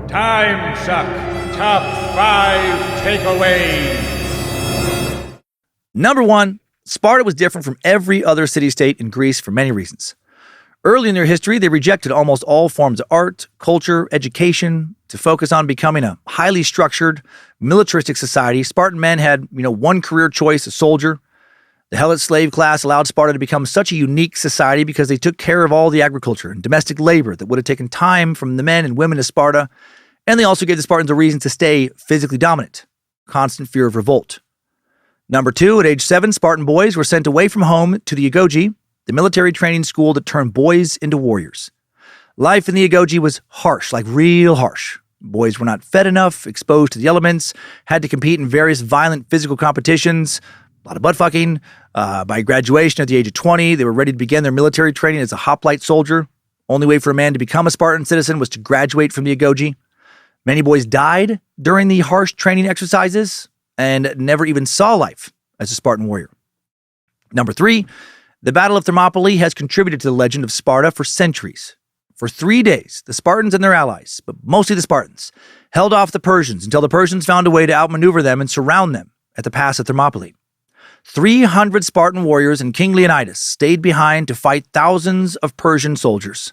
Timesuck Top 5 Takeaways. Number 1, Sparta was different from every other city-state in Greece for many reasons. Early in their history, they rejected almost all forms of art, culture, education to focus on becoming a highly structured, militaristic society. Spartan men had, one career choice, a soldier. The Helot slave class allowed Sparta to become such a unique society because they took care of all the agriculture and domestic labor that would have taken time from the men and women of Sparta. And they also gave the Spartans a reason to stay physically dominant, constant fear of revolt. Number 2, at age 7, Spartan boys were sent away from home to the Agoge, the military training school that turned boys into warriors. Life in the Agoge was harsh, like real harsh. Boys were not fed enough, exposed to the elements, had to compete in various violent physical competitions, a lot of butt fucking. By graduation at the age of 20, they were ready to begin their military training as a hoplite soldier. Only way for a man to become a Spartan citizen was to graduate from the Agoge. Many boys died during the harsh training exercises and never even saw life as a Spartan warrior. Number 3, the Battle of Thermopylae has contributed to the legend of Sparta for centuries. For 3 days, the Spartans and their allies, but mostly the Spartans, held off the Persians until the Persians found a way to outmaneuver them and surround them at the pass of Thermopylae. 300 Spartan warriors and King Leonidas stayed behind to fight thousands of Persian soldiers.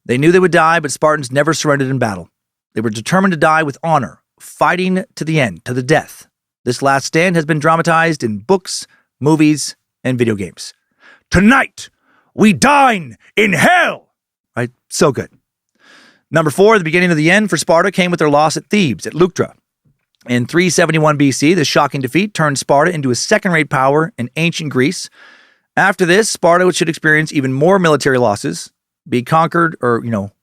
They knew they would die, but Spartans never surrendered in battle. They were determined to die with honor, fighting to the end, to the death. This last stand has been dramatized in books, movies, and video games. Tonight, we dine in hell! Right? So good. Number 4, the beginning of the end for Sparta came with their loss at Thebes, at Leuctra. In 371 BC, this shocking defeat turned Sparta into a second-rate power in ancient Greece. After this, Sparta should experience even more military losses, be conquered, or,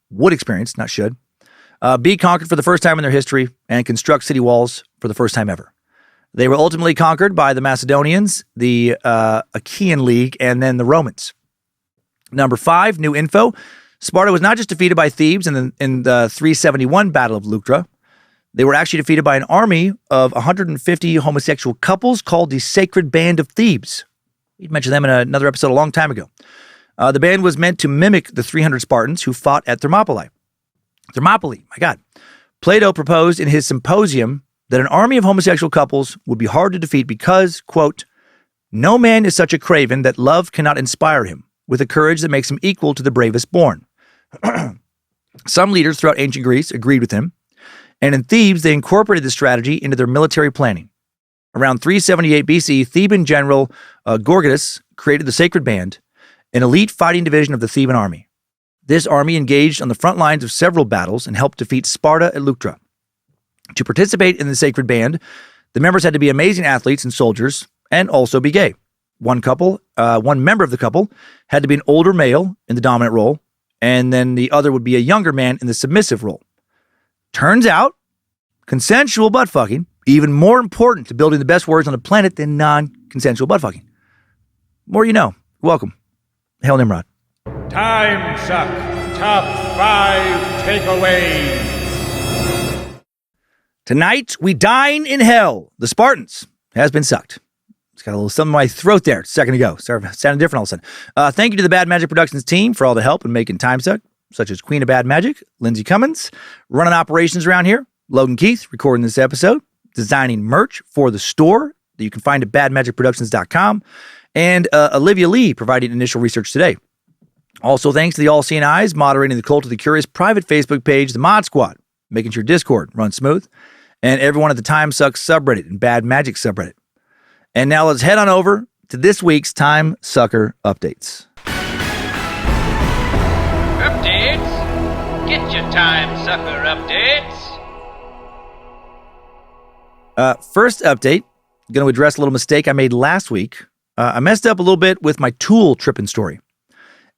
would experience, not should, be conquered for the first time in their history, and construct city walls for the first time ever. They were ultimately conquered by the Macedonians, the Achaean League, and then the Romans. Number 5, new info. Sparta was not just defeated by Thebes in the 371 Battle of Leuctra. They were actually defeated by an army of 150 homosexual couples called the Sacred Band of Thebes. We mentioned them in another episode a long time ago. The band was meant to mimic the 300 Spartans who fought at Thermopylae. Thermopylae, my God. Plato proposed in his Symposium that an army of homosexual couples would be hard to defeat because, quote, no man is such a craven that love cannot inspire him with a courage that makes him equal to the bravest born. Some leaders throughout ancient Greece agreed with him, and in Thebes, they incorporated this strategy into their military planning. Around 378 BC, Theban general Gorgidas created the Sacred Band, an elite fighting division of the Theban army. This army engaged on the front lines of several battles and helped defeat Sparta at Leuctra. To participate in the Sacred Band, the members had to be amazing athletes and soldiers and also be gay. One member of the couple had to be an older male in the dominant role, and then the other would be a younger man in the submissive role. Turns out, consensual butt fucking, even more important to building the best words on the planet than non-consensual butt fucking. More you know. Welcome. Hail Nimrod. Timesuck Top 5 Takeaways. Tonight, we dine in hell. The Spartans has been sucked. It's got a little something in my throat there a second ago. Sorry, it sounded different all of a sudden. Thank you to the Bad Magic Productions team for all the help in making Timesuck, such as Queen of Bad Magic, Lindsay Cummins, running operations around here, Logan Keith, recording this episode, designing merch for the store that you can find at badmagicproductions.com, and Olivia Lee providing initial research today. Also, thanks to the All Seeing Eyes moderating the Cult of the Curious private Facebook page, the Mod Squad, making sure Discord runs smooth, and everyone at the Timesuck subreddit and Bad Magic subreddit. And now let's head on over to this week's Timesucker updates. Updates? Get your Timesucker updates. First update, I'm going to address a little mistake I made last week. I messed up a little bit with my tool tripping story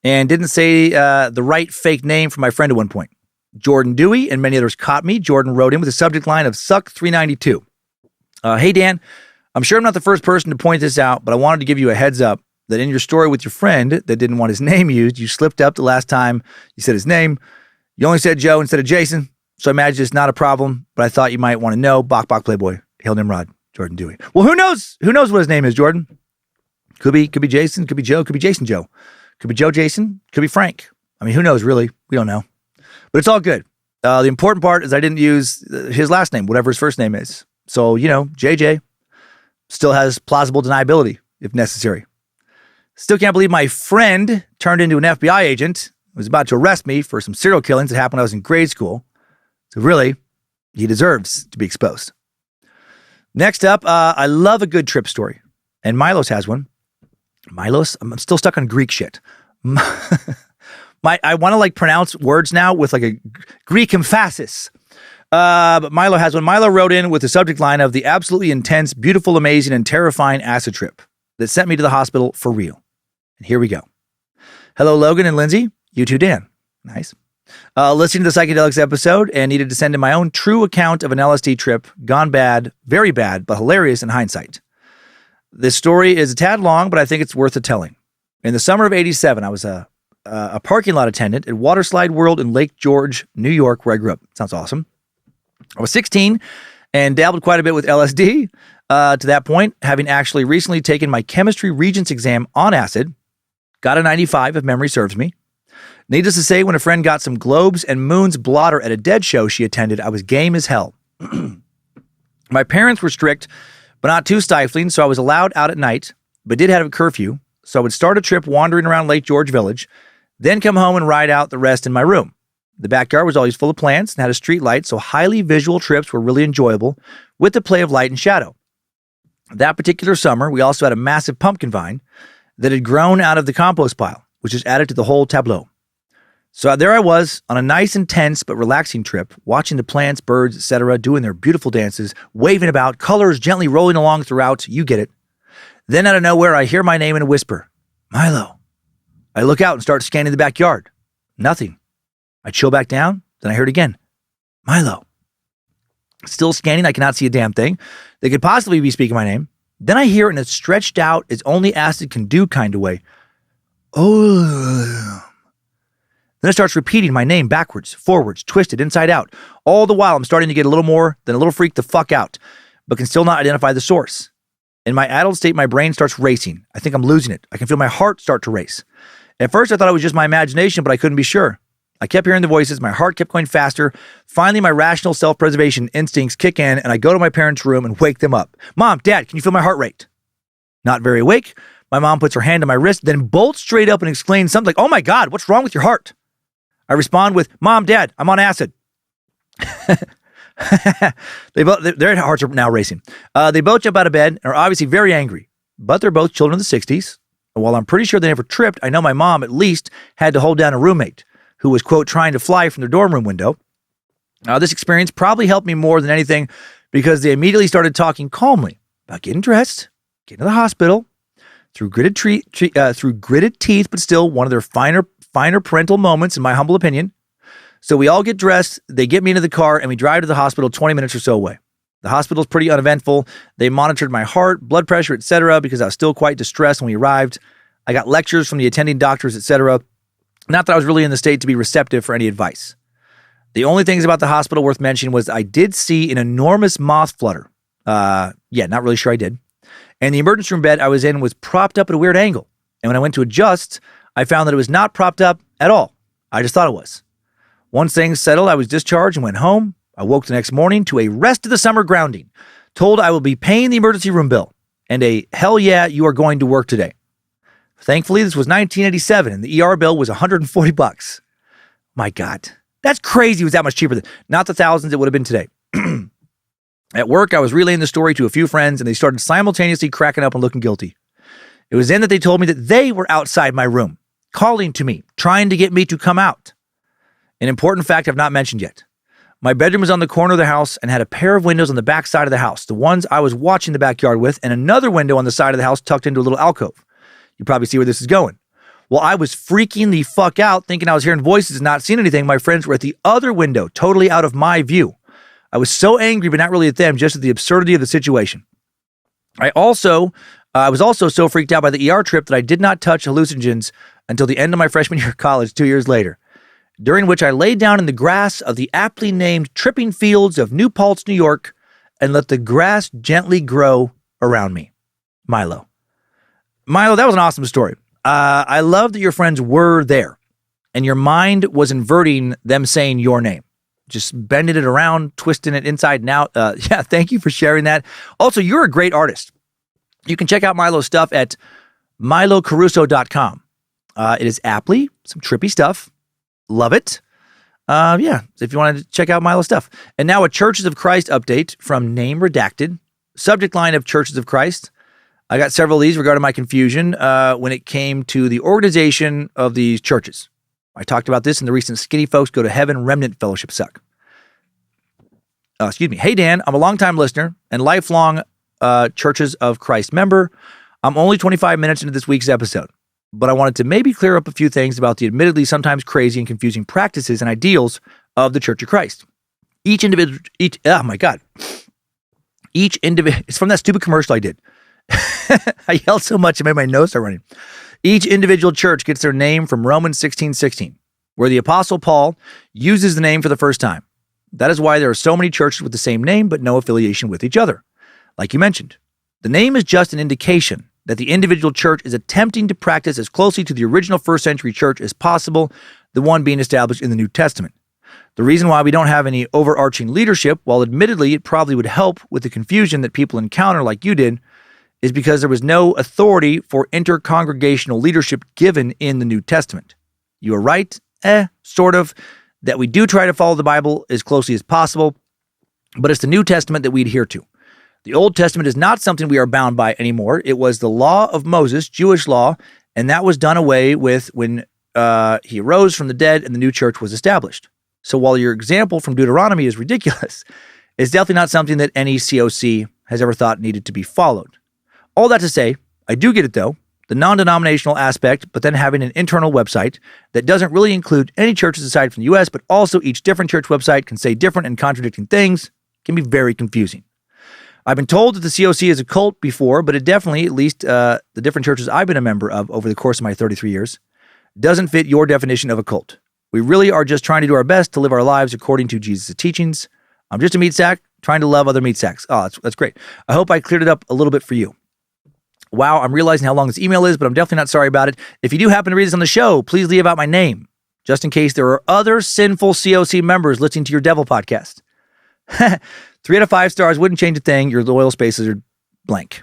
and didn't say the right fake name for my friend at one point. Jordan Dewey and many others caught me. Jordan wrote in with a subject line of Suck 392. Hey, Dan, I'm sure I'm not the first person to point this out, but I wanted to give you a heads up that in your story with your friend that didn't want his name used, you slipped up the last time you said his name. You only said Joe instead of Jason, so I imagine it's not a problem, but I thought you might want to know. Bok Playboy, Hail Nimrod, Jordan Dewey. Well, who knows? Who knows what his name is, Jordan? Could be Jason, could be Joe, could be Jason Joe. Could be Joe Jason, could be Frank. I mean, who knows, really? We don't know. But it's all good. The important part is I didn't use his last name, whatever his first name is. So, JJ still has plausible deniability if necessary. Still can't believe my friend turned into an FBI agent, was about to arrest me for some serial killings that happened when I was in grade school. So really, he deserves to be exposed. Next up, I love a good trip story. And Milos has one. Milos? I'm still stuck on Greek shit. I want to pronounce words now with a Greek emphasis. But Milo has one. Milo wrote in with the subject line of the absolutely intense, beautiful, amazing, and terrifying acid trip that sent me to the hospital for real. And here we go. Hello, Logan and Lindsay. You too, Dan. Nice. Listening to the Psychedelics episode and needed to send in my own true account of an LSD trip gone bad, very bad, but hilarious in hindsight. This story is a tad long, but I think it's worth the telling. In the summer of 87, I was a parking lot attendant at Waterslide World in Lake George, New York, where I grew up. Sounds awesome. I was 16 and dabbled quite a bit with LSD to that point, having actually recently taken my chemistry regents exam on acid. Got a 95 if memory serves me. Needless to say, when a friend got some globes and moons blotter at a dead show she attended, I was game as hell. My parents were strict, but not too stifling, so I was allowed out at night, but did have a curfew, so I would start a trip wandering around Lake George Village, then come home and ride out the rest in my room. The backyard was always full of plants and had a street light, so highly visual trips were really enjoyable with the play of light and shadow. That particular summer, we also had a massive pumpkin vine that had grown out of the compost pile, which is added to the whole tableau. So there I was on a nice, intense, but relaxing trip, watching the plants, birds, etc., doing their beautiful dances, waving about, colors gently rolling along throughout. You get it. Then out of nowhere, I hear my name in a whisper. Milo. I look out and start scanning the backyard. Nothing. I chill back down. Then I heard again. Milo. Still scanning. I cannot see a damn thing. They could possibly be speaking my name. Then I hear it in a stretched out, as only acid can do kind of way. Oh. Then it starts repeating my name backwards, forwards, twisted, inside out. All the while, I'm starting to get a little more than a little freaked the fuck out, but can still not identify the source. In my adult state, my brain starts racing. I think I'm losing it. I can feel my heart start to race. At first, I thought it was just my imagination, but I couldn't be sure. I kept hearing the voices. My heart kept going faster. Finally, my rational self-preservation instincts kick in, and I go to my parents' room and wake them up. Mom, Dad, can you feel my heart rate? Not very awake. My mom puts her hand on my wrist, then bolts straight up and exclaims something like, "Oh my God, what's wrong with your heart?" I respond with, "Mom, Dad, I'm on acid." Their hearts are now racing. They both jump out of bed and are obviously very angry, but they're both children of the 60s. And while I'm pretty sure they never tripped, I know my mom at least had to hold down a roommate who was, quote, trying to fly from their dorm room window. This experience probably helped me more than anything because they immediately started talking calmly about getting dressed, getting to the hospital, through gritted teeth, but still one of their finer parental moments, in my humble opinion. So we all get dressed, they get me into the car, and we drive to the hospital 20 minutes or so away. The hospital's pretty uneventful. They monitored my heart, blood pressure, etc., because I was still quite distressed when we arrived. I got lectures from the attending doctors, etc. Not that I was really in the state to be receptive for any advice. The only things about the hospital worth mentioning was I did see an enormous moth flutter. Not really sure I did. And the emergency room bed I was in was propped up at a weird angle. And when I went to adjust, I found that it was not propped up at all. I just thought it was. Once things settled, I was discharged and went home. I woke the next morning to a rest of the summer grounding, told I will be paying the emergency room bill, and a hell yeah, you are going to work today. Thankfully, this was 1987 and the ER bill was $140. My God, that's crazy. It was that much cheaper not the thousands it would have been today. At work, I was relaying the story to a few friends and they started simultaneously cracking up and looking guilty. It was then that they told me that they were outside my room, calling to me, trying to get me to come out. An important fact I've not mentioned yet. My bedroom was on the corner of the house and had a pair of windows on the back side of the house, the ones I was watching the backyard with, and another window on the side of the house tucked into a little alcove. You probably see where this is going. While I was freaking the fuck out, thinking I was hearing voices and not seeing anything, my friends were at the other window, totally out of my view. I was so angry, but not really at them, just at the absurdity of the situation. I was also so freaked out by the ER trip that I did not touch hallucinogens until the end of my freshman year of college 2 years later, during which I laid down in the grass of the aptly named tripping fields of New Paltz, New York, and let the grass gently grow around me. Milo, that was an awesome story. I love that your friends were there, and your mind was inverting them saying your name. Just bending it around, twisting it inside and out. Yeah, thank you for sharing that. Also, you're a great artist. You can check out Milo's stuff at milocaruso.com. It is aptly some trippy stuff. Love it. Yeah, if you wanted to check out Milo's stuff. And now a Churches of Christ update from Name Redacted. Subject line of Churches of Christ. I got several of these regarding my confusion when it came to the organization of these churches. I talked about this in the recent Skinny Folks Go to Heaven Remnant Fellowship Suck. Hey, Dan, I'm a longtime listener and lifelong Churches of Christ member. I'm only 25 minutes into this week's episode, but I wanted to maybe clear up a few things about the admittedly sometimes crazy and confusing practices and ideals of the Church of Christ. It's from that stupid commercial I did. I yelled so much it made my nose start running. Each individual church gets their name from Romans 16:16, where the Apostle Paul uses the name for the first time. That is why there are so many churches with the same name but no affiliation with each other. Like you mentioned, the name is just an indication that the individual church is attempting to practice as closely to the original first century church as possible, the one being established in the New Testament. The reason why we don't have any overarching leadership, while admittedly it probably would help with the confusion that people encounter like you did, is because there was no authority for intercongregational leadership given in the New Testament. You are right, sort of, that we do try to follow the Bible as closely as possible, but it's the New Testament that we adhere to. The Old Testament is not something we are bound by anymore. It was the law of Moses, Jewish law, and that was done away with when he rose from the dead and the new church was established. So while your example from Deuteronomy is ridiculous, it's definitely not something that any COC has ever thought needed to be followed. All that to say, I do get it though, the non-denominational aspect, but then having an internal website that doesn't really include any churches aside from the U.S., but also each different church website can say different and contradicting things, can be very confusing. I've been told that the COC is a cult before, but it definitely, at least the different churches I've been a member of over the course of my 33 years, doesn't fit your definition of a cult. We really are just trying to do our best to live our lives according to Jesus' teachings. I'm just a meat sack trying to love other meat sacks. Oh, that's great. I hope I cleared it up a little bit for you. Wow, I'm realizing how long this email is, but I'm definitely not sorry about it. If you do happen to read this on the show, please leave out my name, just in case there are other sinful COC members listening to your devil podcast. 3 out of 5 stars wouldn't change a thing. Your loyal spaces are blank.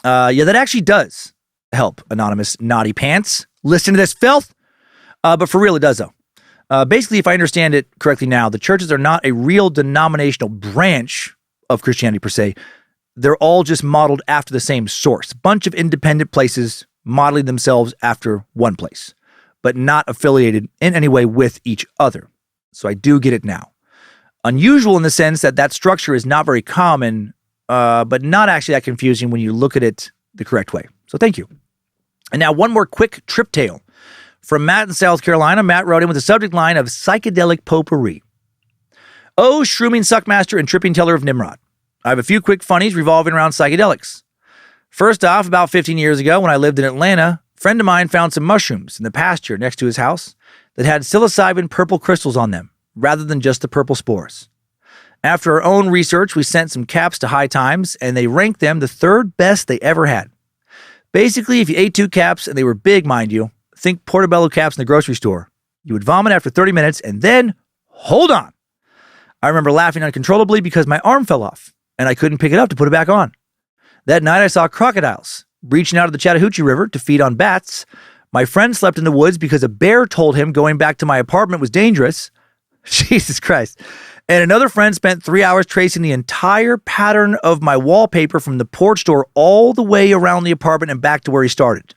Yeah, that actually does help, anonymous naughty pants. Listen to this filth. But for real, it does, though. Basically, if I understand it correctly now, the churches are not a real denominational branch of Christianity per se. They're all just modeled after the same source. A bunch of independent places modeling themselves after one place, but not affiliated in any way with each other. So I do get it now. Unusual in the sense that that structure is not very common, but not actually that confusing when you look at it the correct way. So thank you. And now one more quick trip tale from Matt in South Carolina. Matt wrote in with a subject line of psychedelic potpourri. Oh, shrooming suckmaster and tripping teller of Nimrod. I have a few quick funnies revolving around psychedelics. First off, about 15 years ago when I lived in Atlanta, a friend of mine found some mushrooms in the pasture next to his house that had psilocybin purple crystals on them, rather than just the purple spores. After our own research, we sent some caps to High Times, and they ranked them the third best they ever had. Basically, if you ate 2 caps, and they were big, mind you, think Portobello caps in the grocery store, you would vomit after 30 minutes, and then, hold on. I remember laughing uncontrollably because my arm fell off, and I couldn't pick it up to put it back on. That night, I saw crocodiles reaching out to the Chattahoochee River to feed on bats. My friend slept in the woods because a bear told him going back to my apartment was dangerous. Jesus Christ. And another friend spent 3 hours tracing the entire pattern of my wallpaper from the porch door all the way around the apartment and back to where he started.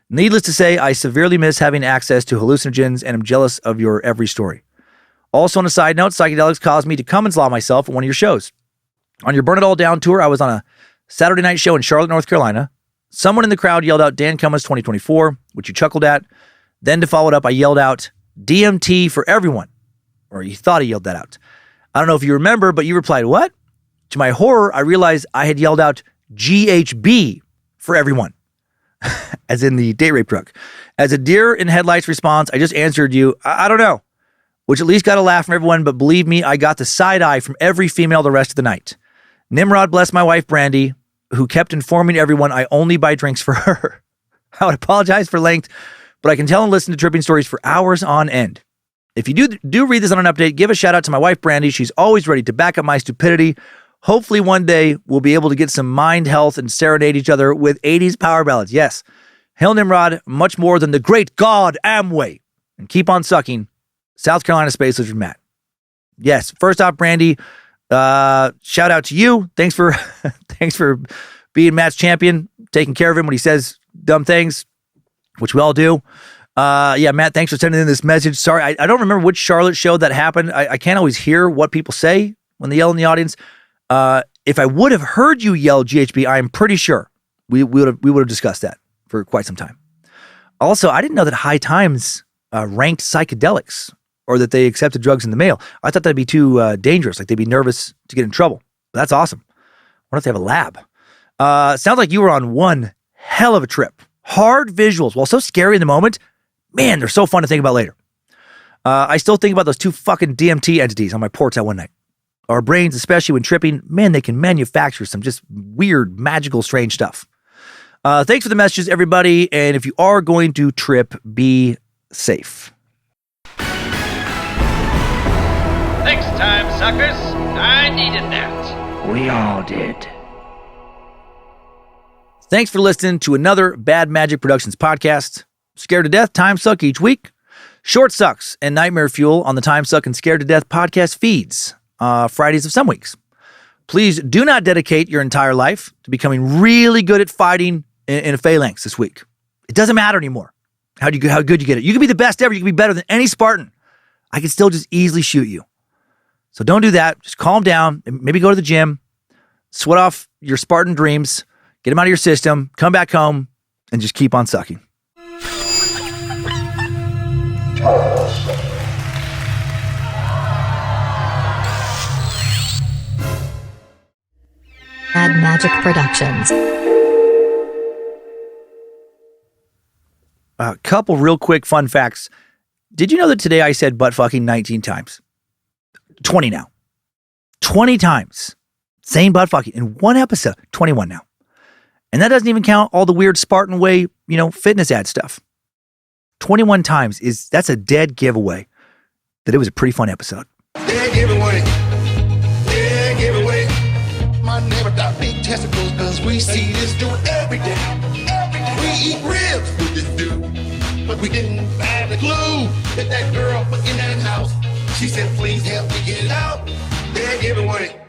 Needless to say, I severely miss having access to hallucinogens and am jealous of your every story. Also, on a side note, psychedelics caused me to come and slaw myself at one of your shows. On your Burn It All Down tour, I was on a Saturday night show in Charlotte, North Carolina. Someone in the crowd yelled out Dan Cummins 2024, which you chuckled at. Then to follow it up, I yelled out DMT for everyone. Or you thought he yelled that out. I don't know if you remember, but you replied, what? To my horror, I realized I had yelled out GHB for everyone. As in the date rape drug. As a deer in headlights response, I just answered you, I don't know. Which at least got a laugh from everyone, but believe me, I got the side eye from every female the rest of the night. Nimrod bless my wife, Brandy, who kept informing everyone I only buy drinks for her. I would apologize for length, but I can tell and listen to tripping stories for hours on end. If you do read this on an update, give a shout out to my wife, Brandy. She's always ready to back up my stupidity. Hopefully one day we'll be able to get some mind health and serenade each other with 80s power ballads. Yes. Hail Nimrod, much more than the great God Amway. And keep on sucking. South Carolina Space Lizard Matt. Yes. First off, Brandy, shout out to you. Thanks for being Matt's champion, taking care of him when he says dumb things, which we all do. Matt, thanks for sending in this message. Sorry, I don't remember which Charlotte show that happened. I can't always hear what people say when they yell in the audience. If I would have heard you yell GHB, I'm pretty sure we would have discussed that for quite some time. Also, I didn't know that High Times ranked psychedelics or that they accepted drugs in the mail. I thought that'd be too dangerous. Like they'd be nervous to get in trouble. That's awesome. What if they have a lab? Sounds like you were on one hell of a trip. Hard visuals, while so scary in the moment, man, they're so fun to think about later. I still think about those two fucking DMT entities on my porch that one night. Our brains, especially when tripping, man, they can manufacture some just weird, magical, strange stuff. Thanks for the messages, everybody. And if you are going to trip, be safe. Next time, suckers. I needed that. We all did. Thanks for listening to another Bad Magic Productions podcast. Scared to Death, Timesuck each week. Short Sucks and Nightmare Fuel on the Timesuck and Scared to Death podcast feeds. Fridays of some weeks. Please do not dedicate your entire life to becoming really good at fighting in a phalanx this week. It doesn't matter anymore how good you get it. You can be the best ever. You can be better than any Spartan. I can still just easily shoot you. So don't do that. Just calm down. Maybe go to the gym. Sweat off your Spartan dreams. Get them out of your system. Come back home and just keep on sucking. Bad Magic Productions. A couple real quick fun facts. Did you know that today I said butt fucking 19 times? 20 now. 20 times. Saying butt fucking in one episode. 21 now. And that doesn't even count all the weird Spartan way, fitness ad stuff. 21 times that's a dead giveaway that it was a pretty fun episode. Dead giveaway. Dead giveaway. My neighbor got big testicles because we see this dude every day. We eat ribs with this dude, but we didn't have the clue that girl was in that house. She said, please help me get it out. Dead giveaway.